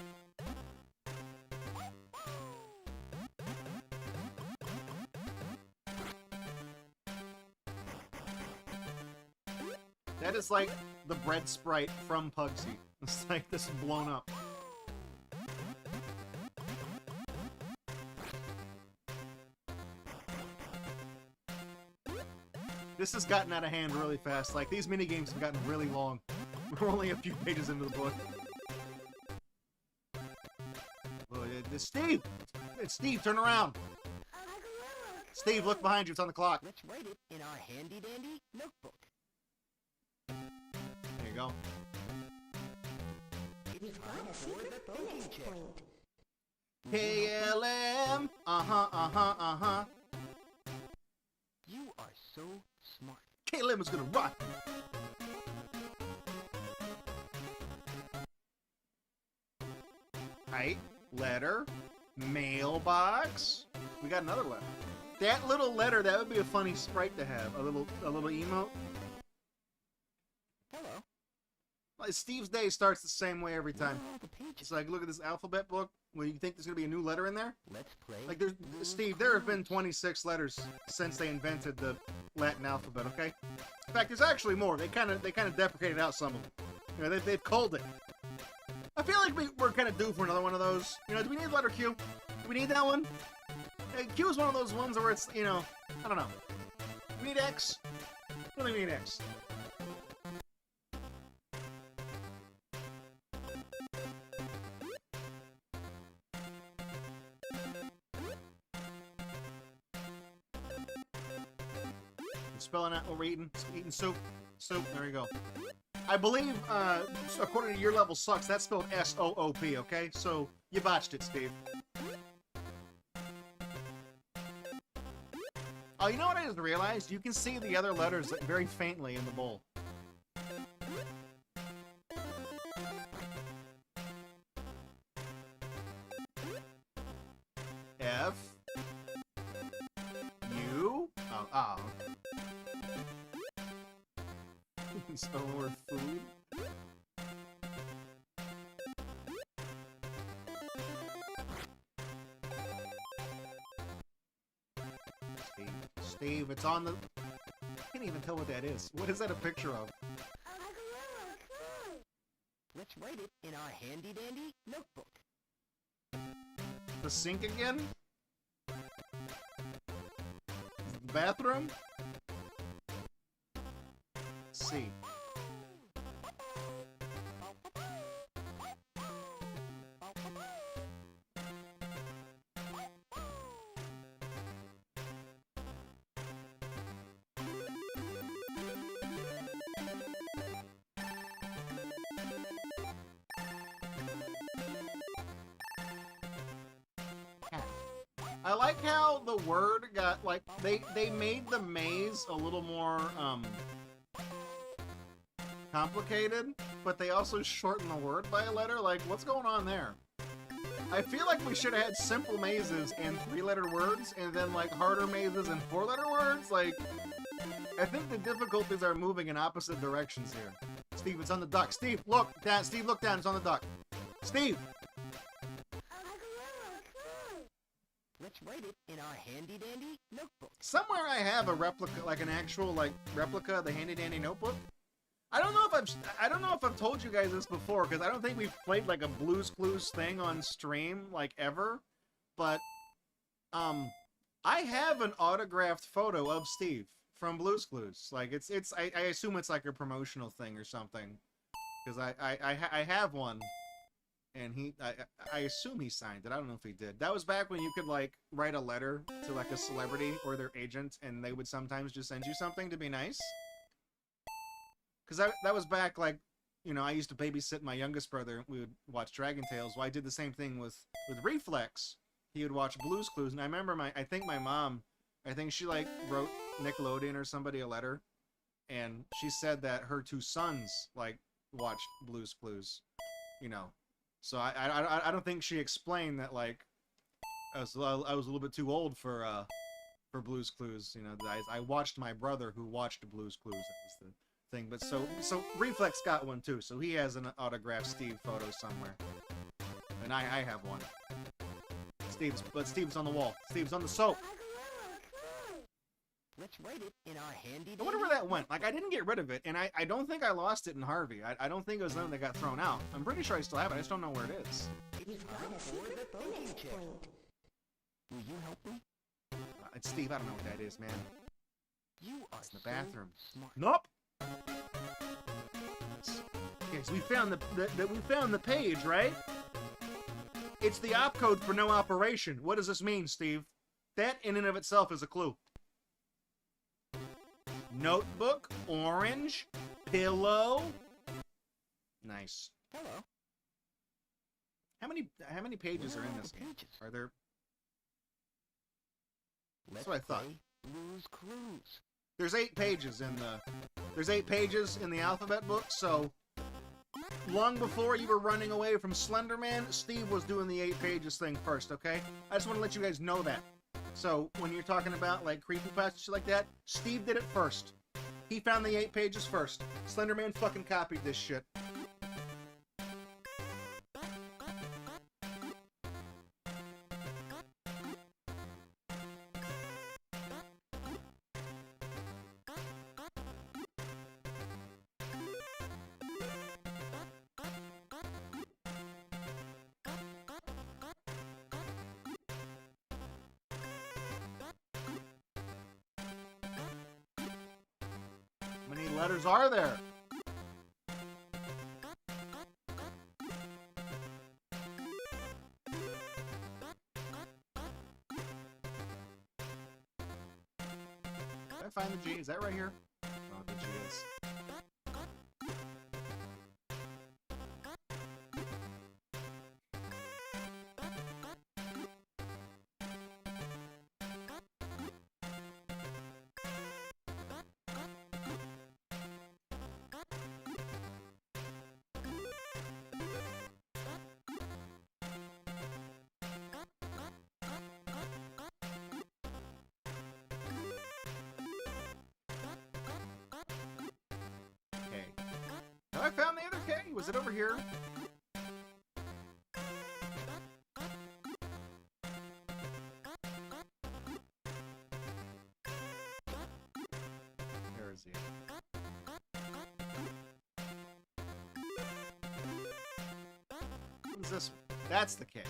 That is like the bread sprite from Pugsy. It's like this blown up. This has gotten out of hand really fast. Like, these minigames have gotten really long. We're only a few pages into the book. Oh, it's Steve! It's Steve, turn around! Steve, look behind you, it's on the clock. Let's write it in our handy-dandy notebook. There you go. We've got a secret finish point. KLM! Uh-huh. You are so smart. KLM is gonna rock! Height, letter, mailbox. We got another letter. That little letter, that would be a funny sprite to have. A little emote. Hello. Like, Steve's day starts the same way every time. It's like, look at this alphabet book. Well, you think there's gonna be a new letter in there? Let's play. Like, there's Steve. There have been 26 letters since they invented the Latin alphabet. Okay. In fact, there's actually more. They kind of deprecated out some of them. You know, they've culled it. I feel like we're kind of due for another one of those. You know, do we need letter Q? Do we need that one? Q is one of those ones where it's, you know, I don't know. We need X? Really need X. Spelling out what we're eating. Eating soup. Soup. There you go. I believe, according to your level sucks, that's spelled S-O-O-P, okay? So, you botched it, Steve. Oh, you know what I just realized? You can see the other letters very faintly in the bowl. F. U. Oh. Spell the word food. Steve, it's on the... I can't even tell what that is. What is that a picture of? Let's write it in our handy-dandy notebook. The sink again? The bathroom? C. I like how the word got, like, they made the maze a little more, complicated, but they also shortened the word by a letter. Like, what's going on there? I feel like we should have had simple mazes and 3-letter words, and then, like, harder mazes and 4-letter words. Like, I think the difficulties are moving in opposite directions here. Steve, it's on the duck. Steve, look down. Steve, look down. It's on the duck. Steve! Let's write it in our handy-dandy notebook. Somewhere I have a replica, like an actual, like, replica of the handy-dandy notebook. I don't know if I've told you guys this before, because I don't think we've played, like, a Blue's Clues thing on stream, like, ever. But, I have an autographed photo of Steve from Blue's Clues. Like, I assume it's like a promotional thing or something. Because I have one. And I assume he signed it. I don't know if he did. That was back when you could, like, write a letter to, like, a celebrity or their agent, and they would sometimes just send you something to be nice. Because that was back, like, you know, I used to babysit my youngest brother. We would watch DragonTales. Well, I did the same thing with Reflex. He would watch Blue's Clues, and I remember I think my mom, she, like, wrote Nickelodeon or somebody a letter, and she said that her 2 sons, like, watched Blue's Clues, you know. So I don't think she explained that, like, I was a little bit too old for Blue's Clues. You know, I watched my brother who watched Blue's Clues. That was the thing. But so Reflex got one too. So he has an autographed Steve photo somewhere, and I have one. Steve's on the wall. Steve's on the soap. Let's write it in our handy. I wonder where that went. Like, I didn't get rid of it, and I don't think I lost it in Harvey. I don't think it was them that got thrown out. I'm pretty sure I still have it. I just don't know where it is. It's time for the phone check. Will you help me? It's Steve. I don't know what that is, man. You are It's in the bathroom. So smart. Nope. Okay, so we found the page, right? It's the opcode for no operation. What does this mean, Steve? That in and of itself is a clue. Notebook, orange, pillow. Nice. Hello. How many pages are in this game? Are there? That's what I thought. Blue's Clues. There's 8 pages in the alphabet book, so long before you were running away from Slenderman, Steve was doing the 8 pages thing first, okay? I just want to let you guys know that. So, when you're talking about, like, creepypasta and shit like that, Steve did it first. He found the 8 pages first. Slenderman fucking copied this shit. How many letters are there? Did I find the G? Is that right here? Oh, the G is. I found the other K. Was it over here? Where is he? What is this? That's the K.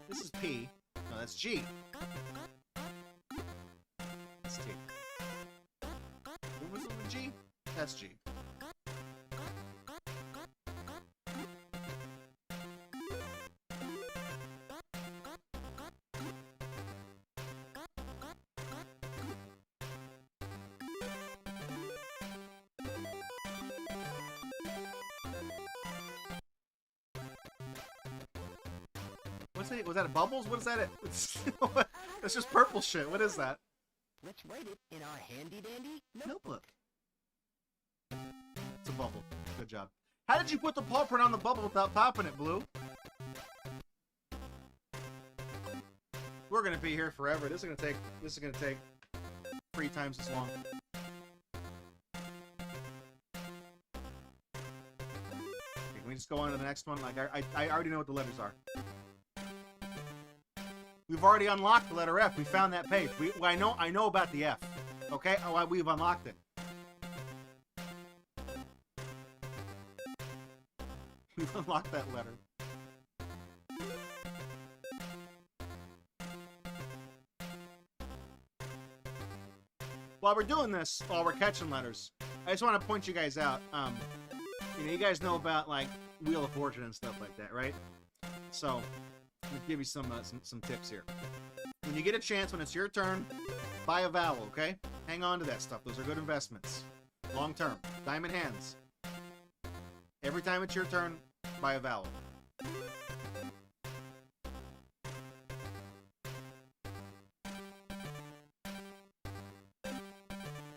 This is P. No, that's G. That's T. What was it with G? That's G. What's that? Was that bubbles? What is that? That's just purple shit. What is that? Let's write it in our handy-dandy Notebook. It's a bubble. Good job. How did you put the paw print on the bubble without popping it, Blue? We're gonna be here forever. This is gonna take 3 times as long. Okay, can we just go on to the next one? Like I already know what the letters are. We've already unlocked the letter F. We found that page. I know about the F. Okay? We've unlocked it. We've unlocked that letter. While we're doing this, while we're catching letters, I just want to point you guys out. You guys know about like Wheel of Fortune and stuff like that, right? So, let me give you some tips here. When you get a chance, when it's your turn, buy a vowel, okay? Hang on to that stuff. Those are good investments. Long term. Diamond hands. Every time it's your turn, buy a vowel.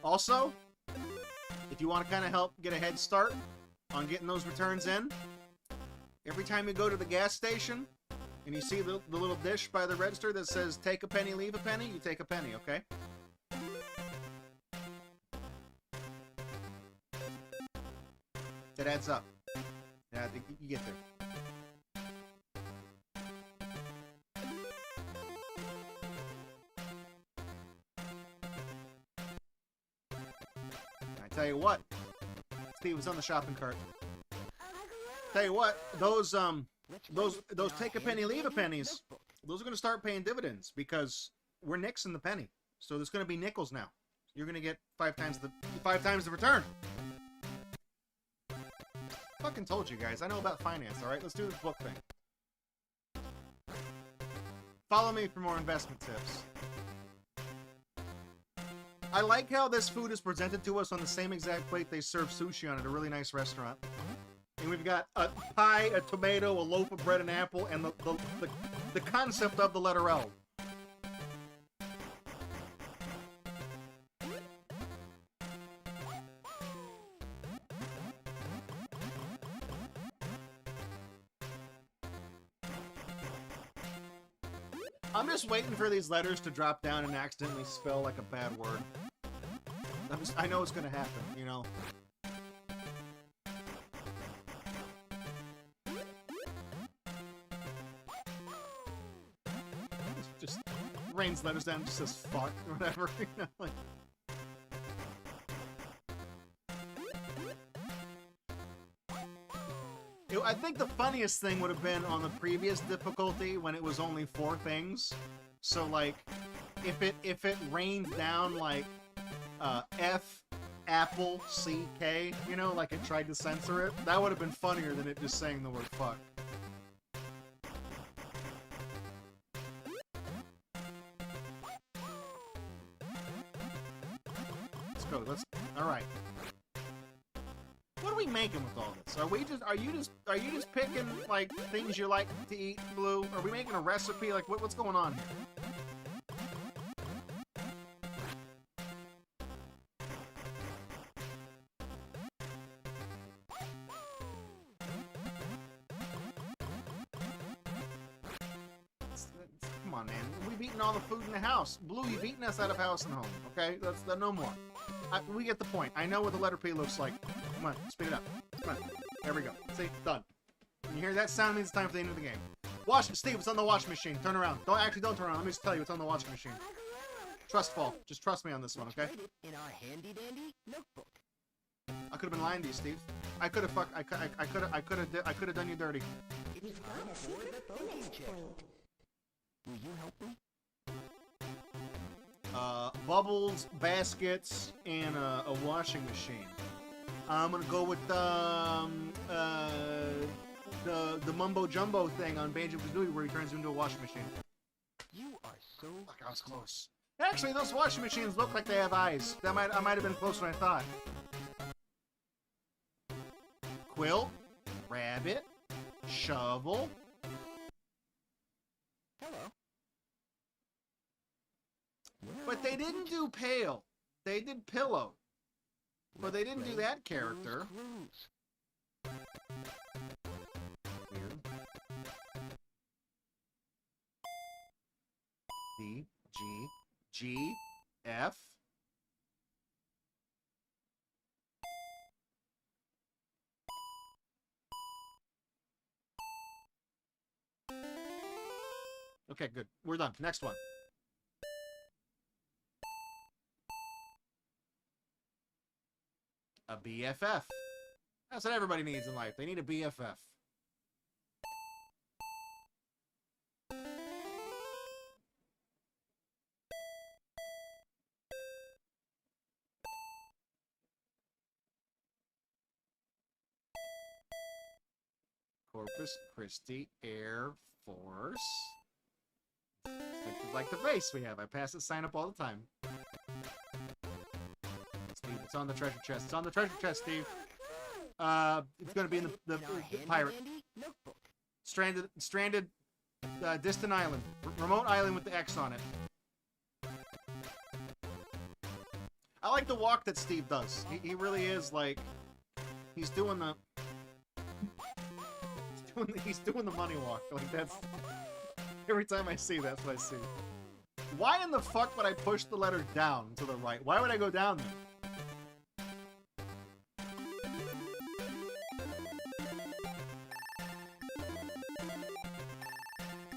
Also, if you want to kind of help get a head start on getting those returns in, every time you go to the gas station, and you see the little dish by the register that says, take a penny, leave a penny, you take a penny, okay? That adds up. Yeah, I think you get there. I tell you what, Steve was on the shopping cart. Tell you what, those take a penny, leave a pennies, those are going to start paying dividends because we're nixing the penny. So there's going to be nickels now. You're going to get 5 times the return. Fucking told you guys. I know about finance, all right? Let's do this book thing. Follow me for more investment tips. I like how this food is presented to us on the same exact plate they serve sushi on at a really nice restaurant. And we've got a pie, a tomato, a loaf of bread, an apple, and the concept of the letter L. I'm just waiting for these letters to drop down and accidentally spell like a bad word. I know it's gonna happen, you know. Just rains letters down, just says fuck or whatever, you know, like. I think the funniest thing would have been on the previous difficulty when it was only 4 things. So like, if it rained down like F, apple, C, K, you know, like it tried to censor it, that would have been funnier than it just saying the word fuck. Let's go. All right. What are we making with all this? Are you just picking like things you like to eat, Blue? Are we making a recipe? Like what's going on here? Come on, man. We've eaten all the food in the house. Blue, you've eaten us out of house and home. Okay, that's no more. We get the point. I know what the letter P looks like. Come on, speed it up. Come on. There we go. See, done. When you hear that sound, means it's time for the end of the game. Steve, it's on the washing machine. Turn around. Don't turn around. Let me just tell you, it's on the washing machine. Trustful. Just trust me on this one, okay? in our handy-dandy notebook. I could have been lying to you, Steve. I could have done you dirty. You've got a secret finish point. Will you help me? Bubbles, baskets, and a washing machine. I'm gonna go with the mumbo jumbo thing on Banjo-Kazooie where he turns into a washing machine. You are so... Fuck, I was close. Actually, those washing machines look like they have eyes. I might have been closer than I thought. Quilt, rabbit, shovel. Hello. But they didn't do pail. They did pillow. But they didn't do that character. Weird. D, G, G, F. Okay, good. We're done. Next one. A BFF. That's what everybody needs in life. They need a BFF. Corpus Christi Air Force. Like the base we have. I pass this sign up all the time. Steve, it's on the treasure chest. It's on the treasure chest, Steve. It's going to be in the pirate. Stranded, distant island. Remote island with the X on it. I like the walk that Steve does. He really is like... He's doing the... He's doing the money walk. Like, that's... Every time I see, that's what I see. Why in the fuck would I push the letter down to the right? Why would I go down there?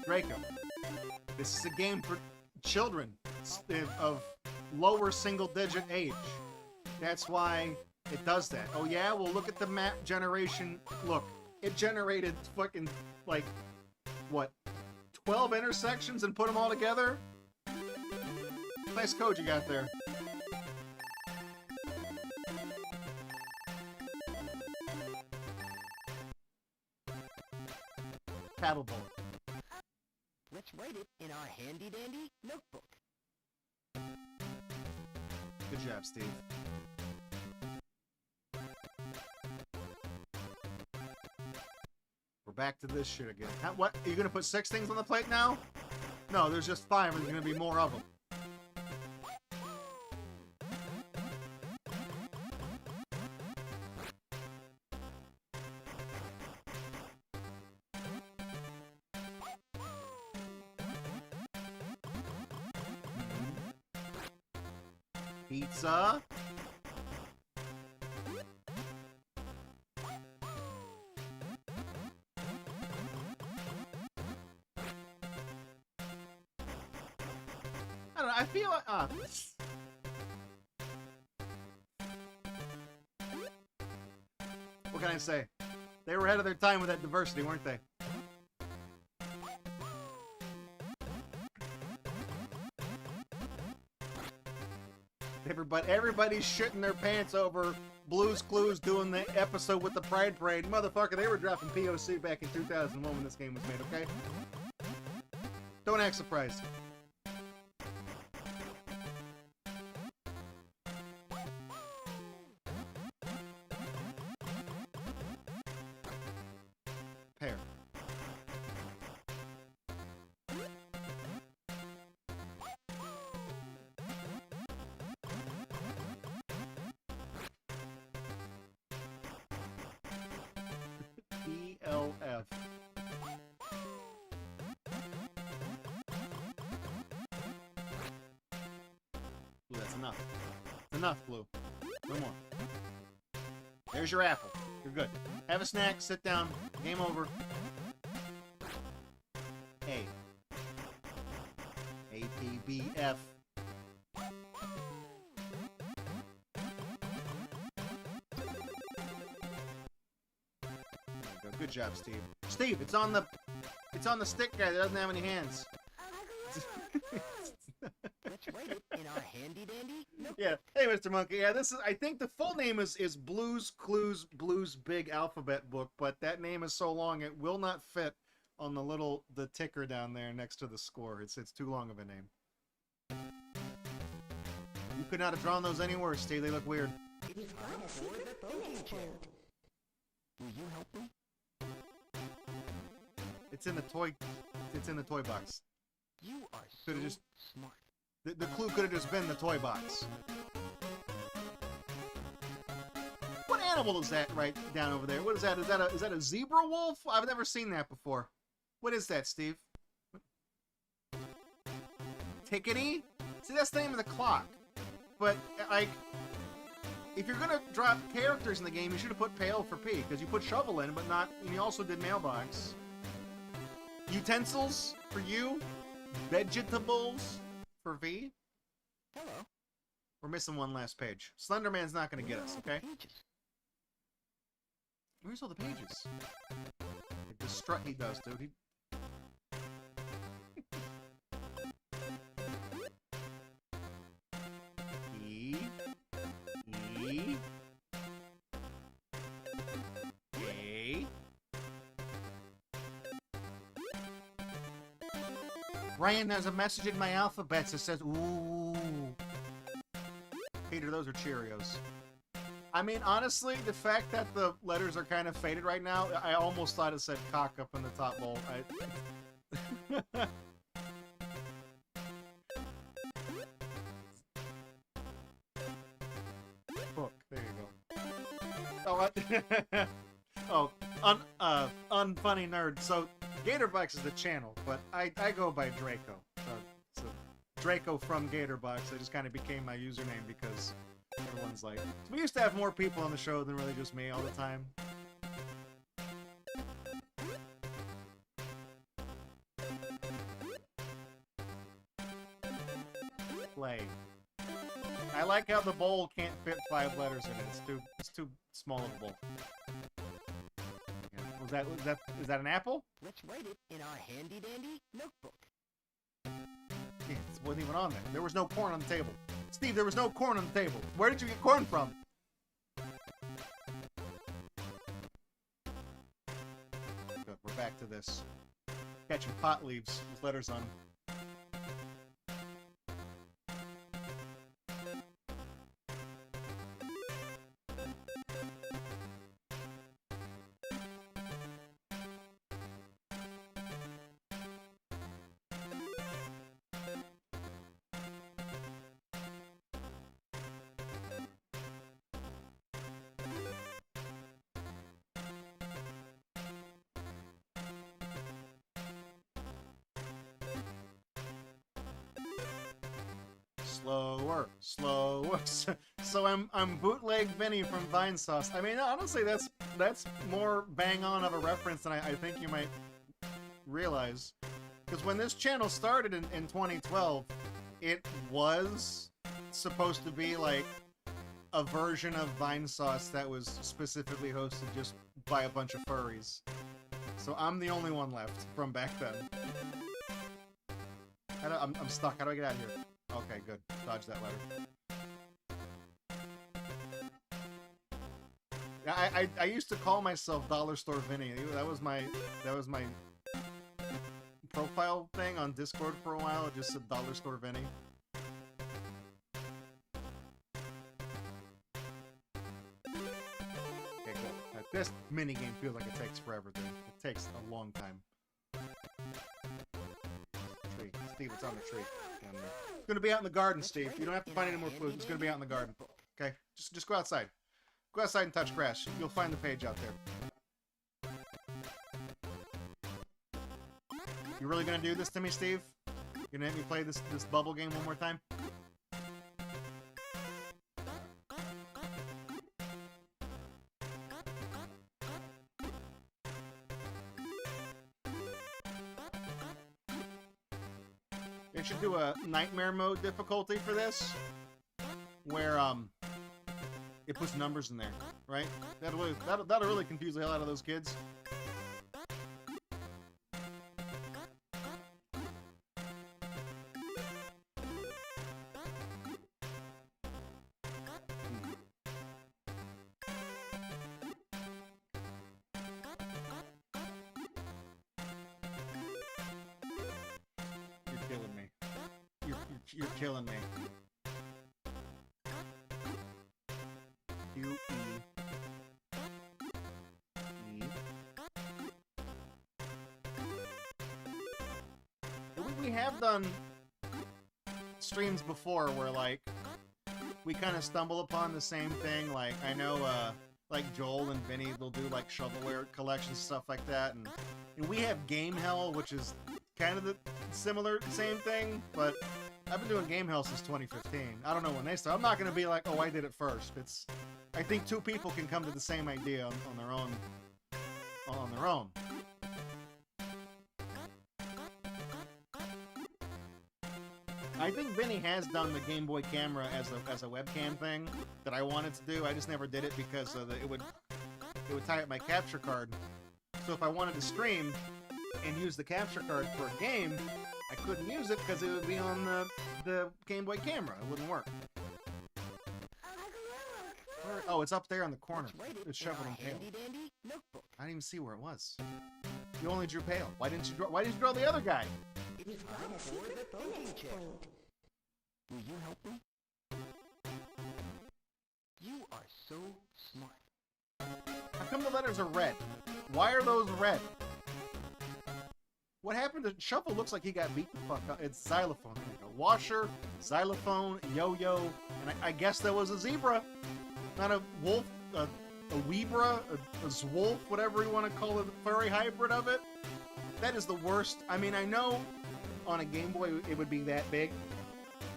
Draco. This is a game for children of lower single-digit age. That's why it does that. Oh yeah? Well, look at the map generation. Look, it generated fucking, like, what? 12 intersections and put them all together? Nice code you got there. Paddleboard. Let's write it in our handy-dandy notebook. Good job, Steve. We're back to this shit again. What? Are you gonna put 6 things on the plate now? No, there's just 5 and there's gonna be more of them. Pizza. I don't know, I feel like... What can I say? They were ahead of their time with that diversity, weren't they? Everybody's shitting their pants over Blue's Clues doing the episode with the Pride Parade. Motherfucker, they were dropping POC back in 2001 when this game was made, okay? Don't act surprised. Pear. ELF. Blue, that's enough. Enough, Blue. No more. There's your apple. You're good. Have a snack, sit down. Game over. A. A, P, B, F. Good job, Steve. Steve, it's on the stick guy that doesn't have any hands. Let's write it in our handy dandy notebook. Yeah. Hey, Mr. Monkey. Yeah, this is. I think the full name is Blues Clues Blues Big Alphabet Book, but that name is so long it will not fit on the ticker down there next to the score. It's too long of a name. You could not have drawn those any worse, Steve. They look weird. It's time for the thinking chair. Will you help me? It's in the toy. It's in the toy box. You are so Could've just- smart. The clue could have just been the toy box. What animal is that right down over there? What is that? Is that a zebra wolf? I've never seen that before. What is that, Steve? Tickety? See, that's the name of the clock. But, like, if you're gonna drop characters in the game, you should have put pail for P, because you put shovel in, but not, and you also did mailbox. Utensils for U. Vegetables for V. Hello. We're missing one last page. Slenderman's not gonna get us, okay? Pages. Where's all the pages? Like the strut he does, dude. E. A. Ryan, there's a message in my alphabets that says, ooh. Peter, those are Cheerios. I mean, honestly, the fact that the letters are kind of faded right now, I almost thought it said cock up in the top bowl. Book. There you go. Oh, unfunny nerd. So, Gatorbox is the channel, but I go by Draco. So Draco from Gatorbox. It just kind of became my username because everyone's like... So we used to have more people on the show than really just me all the time. Play. I like how the bowl can't fit 5 letters in it. It's too small of a bowl. Yeah. Is that an apple? Let's write it in our handy dandy notebook. Yeah, it wasn't even on there. There was no corn on the table. Steve, there was no corn on the table. Where did you get corn from? Good, we're back to this. Catching pot leaves with letters on them. Slower. So I'm bootleg Vinny from Vine Sauce. I mean, honestly, that's more bang on of a reference than I think you might realize. Because when this channel started in 2012, it was supposed to be like a version of Vine Sauce that was specifically hosted just by a bunch of furries. So I'm the only one left from back then. I'm stuck. How do I get out of here? Okay, good. Dodge that letter. Yeah, I used to call myself Dollar Store Vinny. That was my profile thing on Discord for a while. It just said Dollar Store Vinny. Okay, good. This minigame feels like it takes forever, dude. It takes a long time. Tree. Steve, it's on the tree. It's gonna be out in the garden, Steve. You don't have to find any more clues. It's gonna be out in the garden. Okay? Just go outside. Go outside and touch grass. You'll find the page out there. You really gonna do this to me, Steve? You gonna let me play this bubble game one more time? They should do a nightmare mode difficulty for this, where it puts numbers in there, right? That'll really confuse the hell out of those kids. You're killing me. Q-E. E. We have done streams before where, like, we kind of stumble upon the same thing. Like, I know, like, Joel and Vinny, they'll do, like, shovelware collections, stuff like that. And we have Game Hell, which is kind of the same thing, but I've been doing Game Hell since 2015. I don't know when they start. I'm not going to be like, oh, I did it first. I think two people can come to the same idea on their own. I think Vinny has done the Game Boy camera as a webcam thing that I wanted to do. I just never did it because it would tie up my capture card. So if I wanted to stream and use the capture card for a game, I couldn't use it because it would be on the Game Boy camera. It wouldn't work. Oh, it's up there on the corner. It's shoveled in Pale. I didn't even see where it was. You only drew Pale. Why didn't you draw the other guy? You've got a secret finish point. Will you help me? You are so smart. How come the letters are red? Why are those red? What happened to Shuffle? Looks like he got beat the fuck up. It's xylophone. There you go. Washer, xylophone, yo-yo, and I guess that was a zebra. Not a wolf, a weebra, a zwolf, whatever you want to call it, the furry hybrid of it. That is the worst. I mean, I know on a Game Boy it would be that big,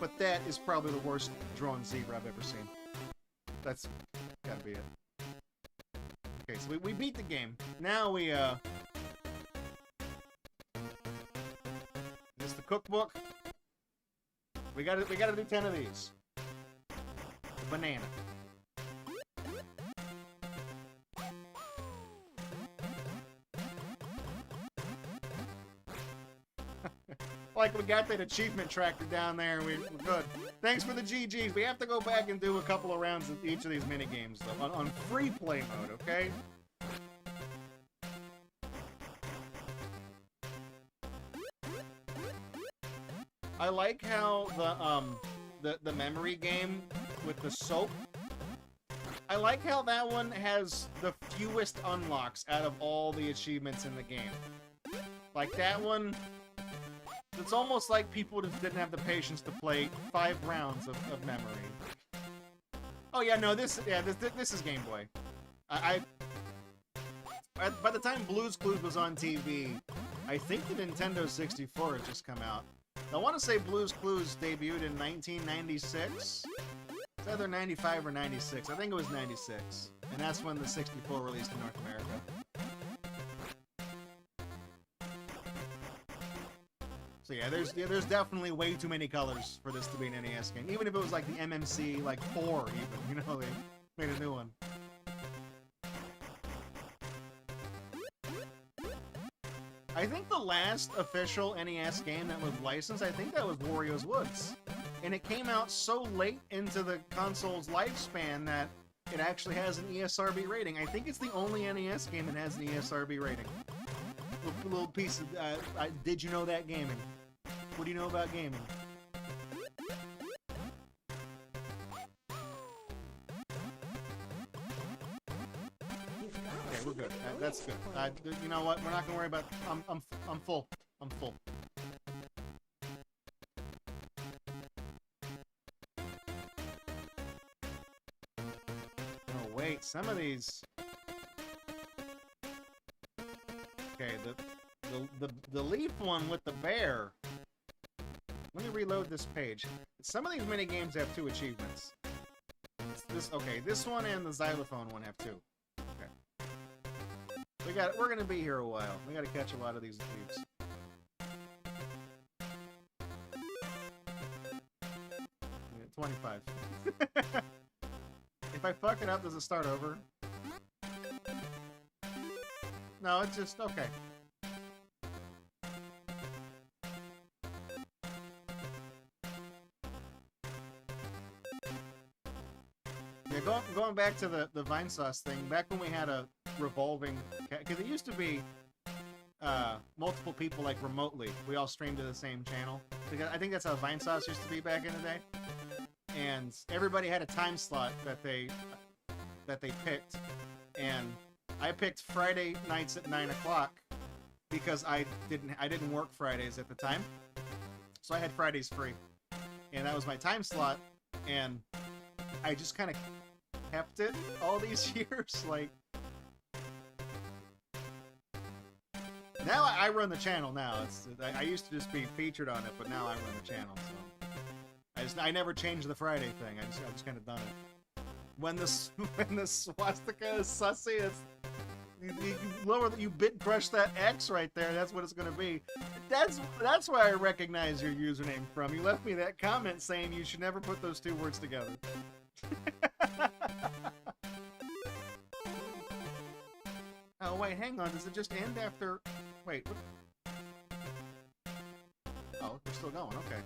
but that is probably the worst drawn zebra I've ever seen. That's gotta be it. Okay, so we beat the game. Now we, this is the cookbook. We gotta do 10 of these. The banana. Like, we got that achievement tracker down there, and we're good. Thanks for the GGs. We have to go back and do a couple of rounds of each of these minigames, though, on free play mode, okay? I like how the memory game with the soap, I like how that one has the fewest unlocks out of all the achievements in the game. Like, that one, it's almost like people just didn't have the patience to play 5 rounds of memory. Oh yeah, no, this is Game Boy. By the time Blue's Clues was on TV, I think the Nintendo 64 had just come out. I want to say Blue's Clues debuted in 1996. It's either 95 or 96. I think it was 96. And that's when the 64 released in North America. So yeah, there's definitely way too many colors for this to be an NES game. Even if it was like the MMC, like 4 even, you know, they made a new one. I think the last official NES game that was licensed, I think that was Wario's Woods. And it came out so late into the console's lifespan that it actually has an ESRB rating. I think it's the only NES game that has an ESRB rating. Little piece of, did you know that gaming? What do you know about gaming? Okay, we're good. That's good. You know what? We're not gonna worry about. I'm full. I'm full. Oh wait, some of these. Okay, the leaf one with the bear. Let me reload this page. Some of these mini games have 2 achievements. This one and the xylophone one have 2. Okay. We're gonna be here a while. We gotta catch a lot of these leaves. Yeah, 25. If I fuck it up, does it start over? No, it's just okay. Yeah, going back to the Vine Sauce thing, back when we had a revolving, because it used to be, multiple people like remotely. We all stream to the same channel. Because I think that's how Vinesauce used to be back in the day. And everybody had a time slot that they picked, and I picked Friday nights at 9 o'clock because I didn't work Fridays at the time, so I had Fridays free, and that was my time slot, and I just kind of kept it all these years. Like, now I run the channel. Now I used to just be featured on it, but now I run the channel. So I never changed the Friday thing. I just kind of done it. When the swastika is sussy, it's you bit crush that X right there. That's what it's gonna be. That's why I recognize your username from. You left me that comment saying you should never put those two words together. Oh wait, hang on. Does it just end after? Wait. What? Oh, we're still going. Okay.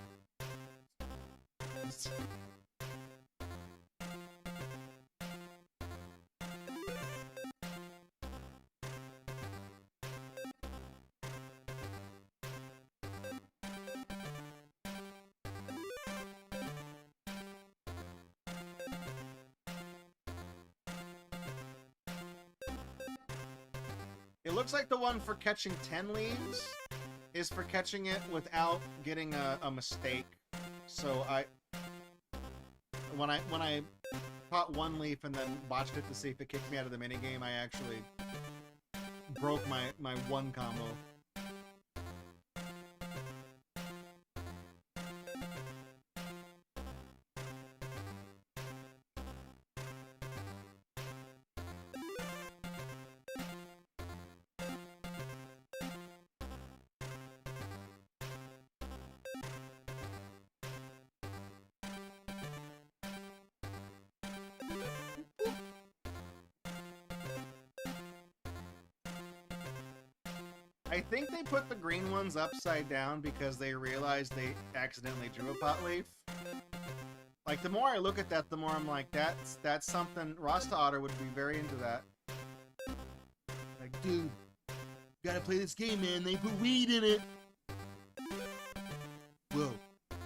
It looks like the one for catching 10 leaves is for catching it without getting a mistake. So when I caught one leaf and then watched it to see if it kicked me out of the minigame, I actually broke my one combo. I think they put the green ones upside down because they realized they accidentally drew a pot leaf. Like, the more I look at that, the more I'm like, that's something... Rasta Otter would be very into that. Like, dude, gotta play this game, man. They put weed in it. Whoa.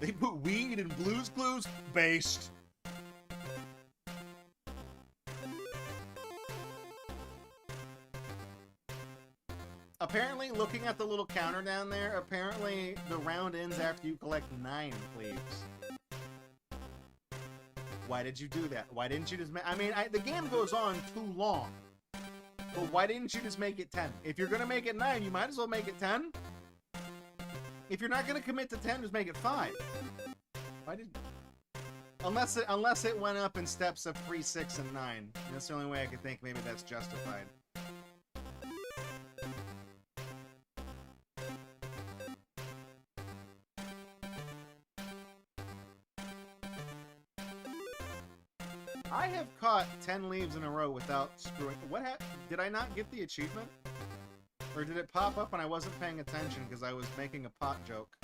They put weed in Blue's Clues? Based. Apparently, looking at the little counter down there, apparently the round ends after you collect 9 leaves. Why did you do that? Why didn't you just make... I mean, the game goes on too long. But why didn't you just make it 10? If you're gonna make it 9, you might as well make it 10. If you're not gonna commit to 10, just make it 5. Why did... Unless it went up in steps of 3, 6, and 9. And that's the only way I could think maybe that's justified. I have caught 10 leaves in a row without screwing... What happened? Did I not get the achievement? Or did it pop up and I wasn't paying attention because I was making a pot joke?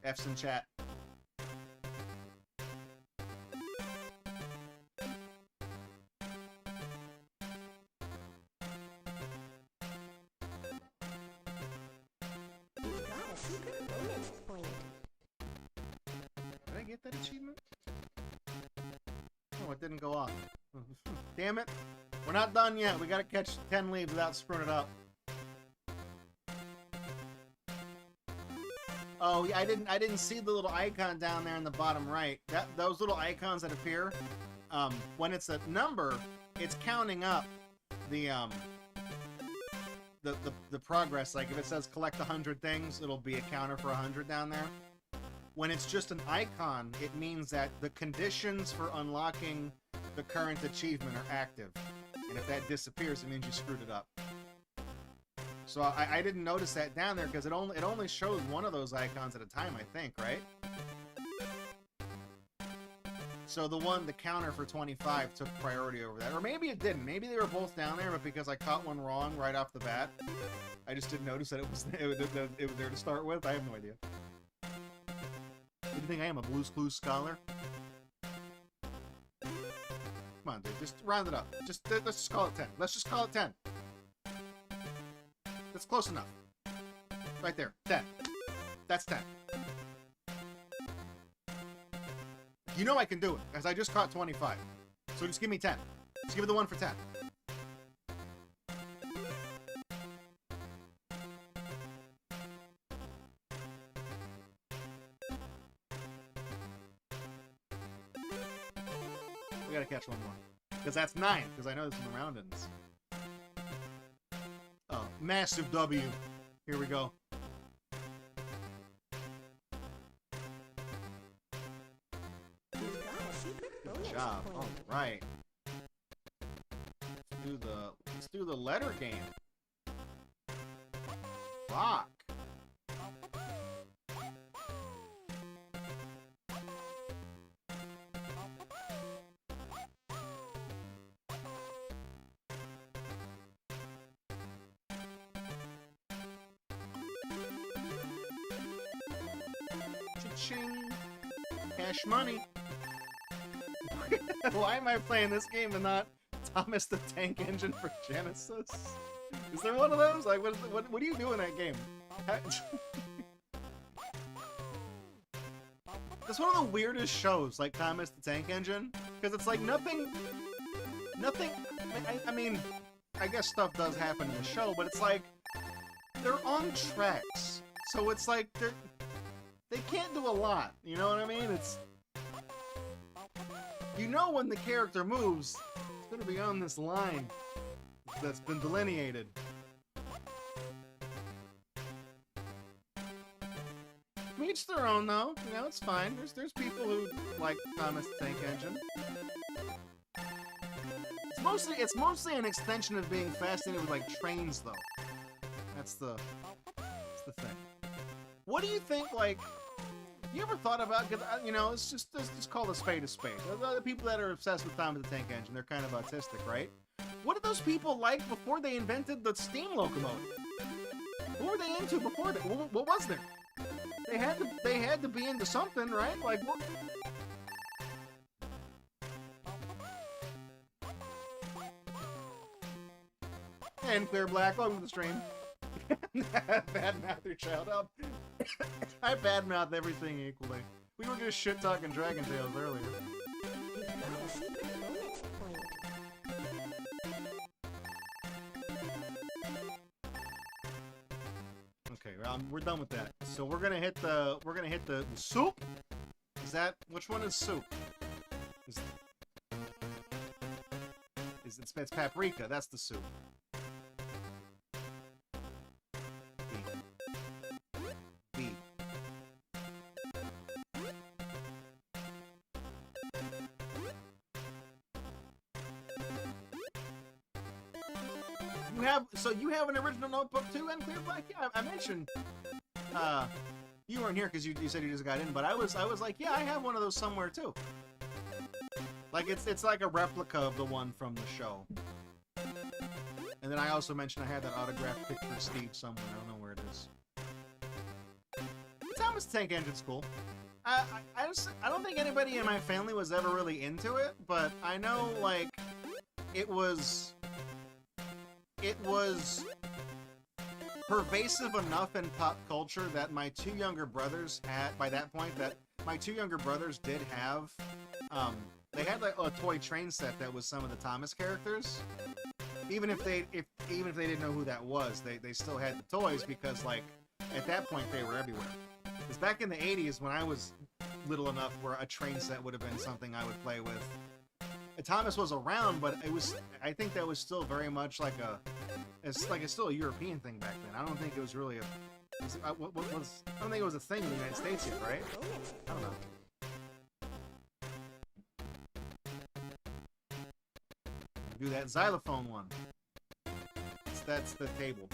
F's in chat. Did I get that achievement? Oh, it didn't go off. Damn it. We're not done yet. We gotta catch 10 leaves without screwing it up. Oh, yeah, I didn't see the little icon down there in the bottom right. Those little icons that appear, when it's a number, it's counting up the progress. Like if it says collect 100 things, it'll be a counter for 100 down there. When it's just an icon, it means that the conditions for unlocking the current achievement are active. And if that disappears, it means you screwed it up. So I didn't notice that down there because it only shows one of those icons at a time, I think, right? So the counter for 25 took priority over that. Or maybe it didn't. Maybe they were both down there, but because I caught one wrong right off the bat, I just didn't notice that it was there to start with. I have no idea. Do you think I am a Blue's Clues scholar? Come on, dude. Just round it up. Let's just call it 10. Let's just call it 10. That's close enough. Right there. 10. That's 10. You know I can do it, because I just caught 25. So just give me 10. Just give me the one for 10. We gotta catch one more. Because that's 9, because I know this is the round ends. Oh, massive W. Here we go. Good job. All right. Let's do the letter game. Fuck. Cha-ching. Cash money. Why am I playing this game and not Thomas the Tank Engine for Genesis? Is there one of those? Like, what do you do in that game? It's one of the weirdest shows, like Thomas the Tank Engine, because it's like nothing. I mean, I guess stuff does happen in the show, but it's like they're on tracks, so it's like they can't do a lot. You know what I mean? It's. You know when the character moves, it's gonna be on this line that's been delineated. Each their own, though. You know, it's fine. There's people who like Thomas the Tank Engine. It's mostly an extension of being fascinated with like trains, though. That's the thing. What do you think? Like, you ever thought about? Cause, you know, let's just call a spade a spade. The people that are obsessed with Thomas the Tank Engine, they're kind of autistic, right? What did those people like before they invented the steam locomotive? What were they into before that? What was there? They had to be into something, right? Like what? And Clear Black, welcome to the stream. Badmouth your child up. I badmouth everything equally. We were just shit talking DragonTales earlier. Okay, we're done with that. So we're gonna hit the soup. Is that which one is soup? It's paprika. That's the soup. B. You have an original notebook too, and Clear Black? Yeah, I mentioned. You weren't here because you said you just got in, but I was like, yeah, I have one of those somewhere too. Like it's like a replica of the one from the show. And then I also mentioned I had that autographed picture of Steve somewhere. I don't know where it is. Thomas the Tank Engine's cool. I don't think anybody in my family was ever really into it, but I know like it was pervasive enough in pop culture that my two younger brothers did have they had like a toy train set that was some of the Thomas characters. Even if they didn't know who that was, they still had the toys because like at that point they were everywhere. Because back in the 80s when I was little enough where a train set would have been something I would play with. Thomas was around, but I think that was still very much like it's still a European thing back then. I don't think it was really I don't think it was a thing in the United States yet, right? I don't know. Do that xylophone one. That's the table.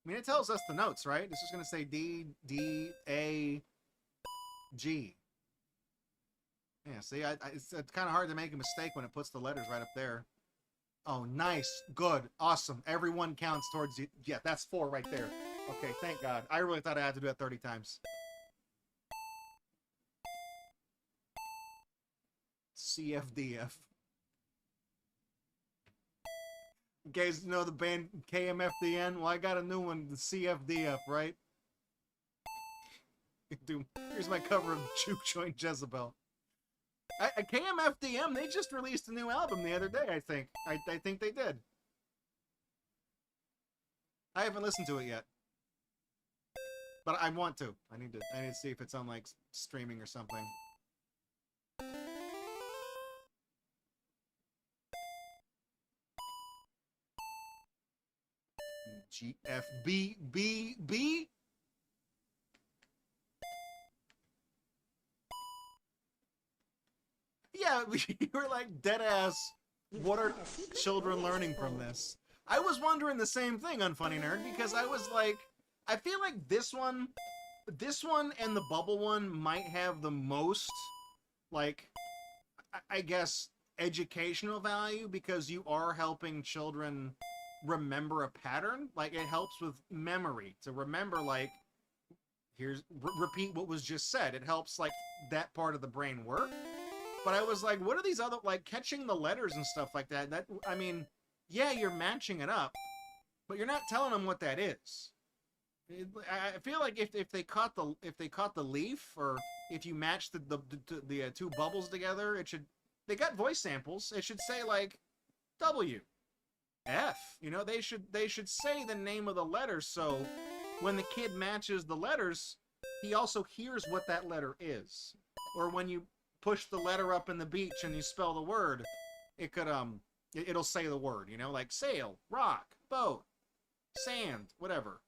I mean, it tells us the notes, right? It's just going to say D, D, A, G. Yeah, see, it's kind of hard to make a mistake when it puts the letters right up there. Oh, nice. Good. Awesome. Everyone counts towards you. Yeah, that's 4 right there. Okay, thank God. I really thought I had to do that 30 times. CFDF. You guys know the band KMFDN? Well, I got a new one, the CFDF, right? Dude, here's my cover of Juke Joint Jezebel. KMFDM, they just released a new album the other day, I think. I think they did. I haven't listened to it yet. But I want to. I need to see if it's on, like, streaming or something. GFBBB? Yeah, you were like, deadass, what are children learning from this? I was wondering the same thing on Funny Nerd, because I was like, I feel like this one and the bubble one might have the most, like, I guess, educational value, because you are helping children remember a pattern. Like, it helps with memory to remember, like, repeat what was just said. It helps, like, that part of the brain work. But I was like, what are these other, like, catching the letters and stuff like that? That, I mean, yeah, you're matching it up, but you're not telling them what that is. I feel like if they caught the leaf, or if you match the two bubbles together, it should. They got voice samples. It should say, like, W, F. You know, they should say the name of the letter, so when the kid matches the letters, he also hears what that letter is. Or when you push the letter up in the beach and you spell the word, it could it'll say the word, you know, like sail, rock, boat, sand, whatever.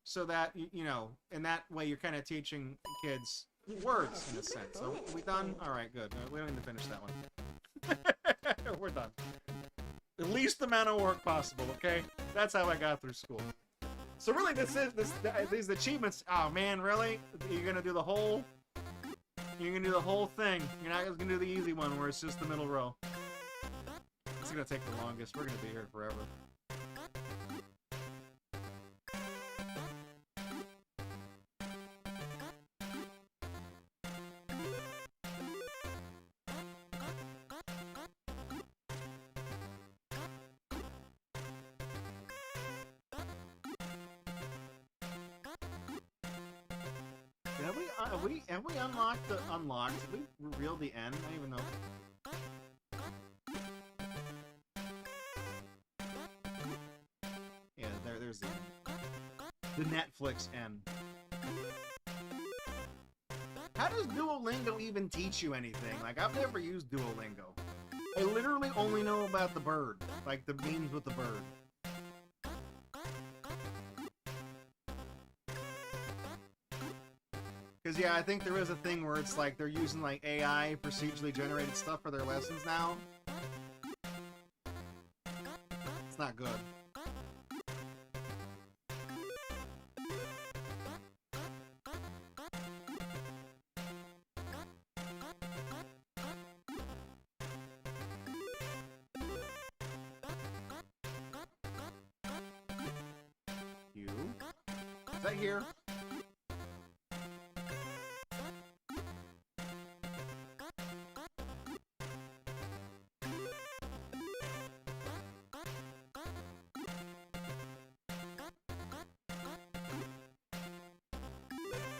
So that, you know, in that way you're kind of teaching kids words in a sense. So we done? All right, good. We don't need to finish that one. We're done. The least amount of work possible, okay? That's how I got through school. So really, these achievements. Oh man, really? You're gonna do the whole? You're gonna do the whole thing. You're not gonna do the easy one where it's just the middle row. It's gonna take the longest. We're gonna be here forever. Have we unlocked the unlocked? Did we reveal the end? I don't even know. Yeah, there's the Netflix end. How does Duolingo even teach you anything? Like, I've never used Duolingo. I literally only know about the bird, like the memes with the bird. Because, yeah, I think there is a thing where it's like they're using, like, AI procedurally generated stuff for their lessons now. It's not good. You? Is that here?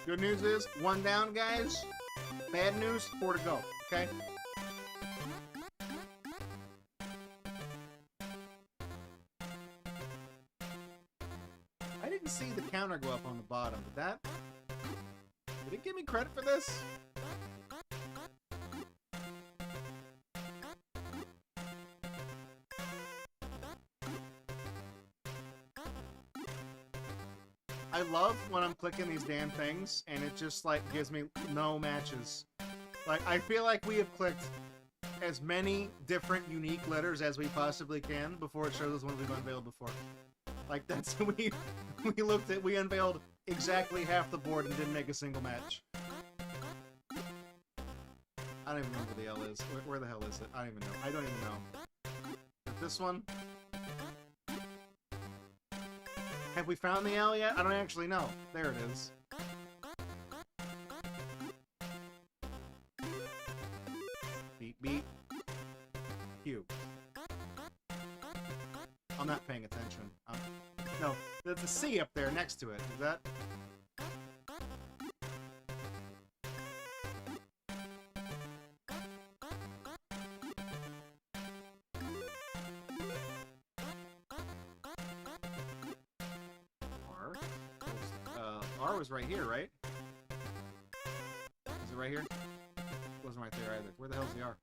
Good news is, 1 down, guys. Bad news, 4 to go, okay? I didn't see the counter go up on the bottom. Did it give me credit for this? I love when I'm clicking these damn things and it just, like, gives me no matches. Like, I feel like we have clicked as many different unique letters as we possibly can before it shows us ones we've unveiled before. Like, that's we unveiled exactly half the board and didn't make a single match. I don't even remember where the L is. Where the hell is it? I don't even know. This one? Have we found the L yet? I don't actually know. There it is. Beep, beep. There's a C up there next to it. Is that? R? R was right here, right? Is it right here? Wasn't right there either. Where the hell's the R?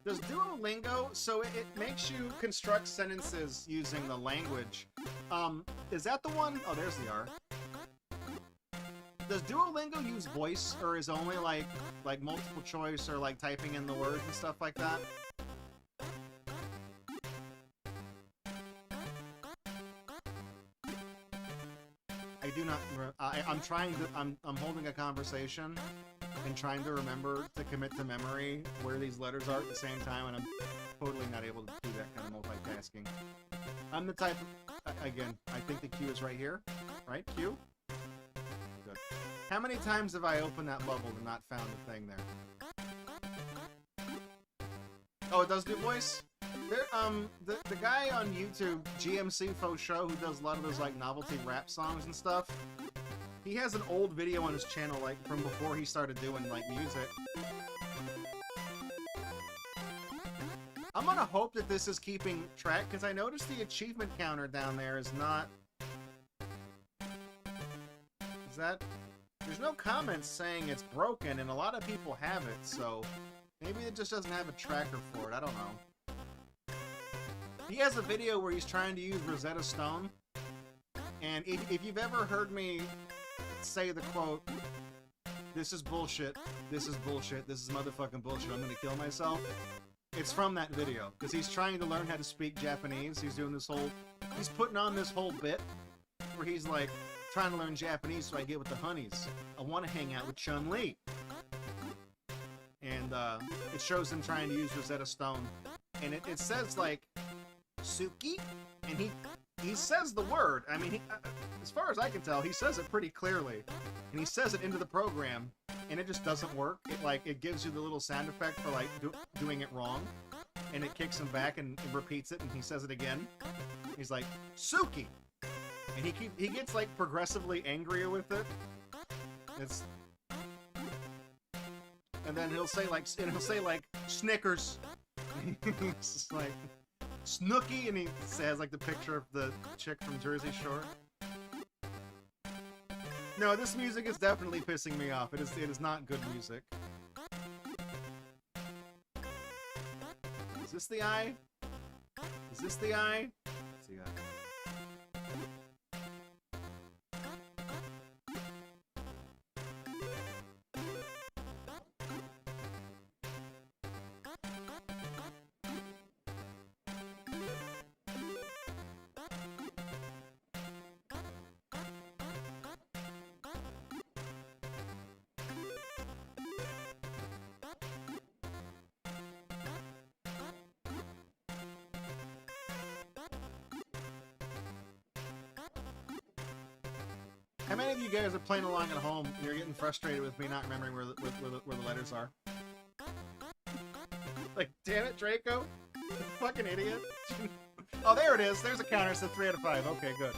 Does Duolingo, so it makes you construct sentences using the language. Is that the one? Oh, there's the R. Does Duolingo use voice, or is it only like multiple choice or like typing in the words and stuff like that? I do not. I'm trying to. I'm holding a conversation and trying to remember to commit to memory where these letters are at the same time, and I'm totally not able to do that kind of multitasking. I'm the type of, again, I think the Q is right here, right? Q? Good. How many times have I opened that bubble and not found a thing there? Oh, it does do voice? There, the guy on YouTube, GMC Faux Show, who does a lot of those, like, novelty rap songs and stuff, he has an old video on his channel, like, from before he started doing, like, music. I'm gonna hope that this is keeping track, because I noticed the achievement counter down there is not... Is that... There's no comments saying it's broken, and a lot of people have it, so... Maybe it just doesn't have a tracker for it, I don't know. He has a video where he's trying to use Rosetta Stone, and if you've ever heard me say the quote, "This is bullshit, this is bullshit, this is motherfucking bullshit, I'm gonna kill myself," it's from that video, because he's trying to learn how to speak Japanese. He's doing this whole, he's putting on this whole bit where he's like, trying to learn Japanese so I get with the honeys. I want to hang out with Chun-Li. And it shows him trying to use Rosetta Stone, and it says like Suki, and he says the word. I mean, as far as I can tell, he says it pretty clearly, and he says it into the program, and it just doesn't work. It gives you the little sound effect for like doing it wrong, and it kicks him back and repeats it, and he says it again. He's like Suki, and he gets like progressively angrier with it. And then he'll say like Snickers. It's just like Snooky, and he has like the picture of the chick from Jersey Shore. No, this music is definitely pissing me off. It is not good music. Is this the eye? Is this the eye? It's the eye. How many of you guys are playing along at home and you're getting frustrated with me not remembering where the letters are? Like, damn it, Draco! You fucking idiot! Oh, there it is! There's a counter, so 3 out of 5. Okay, good.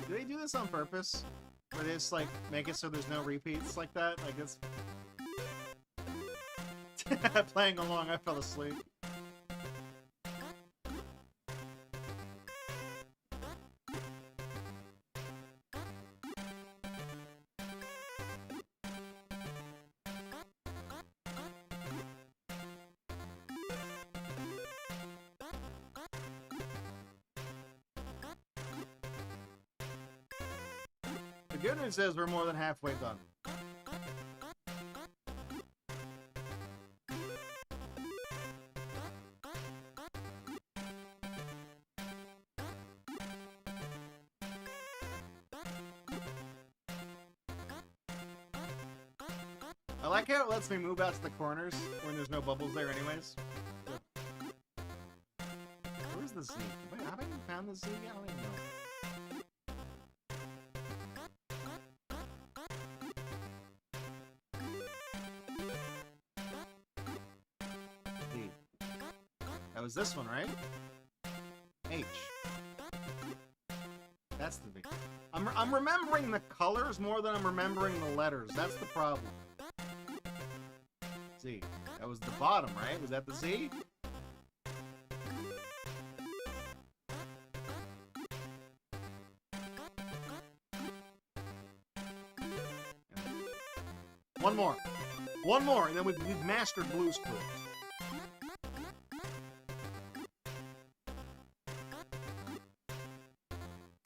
Do they do this on purpose? Where they just, like, make it so there's no repeats like that? Like, it's... Playing along, I fell asleep. The good news is we're more than halfway done. I like how it lets me move out to the corners when there's no bubbles there anyways. Where's the Z? Wait, have I even found the Z? I don't even know. Z. That was this one, right? H. That's the V. I'm remembering the colors more than I'm remembering the letters. That's the problem. Z. That was the bottom, right? Was that the Z? One more. One more, and then we've mastered Blue's Clues.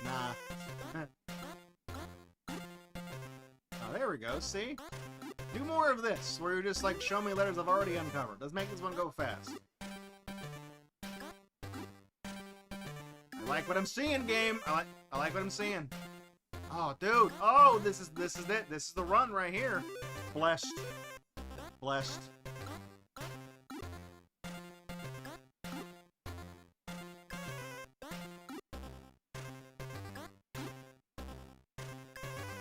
Nah. Oh, there we go, see? Do more of this, where you're just like, show me letters I've already uncovered. Let's make this one go fast. I like what I'm seeing, game. I like what I'm seeing. Oh, dude. Oh, this is it. This is the run right here. Blessed. Blessed.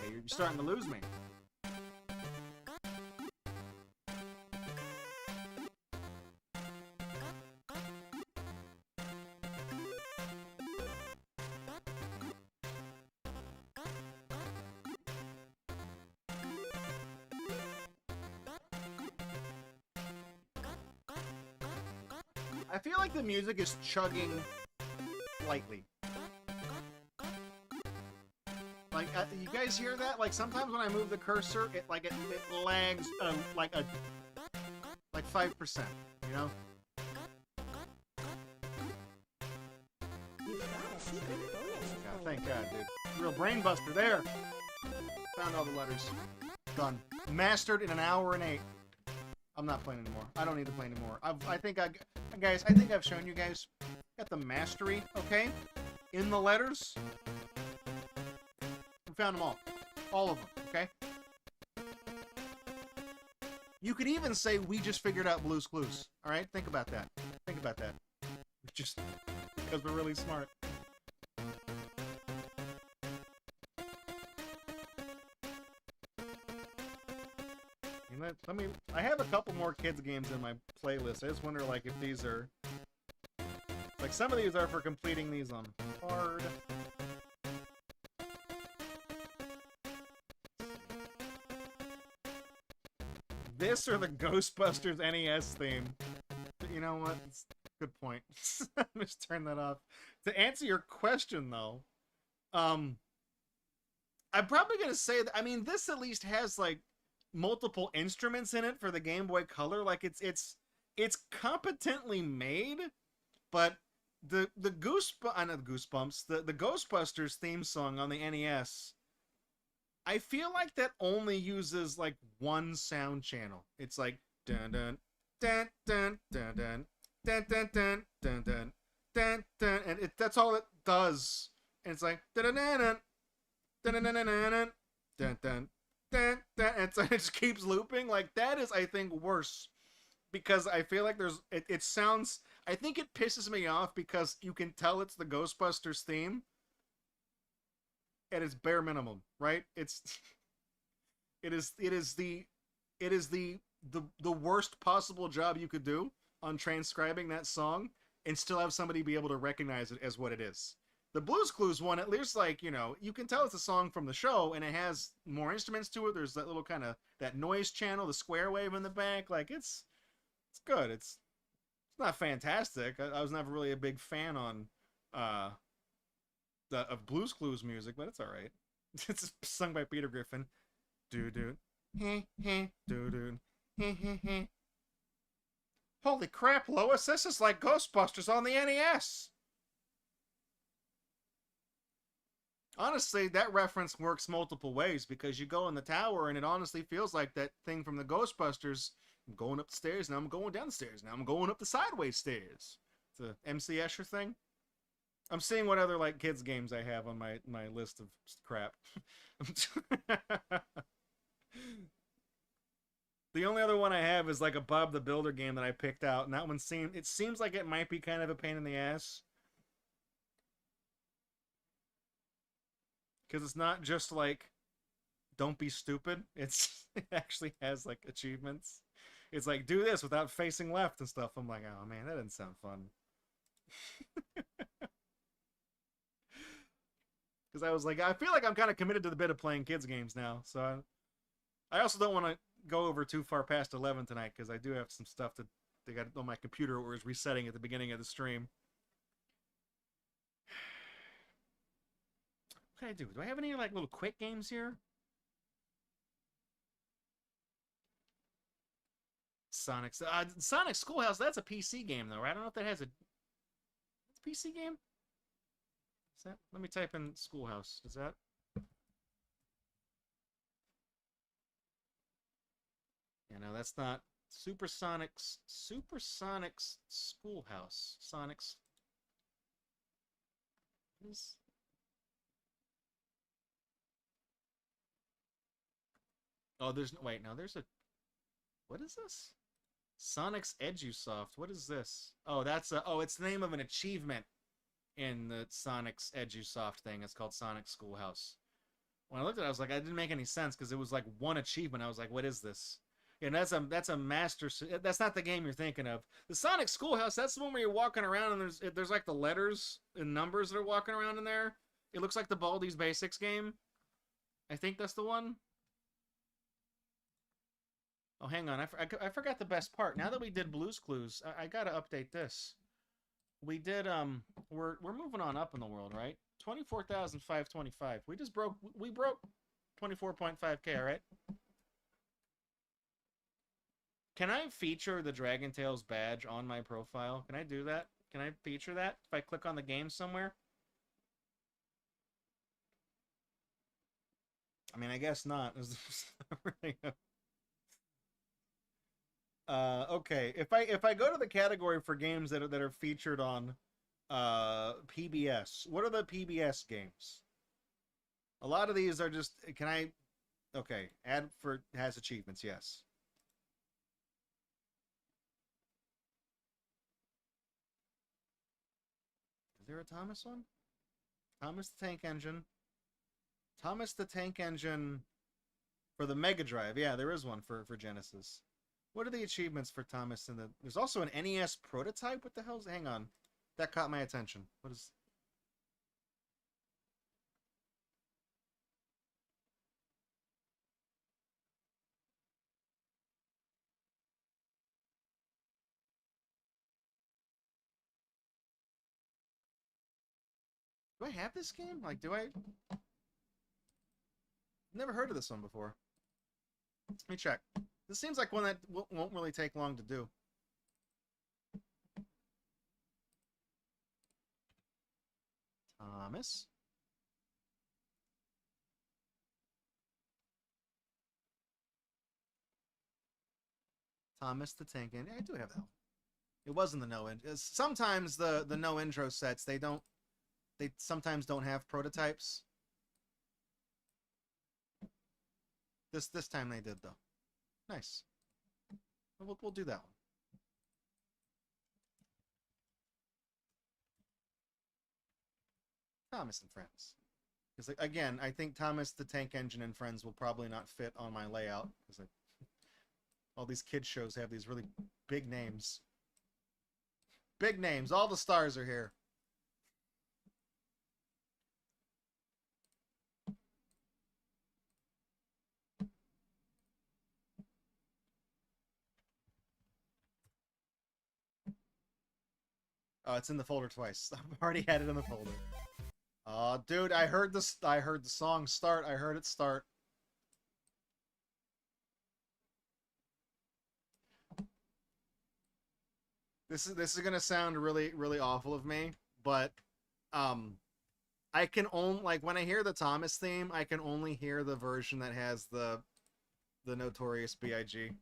Hey, you're starting to lose me. I feel like the music is chugging lightly. Like, you guys hear that? Like, sometimes when I move the cursor, it lags, like 5%, you know? God, thank God, dude. Real brain buster there. Found all the letters. Done. Mastered in an hour and 8. I'm not playing anymore. I don't need to play anymore. Guys, I think I've shown you guys. Got the mastery, okay? In the letters. We found them all. All of them, okay? You could even say we just figured out Blue's Clues. Alright? Think about that. Think about that. Just because we're really smart. I have a couple more kids games in my playlist. I just wonder, like, if these are... Like, some of these are for completing these on hard. This or the Ghostbusters NES theme. But you know what? It's a good point. Just turn that off. To answer your question, though, I'm probably going to say that, I mean, this at least has, like, multiple instruments in it for the Game Boy Color. Like, it's competently made, but the Goosebumps, the Ghostbusters theme song on the NES, I feel like that only uses like one sound channel. It's like dun dun dun dun dun dun dun dun dun dun dun dun dun, and that's all it does. And it's like dun dun dun dun dun dun dun dun dun. And it just keeps looping. Like, that is, I think, worse, because I feel like it sounds, I think it pisses me off because you can tell it's the Ghostbusters theme at its bare minimum, right? It is the worst possible job you could do on transcribing that song and still have somebody be able to recognize it as what it is. The Blue's Clues one, at least, like, you know, you can tell it's a song from the show, and it has more instruments to it. There's that little kind of, that noise channel, the square wave in the back. Like, it's good. It's not fantastic. I was never really a big fan on, of Blue's Clues music, but it's alright. It's sung by Peter Griffin. Doo-doo. Doo-doo. Holy crap, Lois, this is like Ghostbusters on the NES! Honestly, that reference works multiple ways, because you go in the tower and it honestly feels like that thing from the Ghostbusters. I'm going up the stairs, now I'm going down the stairs, now I'm going up the sideways stairs. It's a MC Escher thing. I'm seeing what other, like, kids games I have on my list of crap. The only other one I have is like a Bob the Builder game that I picked out, and that one seems like it might be kind of a pain in the ass. Because it's not just like, don't be stupid. It actually has like achievements. It's like, do this without facing left and stuff. I'm like, oh man, that didn't sound fun. Because I was like, I feel like I'm kind of committed to the bit of playing kids games now. So I also don't want to go over too far past 11 tonight, because I do have some stuff that they got on my computer or is resetting at the beginning of the stream. What can I do? Do I have any like little quick games here? Sonic Schoolhouse, that's a PC game though, right? I don't know if that has a... It's a PC game? Is that... Let me type in Schoolhouse. Is that... Yeah, no, that's not... Supersonic's Schoolhouse. Sonic's... Is... Oh, there's no... Wait, no, there's a... What is this? Sonic's EduSoft. What is this? Oh, that's a... Oh, it's the name of an achievement in the Sonic's EduSoft thing. It's called Sonic Schoolhouse. When I looked at it, I was like, that didn't make any sense, because it was like one achievement. I was like, what is this? And that's a master... That's not the game you're thinking of. The Sonic Schoolhouse, that's the one where you're walking around and there's like the letters and numbers that are walking around in there. It looks like the Baldi's Basics game. I think that's the one. Oh, hang on. I forgot the best part. Now that we did Blue's Clues, I gotta update this. We did, we're moving on up in the world, right? 24,525. We broke 24.5K, all right? Can I feature the DragonTales badge on my profile? Can I do that? Can I feature that if I click on the game somewhere? I mean, I guess not. Okay. If I go to the category for games that are featured on PBS, what are the PBS games? A lot of these are just... Can I... Okay. Add for... Has achievements, yes. Is there a Thomas one? Thomas the Tank Engine. Thomas the Tank Engine for the Mega Drive. Yeah, there is one for Genesis. What are the achievements for Thomas in the... There's also an NES prototype? What the hell's... Hang on. That caught my attention. What is... Do I have this game? Like, do I... Never heard of this one before. Let me check. This seems like one that won't really take long to do. Thomas. Thomas the Tank Engine. I do have that one. It wasn't the no intro. Sometimes the no intro sets, they sometimes don't have prototypes. This time they did though. Nice. We'll do that one. Thomas and Friends. Because again, I think Thomas the Tank Engine and Friends will probably not fit on my layout, because all these kids shows have these really big names. Big names. All the stars are here. Oh, it's in the folder twice. I've already had it in the folder. Oh, dude, I heard the song start. I heard it start. This is gonna sound really, really awful of me, but I can only, like, when I hear the Thomas theme, I can only hear the version that has the Notorious B.I.G.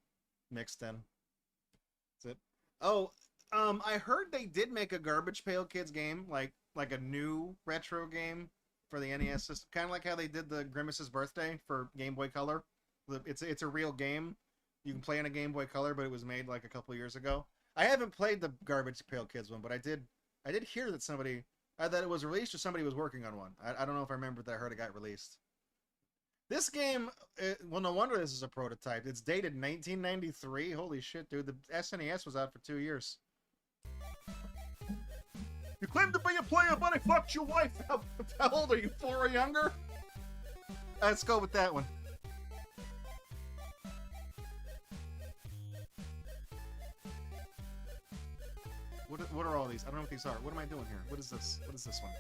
mixed in. That's it. Oh, I heard they did make a Garbage Pail Kids game, like a new retro game for the NES system, kind of like how they did the Grimace's Birthday for Game Boy Color. It's a real game, You can play in a Game Boy Color, but it was made like a couple years ago. I haven't played the Garbage Pail Kids one, but I did hear that somebody that it was released or somebody was working on one. I don't know if I remember that I heard it got released. This game, well, no wonder this is a prototype. It's dated 1993. Holy shit, dude! The SNES was out for 2 years. You claim to be a player, but I fucked your wife. How old are you? 4 or younger? Let's go with that one. What are all these? I don't know what these are. What am I doing here? What is this? What is this one?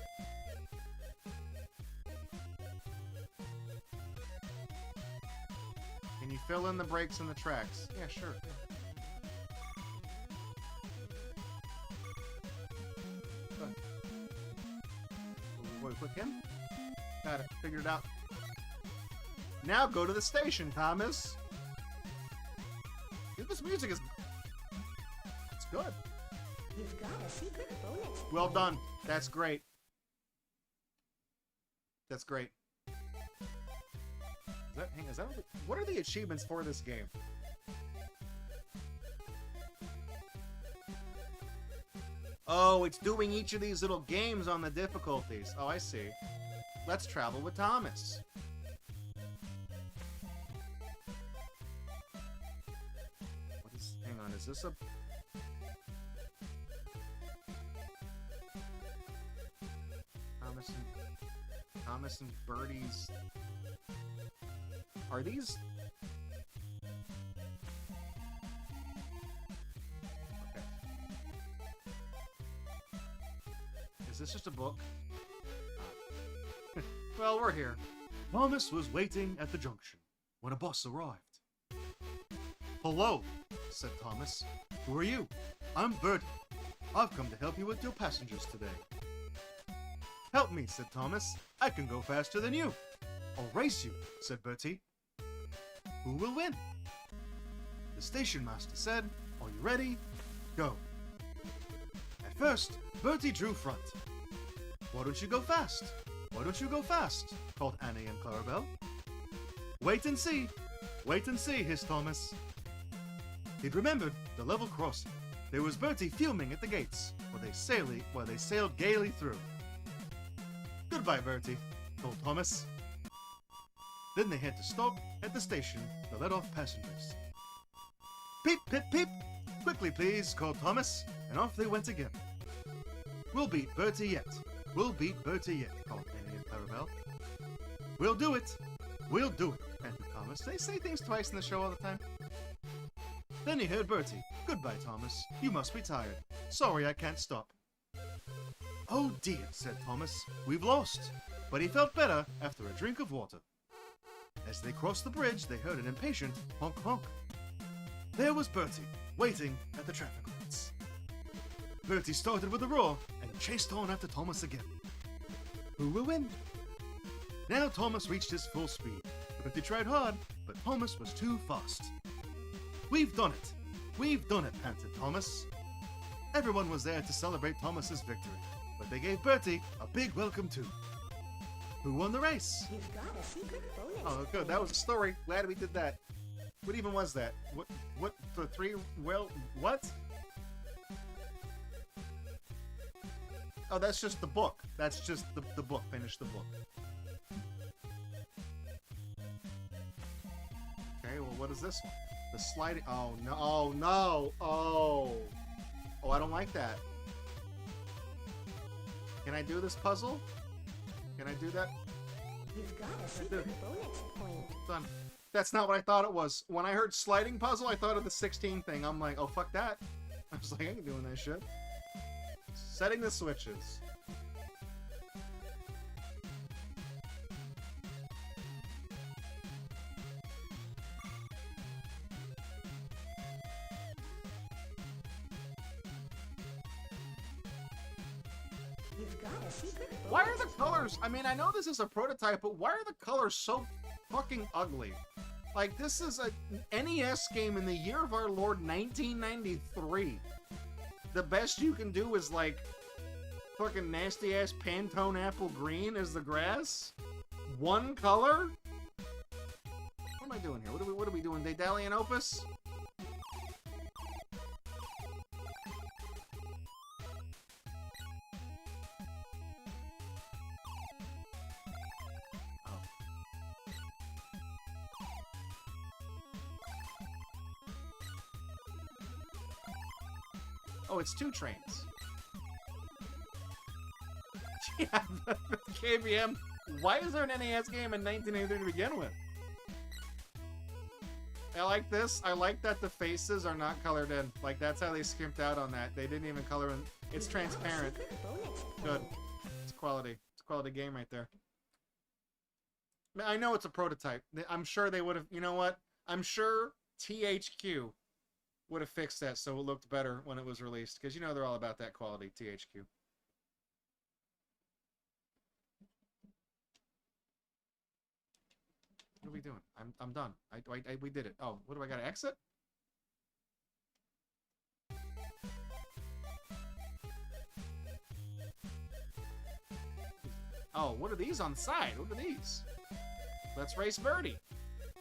Can you fill in the breaks in the tracks? Yeah, sure. What, click in? Got it. Figured it out. Now go to the station, Thomas. Dude, this music is... It's good. You've got a secret bonus. Well done. That's great. That's great. Is that what are the achievements for this game? Oh, it's doing each of these little games on the difficulties. Oh, I see. Let's travel with Thomas. What is... Hang on, is this a... Thomas and Birdie's... Are these... Okay. Is this just a book? Well, we're here. Thomas was waiting at the junction when a bus arrived. Hello, said Thomas. Who are you? I'm Birdie. I've come to help you with your passengers today. Help me, said Thomas. I can go faster than you. I'll race you, said Bertie. Who will win? The station master said, are you ready? Go. At first, Bertie drew front. Why don't you go fast? Why don't you go fast? Called Annie and Clarabelle. Wait and see, hissed Thomas. He'd remembered the level crossing. There was Bertie fuming at the gates, while they sailed gaily through. Goodbye, Bertie, told Thomas. Then they had to stop at the station to let off passengers. Peep, pip, peep! Quickly, please, called Thomas, and off they went again. We'll beat Bertie yet. We'll beat Bertie yet, called Annie and Clarabelle. We'll do it, panted Thomas. They say things twice in the show all the time. Then he heard Bertie. Goodbye, Thomas. You must be tired. Sorry I can't stop. Oh dear, said Thomas. We've lost. But he felt better after a drink of water. As they crossed the bridge, they heard an impatient honk honk. There was Bertie, waiting at the traffic lights. Bertie started with a roar and chased on after Thomas again. Who will win? Now Thomas reached his full speed. Bertie tried hard, but Thomas was too fast. We've done it, panted Thomas. Everyone was there to celebrate Thomas's victory, but they gave Bertie a big welcome too. Who won the race? You've got a secret bonus. Oh, good. That was a story. Glad we did that. What even was that? What, the three, well, what? Oh, that's just the book. That's just the book. Finish the book. Okay, well, what is this one? The sliding, oh, no, oh, no, oh. Oh, I don't like that. Can I do this puzzle? Can I do that? You've got a secret bonus point. Done. That's not what I thought it was. When I heard sliding puzzle, I thought of the 16 thing. I'm like, oh, fuck that. I was like, I ain't doing that shit. Setting the switches. You've got a secret bonus. Why are the colors? I mean, I know this is a prototype, but why are the colors so fucking ugly? Like, this is a NES game in the year of our Lord 1993. The best you can do is, like, fucking nasty-ass Pantone apple green as the grass? One color? What am I doing here? What are we doing? Daedalian Opus? Oh, it's 2 trains. Yeah, KBM. Why is there an NES game in 1983 to begin with? I like this. I like that the faces are not colored in. Like, that's how they skimped out on that. They didn't even color in. It's transparent. Good. It's quality. It's a quality game right there. I know it's a prototype. I'm sure they would have... You know what? I'm sure THQ would have fixed that so it looked better when it was released. Because you know they're all about that quality, THQ. What are we doing? I'm done. We did it. Oh, what do I gotta exit? Oh, what are these on the side? What are these? Let's race Birdie. What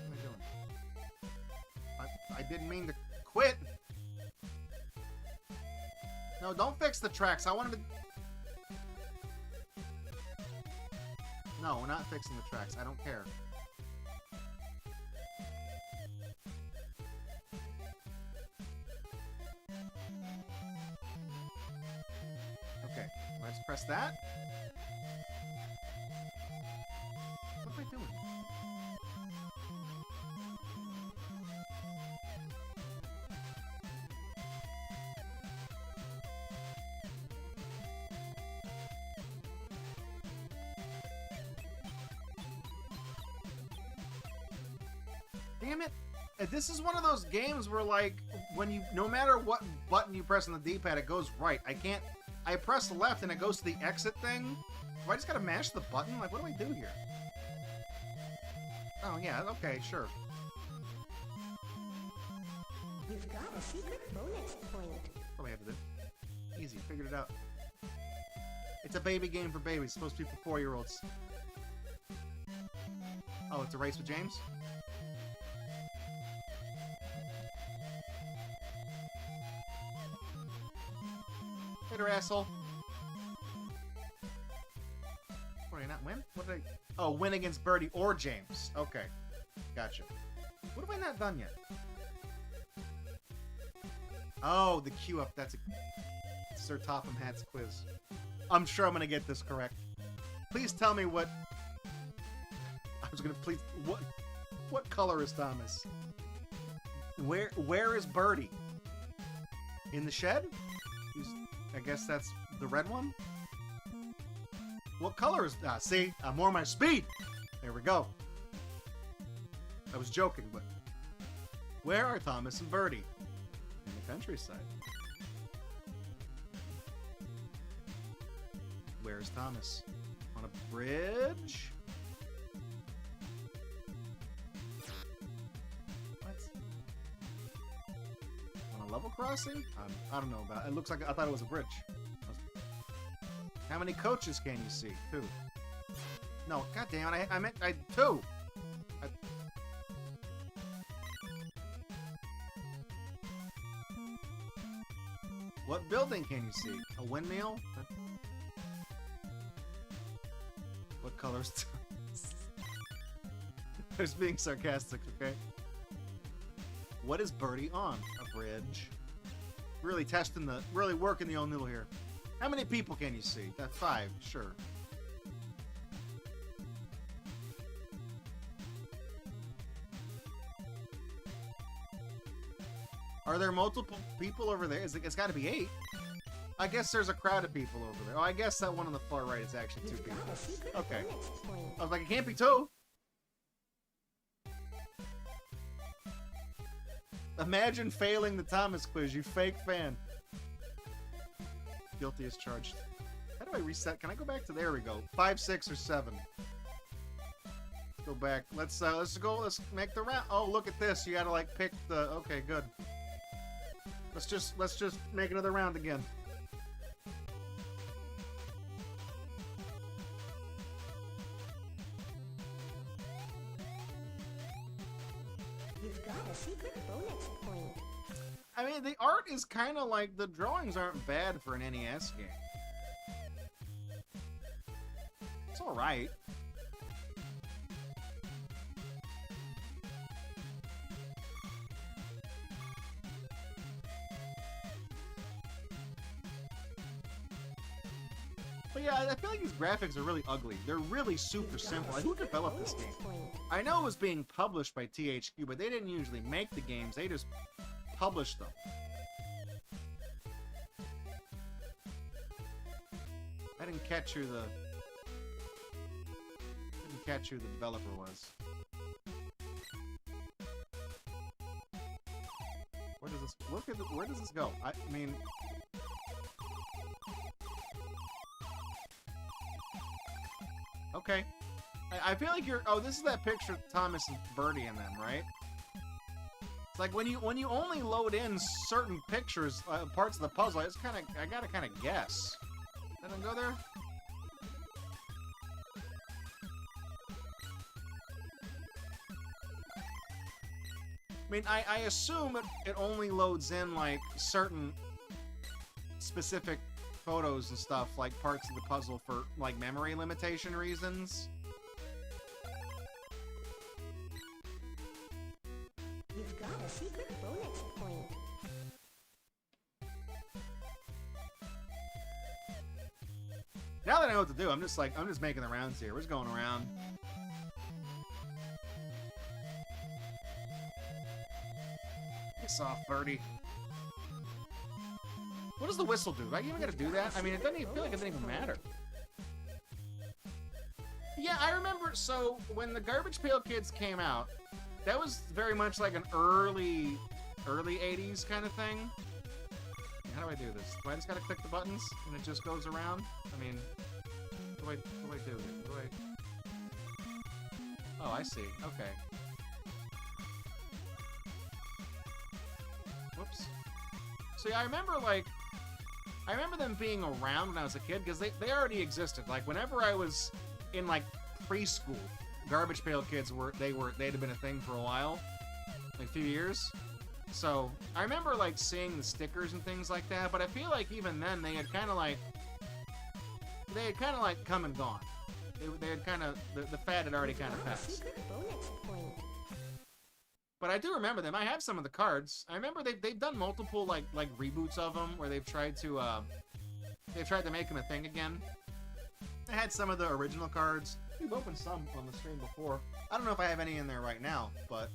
am I doing? I didn't mean to quit. No, don't fix the tracks. I wanted to... No, we're not fixing the tracks. I don't care. Okay, let's press that. What am I doing? Damn it. This is one of those games where, like, when you, no matter what button you press on the D-pad, it goes right. I press left and it goes to the exit thing. Do I just gotta mash the button? Like, what do I do here? Oh, yeah, okay, sure. You've got a secret bonus point. That's what we have to do. Easy, figured it out. It's a baby game for babies. It's supposed to be for 4-year-olds. Oh, it's a race with James? Later, asshole. What, did I not win? What did I... Oh, win against Birdie or James. Okay. Gotcha. What have I not done yet? Oh, the queue up. That's a Sir Topham Hatt's quiz. I'm sure I'm going to get this correct. Please tell me what... I was going to please... What color is Thomas? Where is Birdie? In the shed? I guess that's the red one? What color is... Ah, see? I'm more my speed! There we go. I was joking, but... Where are Thomas and Birdie? In the countryside. Where's Thomas? On a bridge? What? On a level crossing? I don't know about it. It looks like... I thought it was a bridge. How many coaches can you see? 2. No, goddamn it! I meant 2. What building can you see? A windmill? What colors? There's being sarcastic, okay? What is Birdie on? A bridge. Really testing the... Really working the old noodle here. How many people can you see? That's 5, sure. Are there multiple people over there? It's got to be 8. I guess there's a crowd of people over there. Oh, I guess that one on the far right is actually 2 people. Okay. I was like, it can't be 2. Imagine failing the Thomas quiz, you fake fan. Guilty as charged. How do I reset? Can I go back to... There we go. 5, 6, or 7. Go back. Let's go. Let's make the round. Oh, look at this. You gotta, like, pick the... Okay, good. Let's just make another round again. You've got a secret bonus point. I mean, the art is kind of like the drawings aren't bad for an NES game. It's all right. But yeah, I feel like these graphics are really ugly. They're really super simple. Like, who developed this game? I know it was being published by THQ, but they didn't usually make the games. They just published them. I didn't catch who the developer was. Where does this look at? Where does this go? I mean. Okay. I feel like you're... Oh, this is that picture of Thomas and Birdie in them, right? It's like when you only load in certain pictures, parts of the puzzle, it's kind of... I gotta kind of guess. Didn't go there? I mean, I assume it only loads in, like, certain specific photos and stuff, like parts of the puzzle for, like, memory limitation reasons. You've got a secret bonus point. Now that I know what to do, I'm just making the rounds here. We're just going around. Piss off, Birdie. What does the whistle do? Do I even gotta do that? I mean, it doesn't even feel like it doesn't even matter. Yeah, I remember, so, when the Garbage Pail Kids came out, that was very much like an early 80s kind of thing. How do I do this? Do I just gotta click the buttons and it just goes around? I mean, what do I do here? What do I... Oh, I see. Okay. Whoops. So yeah, I remember them being around when I was a kid, because they already existed. Like, whenever I was in, like, preschool, Garbage Pail Kids they'd have been a thing for a while. Like, a few years. So, I remember, like, seeing the stickers and things like that, but I feel like even then they had kind of, like, come and gone. They had kind of, the fad had already kind of passed. But I do remember them. I have some of the cards. I remember they've done multiple, like reboots of them, where they've tried to make them a thing again. I had some of the original cards. We've opened some on the stream before. I don't know if I have any in there right now, but,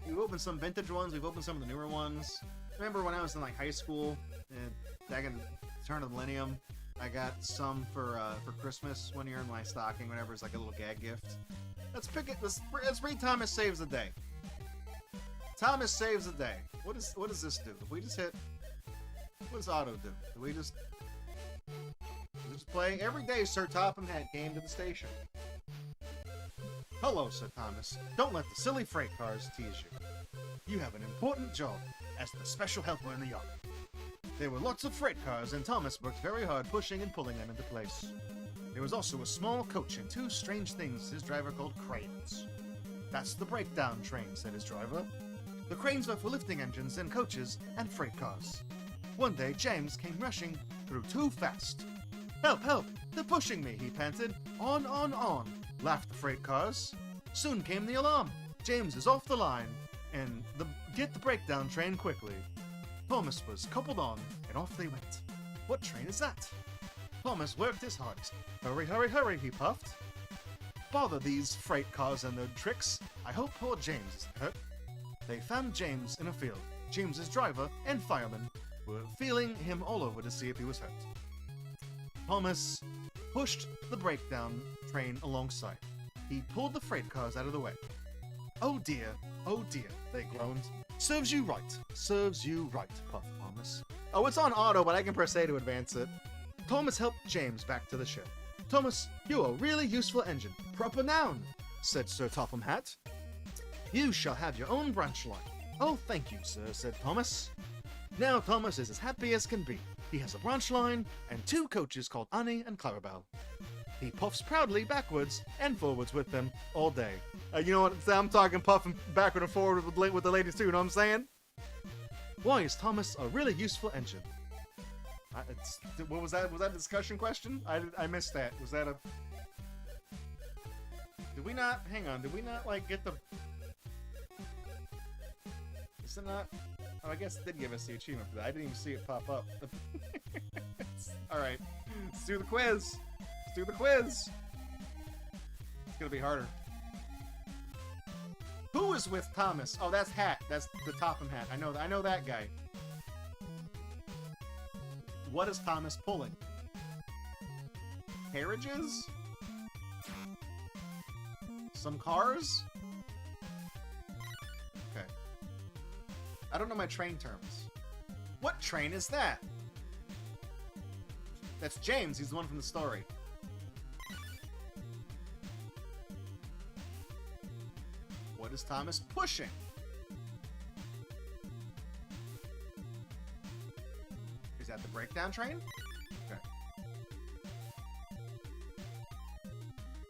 we've opened some vintage ones, we've opened some of the newer ones. I remember when I was in, like, high school, back in the turn of the millennium, I got some for Christmas one year in my stocking, whenever it's like a little gag gift. Let's pick it. Let's read Thomas Saves the Day. Thomas Saves the Day. What does this do? If we just hit... What does auto do? Do we just play? Every day, Sir Topham Hatt came to the station. Hello, Sir Thomas. Don't let the silly freight cars tease you. You have an important job as the special helper in the yard. There were lots of freight cars, and Thomas worked very hard pushing and pulling them into place. There was also a small coach and two strange things his driver called cranes. That's the breakdown train, said his driver. The cranes were for lifting engines and coaches and freight cars. One day, James came rushing through too fast. Help, help! They're pushing me, he panted. On, laughed the freight cars. Soon came the alarm. James is off the line, and get the breakdown train quickly. Thomas was coupled on, and off they went. What train is that? Thomas worked his hardest. Hurry, hurry, hurry, he puffed. Bother these freight cars and their tricks. I hope poor James isn't hurt. They found James in a field. James's driver and fireman were feeling him all over to see if he was hurt. Thomas pushed the breakdown train alongside. He pulled the freight cars out of the way. Oh dear, they groaned. Serves you right, puffed Thomas. Oh, it's on auto, but I can press A to advance it. Thomas helped James back to the shed. Thomas, you're a really useful engine. Proper noun, said Sir Topham Hatt. You shall have your own branch line. Oh, thank you, sir, said Thomas. Now Thomas is as happy as can be. He has a branch line and two coaches called Annie and Clarabelle. He puffs proudly backwards and forwards with them all day. You know what? I'm talking puffing backward and forward with the ladies too, you know what I'm saying? Why is Thomas a really useful engine? What was that? Was that a discussion question? I missed that. Was that a... Did we not... Hang on. Did we not, like, get the... Is it not... Oh, I guess it did give us the achievement for that. I didn't even see it pop up. Alright. Let's do the quiz. Let's do the quiz. It's gonna be harder. Who is with Thomas? Oh, that's Hat. That's the Topham Hat. I know that guy. What is Thomas pulling? Carriages? Some cars? Okay. I don't know my train terms. What train is that? That's James. He's the one from the story. What is Thomas pushing? Is that the breakdown train? Okay.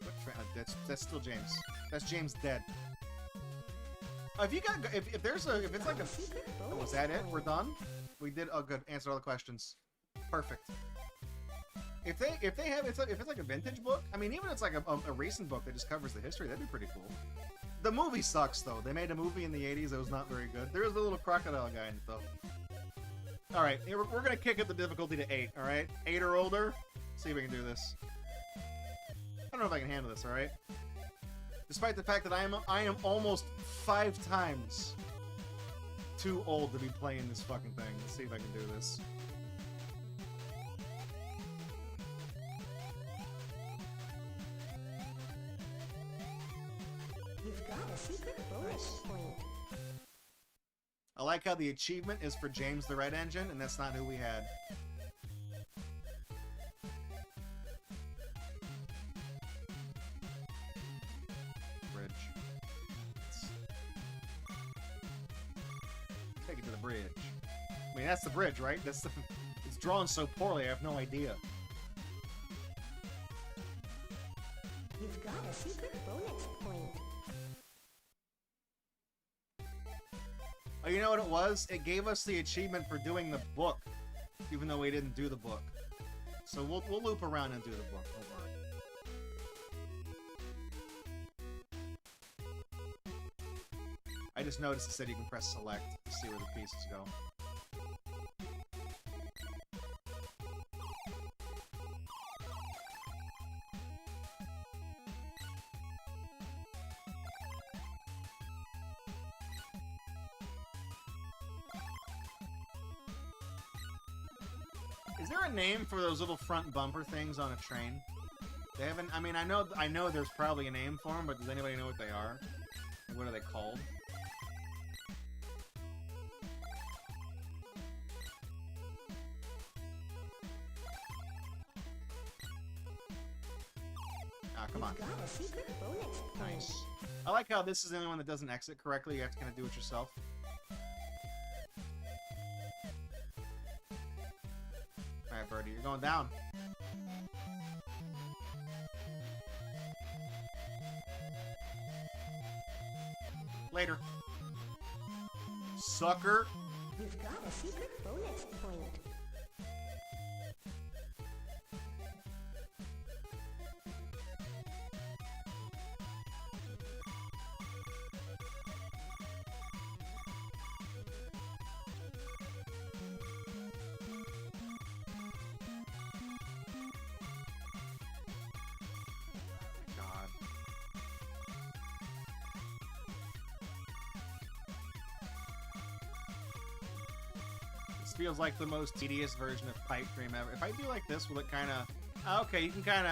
What train? That's still James. That's James dead. If you got, if it's like a, oh, was that it? We're done. We did. Oh, good. Answered all the questions. Perfect. If they have, if it's like a vintage book, I mean, even if it's like a recent book that just covers the history, that'd be pretty cool. The movie sucks though. They made a movie in the 80s that was not very good. There was a little crocodile guy in it though. All right, we're gonna kick up the difficulty to 8. All right, 8 or older. See if we can do this. I don't know if I can handle this. All right. Despite the fact that I am almost 5 times too old to be playing this fucking thing. Let's see if I can do this. You've got a secret bonus point. I like how the achievement is for James the Red Engine, and that's not who we had. Bridge. Take it to the bridge. I mean, that's the bridge, right? That's the... It's drawn so poorly, I have no idea. You've got a secret bonus point. Oh, you know what it was? It gave us the achievement for doing the book, even though we didn't do the book. So we'll loop around and do the book. Don't worry. I just noticed it said you can press select to see where the pieces go. Is there a name for those little front bumper things on a train? They haven't. I mean, I know there's probably a name for them, but does anybody know what they are? And what are they called? Ah, come on. You've got a secret bonus point. Nice. I like how this is the only one that doesn't exit correctly. You have to kind of do it yourself. Alright, Birdie, you're going down. Later. Sucker. You've got a secret bonus point. God. This feels like the most tedious version of Pipe Dream ever. If I do like this, will it kind of... Okay, you can kind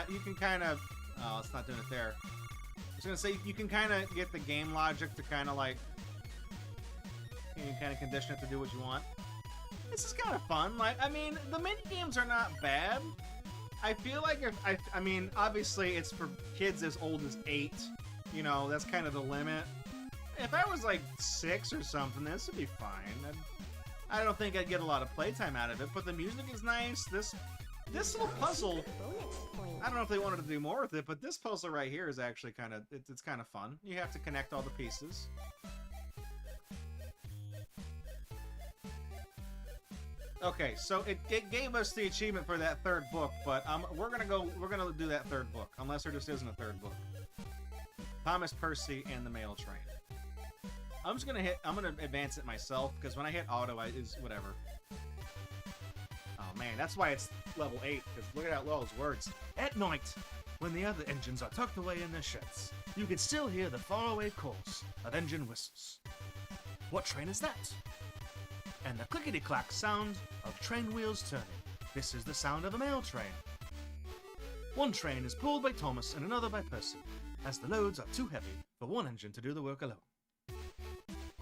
of... Oh, it's not doing it there. I was gonna say, you can kind of get the game logic to kind of like... You can kind of condition it to do what you want. This is kind of fun. Like, I mean, the mini games are not bad. I feel like if I mean, obviously it's for kids as old as 8. You know, that's kind of the limit. If I was like 6 or something, this would be fine. I don't think I'd get a lot of playtime out of it, but the music is nice. This This little puzzle, Bonus point. I don't know if they wanted to do more with it, but this puzzle right here is actually kind of, it's kind of fun. You have to connect all the pieces. Okay, so it gave us the achievement for that third book, but we're gonna do that third book, unless there just isn't a third book. Thomas, Percy, and the mail train. I'm gonna advance it myself, because when I hit auto, it's whatever. Oh man, that's why it's level 8, because look at all those words. At night, when the other engines are tucked away in their sheds, you can still hear the faraway calls of engine whistles. What train is that? And the clickety-clack sound of train wheels turning. This is the sound of a mail train. One train is pulled by Thomas and another by Percy, as the loads are too heavy for one engine to do the work alone.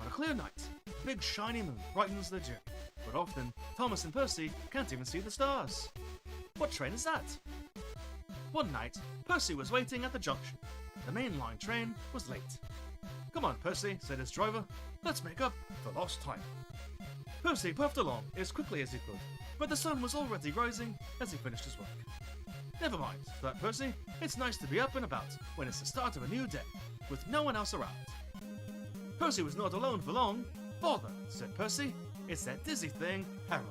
On a clear night, a big shiny moon brightens their journey, but often Thomas and Percy can't even see the stars. What train is that? One night, Percy was waiting at the junction. The main line train was late. Come on, Percy, said his driver. Let's make up for lost time. Percy puffed along as quickly as he could, but the sun was already rising as he finished his work. Never mind, thought Percy. It's nice to be up and about when it's the start of a new day, with no one else around. Percy was not alone for long. Bother, said Percy. It's that dizzy thing, Harold.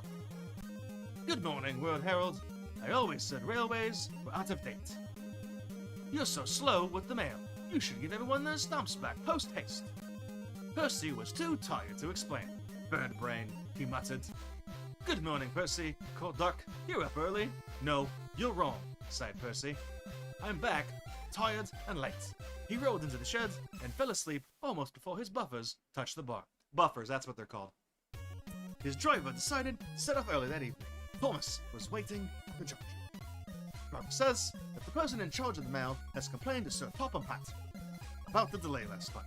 Good morning, World Herald. I always said railways were out of date. You're so slow with the mail. You should give everyone their stamps back post-haste. Percy was too tired to explain. Bird brain, he muttered. Good morning, Percy, called Duck. You're up early. No, you're wrong, sighed Percy. I'm back, tired and late. He rolled into the shed and fell asleep almost before his buffers touched the bar. Buffers, that's what they're called. His driver decided to set off early that evening. Thomas was waiting at the junction. Driver says that the person in charge of the mail has complained to Sir Topham Hatt about the delay last night.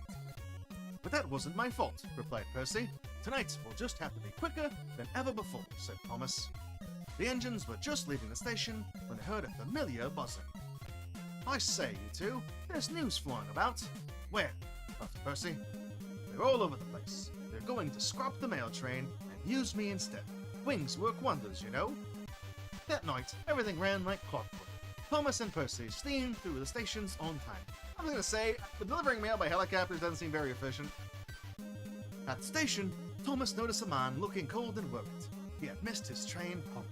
But that wasn't my fault, replied Percy. Tonight will just have to be quicker than ever before, said Thomas. The engines were just leaving the station when they heard a familiar buzzing. I say, you two, there's news flying about. Where? Asked Percy. They're all over the place. They're going to scrap the mail train and use me instead. Wings work wonders, you know. That night, everything ran like clockwork. Thomas and Percy steamed through the stations on time. I'm gonna say, delivering mail by helicopters doesn't seem very efficient. At the station, Thomas noticed a man looking cold and worried. He had missed his train home.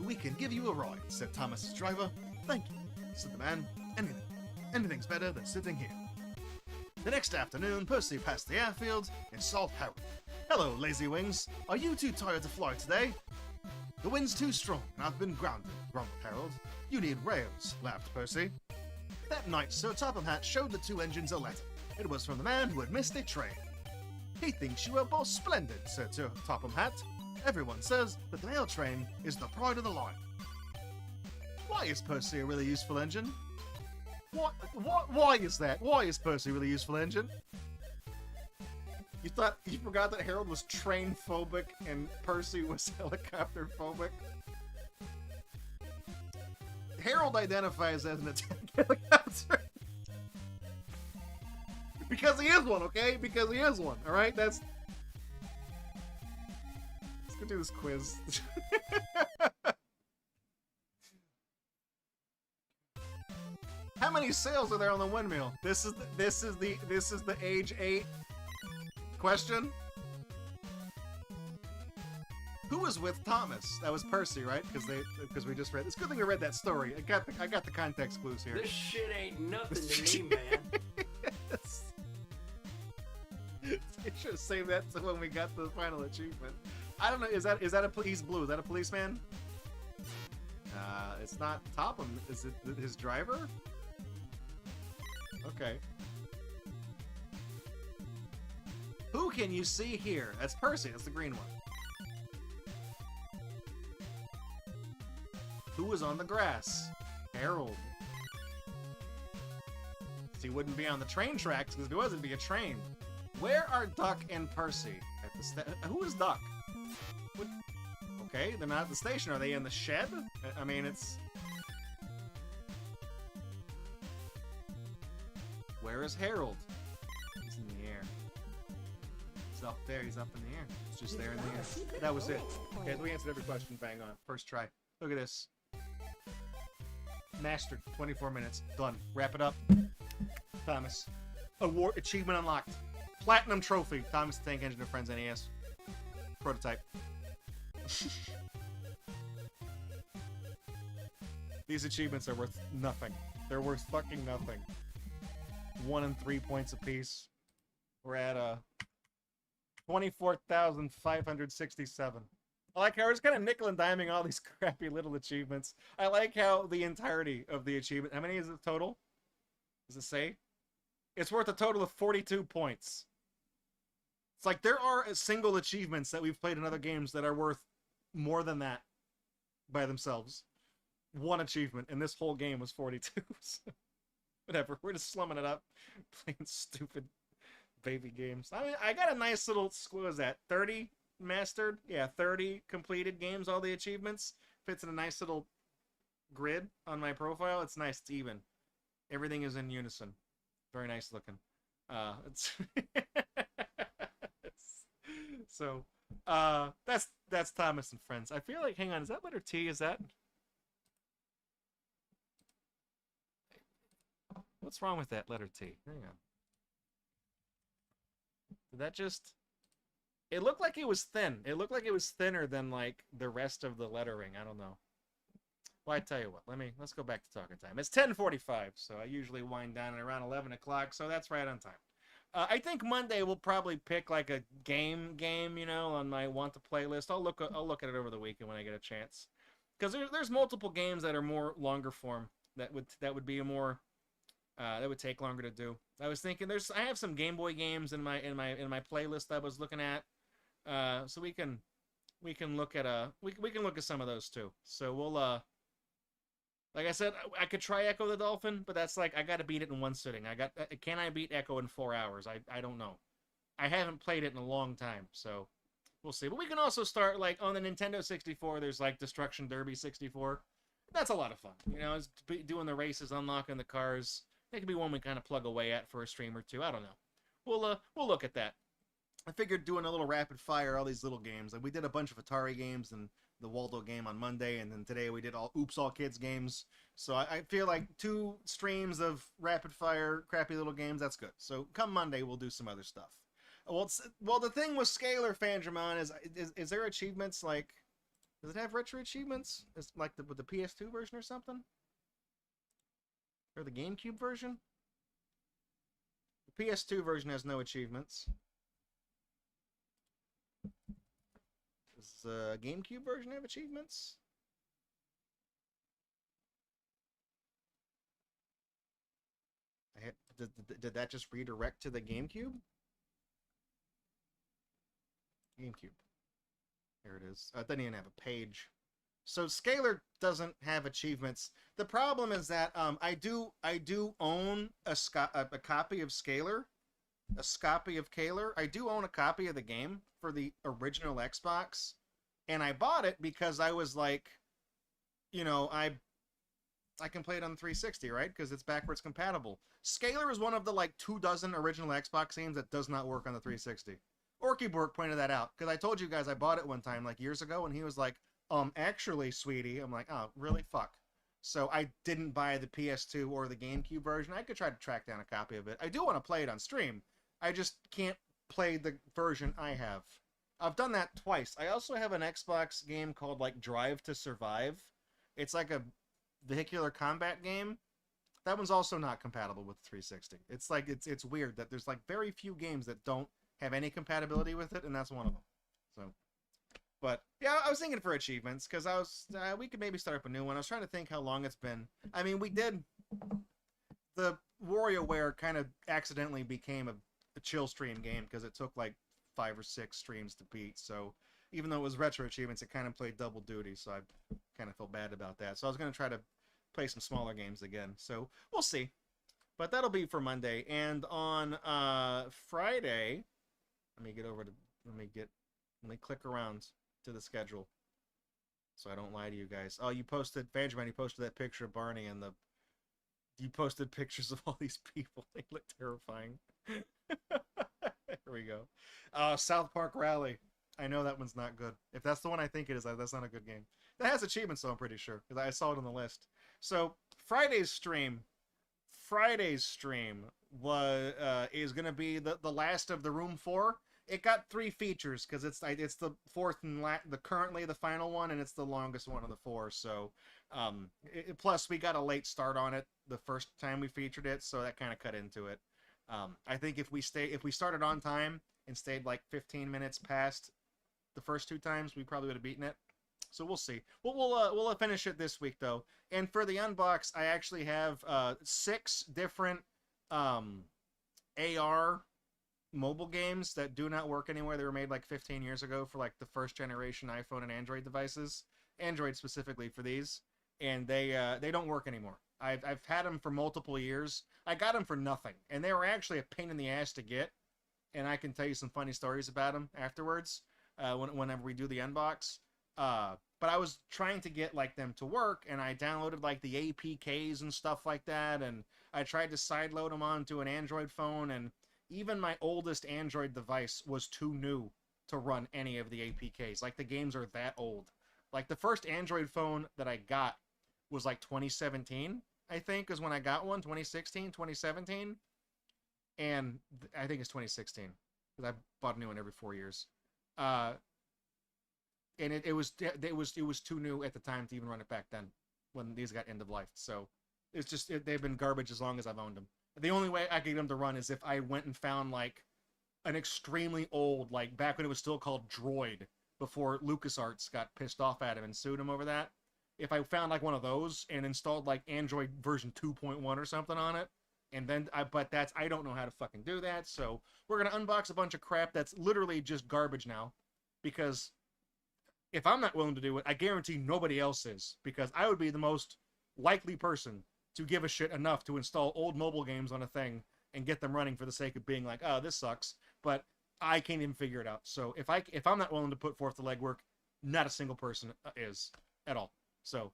We can give you a ride, said Thomas's driver. Thank you, said the man. Anything's better than sitting here. The next afternoon, Percy passed the airfield and saw Harold. Hello, lazy wings. Are you too tired to fly today? The wind's too strong and I've been grounded, grumbled Harold. You need rails, laughed Percy. That night, Sir Topham Hatt showed the two engines a letter. It was from the man who had missed a train. He thinks you are both splendid, said Sir Topham Hatt. Everyone says that the mail train is the pride of the line. Why is Percy a really useful engine? Why is that? Why is Percy a really useful engine? You forgot that Harold was train phobic and Percy was helicopter phobic? Harold identifies as an attack helicopter. Because he is one, okay? Because he is one, alright? Let's go do this quiz. How many sails are there on the windmill? This is the age 8 question. Who was with Thomas? That was Percy, right? Because we just read. It's a good thing we read that story. I got the context clues here. This shit ain't nothing to me, man. Yes. You should have saved that to when we got the final achievement. I don't know. Is that he's blue? Is that a policeman? It's not Topham. Is it his driver? Okay. Who can you see here? That's Percy. That's the green one. Who was on the grass? Harold. So he wouldn't be on the train tracks because if he was, it'd be a train. Where are Duck and Percy? At the who is Duck? What? Okay, they're not at the station. Are they in the shed? I mean, it's... Where is Harold? He's in the air. He's up there. He's up in the air. It's just there in the air. That was it. Okay, we answered every question. Bang on. First try. Look at this. Mastered. 24 minutes. Done. Wrap it up. Thomas. Award achievement unlocked. Platinum trophy. Thomas the Tank Engine and Friends NES. Prototype. These achievements are worth nothing. They're worth fucking nothing. 1 and 3 points apiece. We're at 24,567. I like how we're just kind of nickel and diming all these crappy little achievements. I like how the entirety of the achievement. How many is it total? Does it say? It's worth a total of 42 points. It's like there are single achievements that we've played in other games that are worth more than that by themselves. One achievement, and this whole game was 42. So whatever, we're just slumming it up, playing stupid baby games. I mean, I got a nice little, what was that, 30 mastered? Yeah, 30 completed games, all the achievements. Fits in a nice little grid on my profile. It's nice, it's even. Everything is in unison. Very nice looking. So, that's Thomas and Friends. I feel like, hang on, is that letter T? Is that? What's wrong with that letter T? Hang on. Did that just... It looked like it was thin. It looked like it was thinner than, like, the rest of the lettering. I don't know. Well, I tell you what. Let's go back to talking time. It's 10:45, so I usually wind down at around 11 o'clock, so that's right on time. I think Monday we'll probably pick, like, a game, you know, on my want-to playlist. I'll look at it over the weekend when I get a chance. Because there's multiple games that are more longer form that would be a more... that would take longer to do. I was thinking I have some Game Boy games in my playlist I was looking at. So we can look at we can look at some of those too. So we'll like I said, I could try Echo the Dolphin, but that's like I got to beat it in one sitting. Can I beat Echo in 4 hours? I don't know. I haven't played it in a long time, so we'll see. But we can also start like on the Nintendo 64. There's like Destruction Derby 64. That's a lot of fun. You know, it's doing the races, unlocking the cars. It could be one we kind of plug away at for a stream or two. I don't know. We'll look at that. I figured doing a little rapid fire, all these little games. Like we did a bunch of Atari games and the Waldo game on Monday, and then today we did all Kids games. So I feel like 2 streams of rapid fire, crappy little games. That's good. So come Monday, we'll do some other stuff. Well, the thing with Scalar Fandramon is there achievements like? Does it have retro achievements? It's like with the PS2 version or something? Or the GameCube version? The PS2 version has no achievements. Does the GameCube version have achievements? Did that just redirect to the GameCube? GameCube. There it is. It doesn't even have a page. So Scalar doesn't have achievements. The problem is that I do own a copy of Scalar, a scopy of Kaler. I do own a copy of the game for the original Xbox, and I bought it because I was like, you know, I can play it on the 360, right? Because it's backwards compatible. Scalar is one of the like 24 original Xbox games that does not work on the 360. Orkyborg pointed that out because I told you guys I bought it one time like years ago, and he was like, actually, sweetie. I'm like, oh, really? Fuck. So I didn't buy the PS2 or the GameCube version. I could try to track down a copy of it. I do want to play it on stream. I just can't play the version I have. I've done that twice. I also have an Xbox game called like Drive to Survive. It's like a vehicular combat game. That one's also not compatible with 360. It's like it's weird that there's like very few games that don't have any compatibility with it, and that's one of them. So, but yeah, I was thinking for achievements because we could maybe start up a new one. I was trying to think how long it's been. I mean, we did the WarioWare kind of accidentally became a chill stream game because it took like 5 or 6 streams to beat. So even though it was retro achievements, it kind of played double duty. So I kind of felt bad about that. So I was going to try to play some smaller games again. So we'll see. But that'll be for Monday. And on Friday, let me click around to the schedule so I don't lie to you guys. Oh, you posted, Vangerman, you posted that picture of Barney and you posted pictures of all these people. They look terrifying. There we go. South Park Rally. I know that one's not good. If that's the one I think it is, that's not a good game. That has achievements, though, I'm pretty sure, because I saw it on the list. So Friday's stream was is gonna be the last of the Room 4. It got 3 features because it's the fourth and currently the final one, and it's the longest one of the 4. So, plus we got a late start on it the first time we featured it, so that kind of cut into it. I think if we started on time and stayed like 15 minutes past the first 2 times, we probably would have beaten it. So we'll see. We'll finish it this week though. And for the unbox, I actually have 6 different AR mobile games that do not work anymore. They were made like 15 years ago for like the first generation iPhone and Android devices, Android specifically for these, and they don't work anymore. I've had them for multiple years. I got them for nothing, and they were actually a pain in the ass to get. And I can tell you some funny stories about them afterwards whenever we do the unbox. But I was trying to get like them to work, and I downloaded like the APKs and stuff like that, and I tried to sideload them onto an Android phone, and even my oldest Android device was too new to run any of the APKs. Like, the games are that old. Like, the first Android phone that I got was like 2017, I think, is when I got one. 2016, 2017. And I think it's 2016, because I bought a new one every 4 years. And it was too new at the time to even run it back then, when these got end of life. So it's just they've been garbage as long as I've owned them. The only way I could get them to run is if I went and found like an extremely old, like back when it was still called Droid, before LucasArts got pissed off at him and sued him over that. If I found like one of those and installed like Android version 2.1 or something on it, and then I don't know how to fucking do that. So we're gonna unbox a bunch of crap that's literally just garbage now, because if I'm not willing to do it, I guarantee nobody else is, because I would be the most likely person to give a shit enough to install old mobile games on a thing and get them running for the sake of being like, oh, this sucks, but I can't even figure it out. So if I'm not willing to put forth the legwork, not a single person is at all. So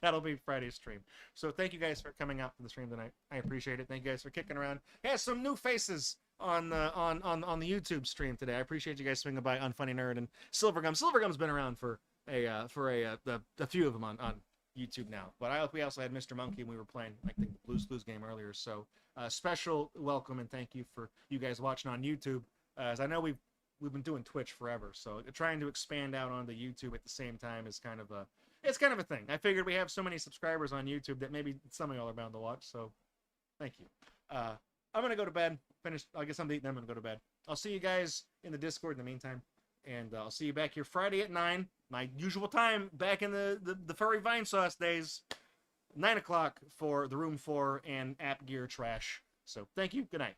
that'll be Friday's stream. So thank you guys for coming out for the stream tonight. I appreciate it. Thank you guys for kicking around. Yeah, some new faces on the YouTube stream today. I appreciate you guys swinging by on Funny Nerd and Silvergum. Silvergum's been around for a few of them on YouTube now. But we also had Mr. Monkey, and we were playing, I think, the Blues Clues game earlier. So special welcome and thank you for you guys watching on YouTube. As I know we've been doing Twitch forever, so trying to expand out onto YouTube at the same time is kind of a thing. I figured we have so many subscribers on YouTube that maybe some of y'all are bound to watch. So thank you. I'm gonna go to bed. I'll get something to eat, then I'm gonna go to bed. I'll see you guys in the Discord in the meantime. And I'll see you back here Friday at 9, my usual time, back in the furry Vine Sauce days, 9 o'clock for the Room 4 and App Gear trash. So thank you. Good night.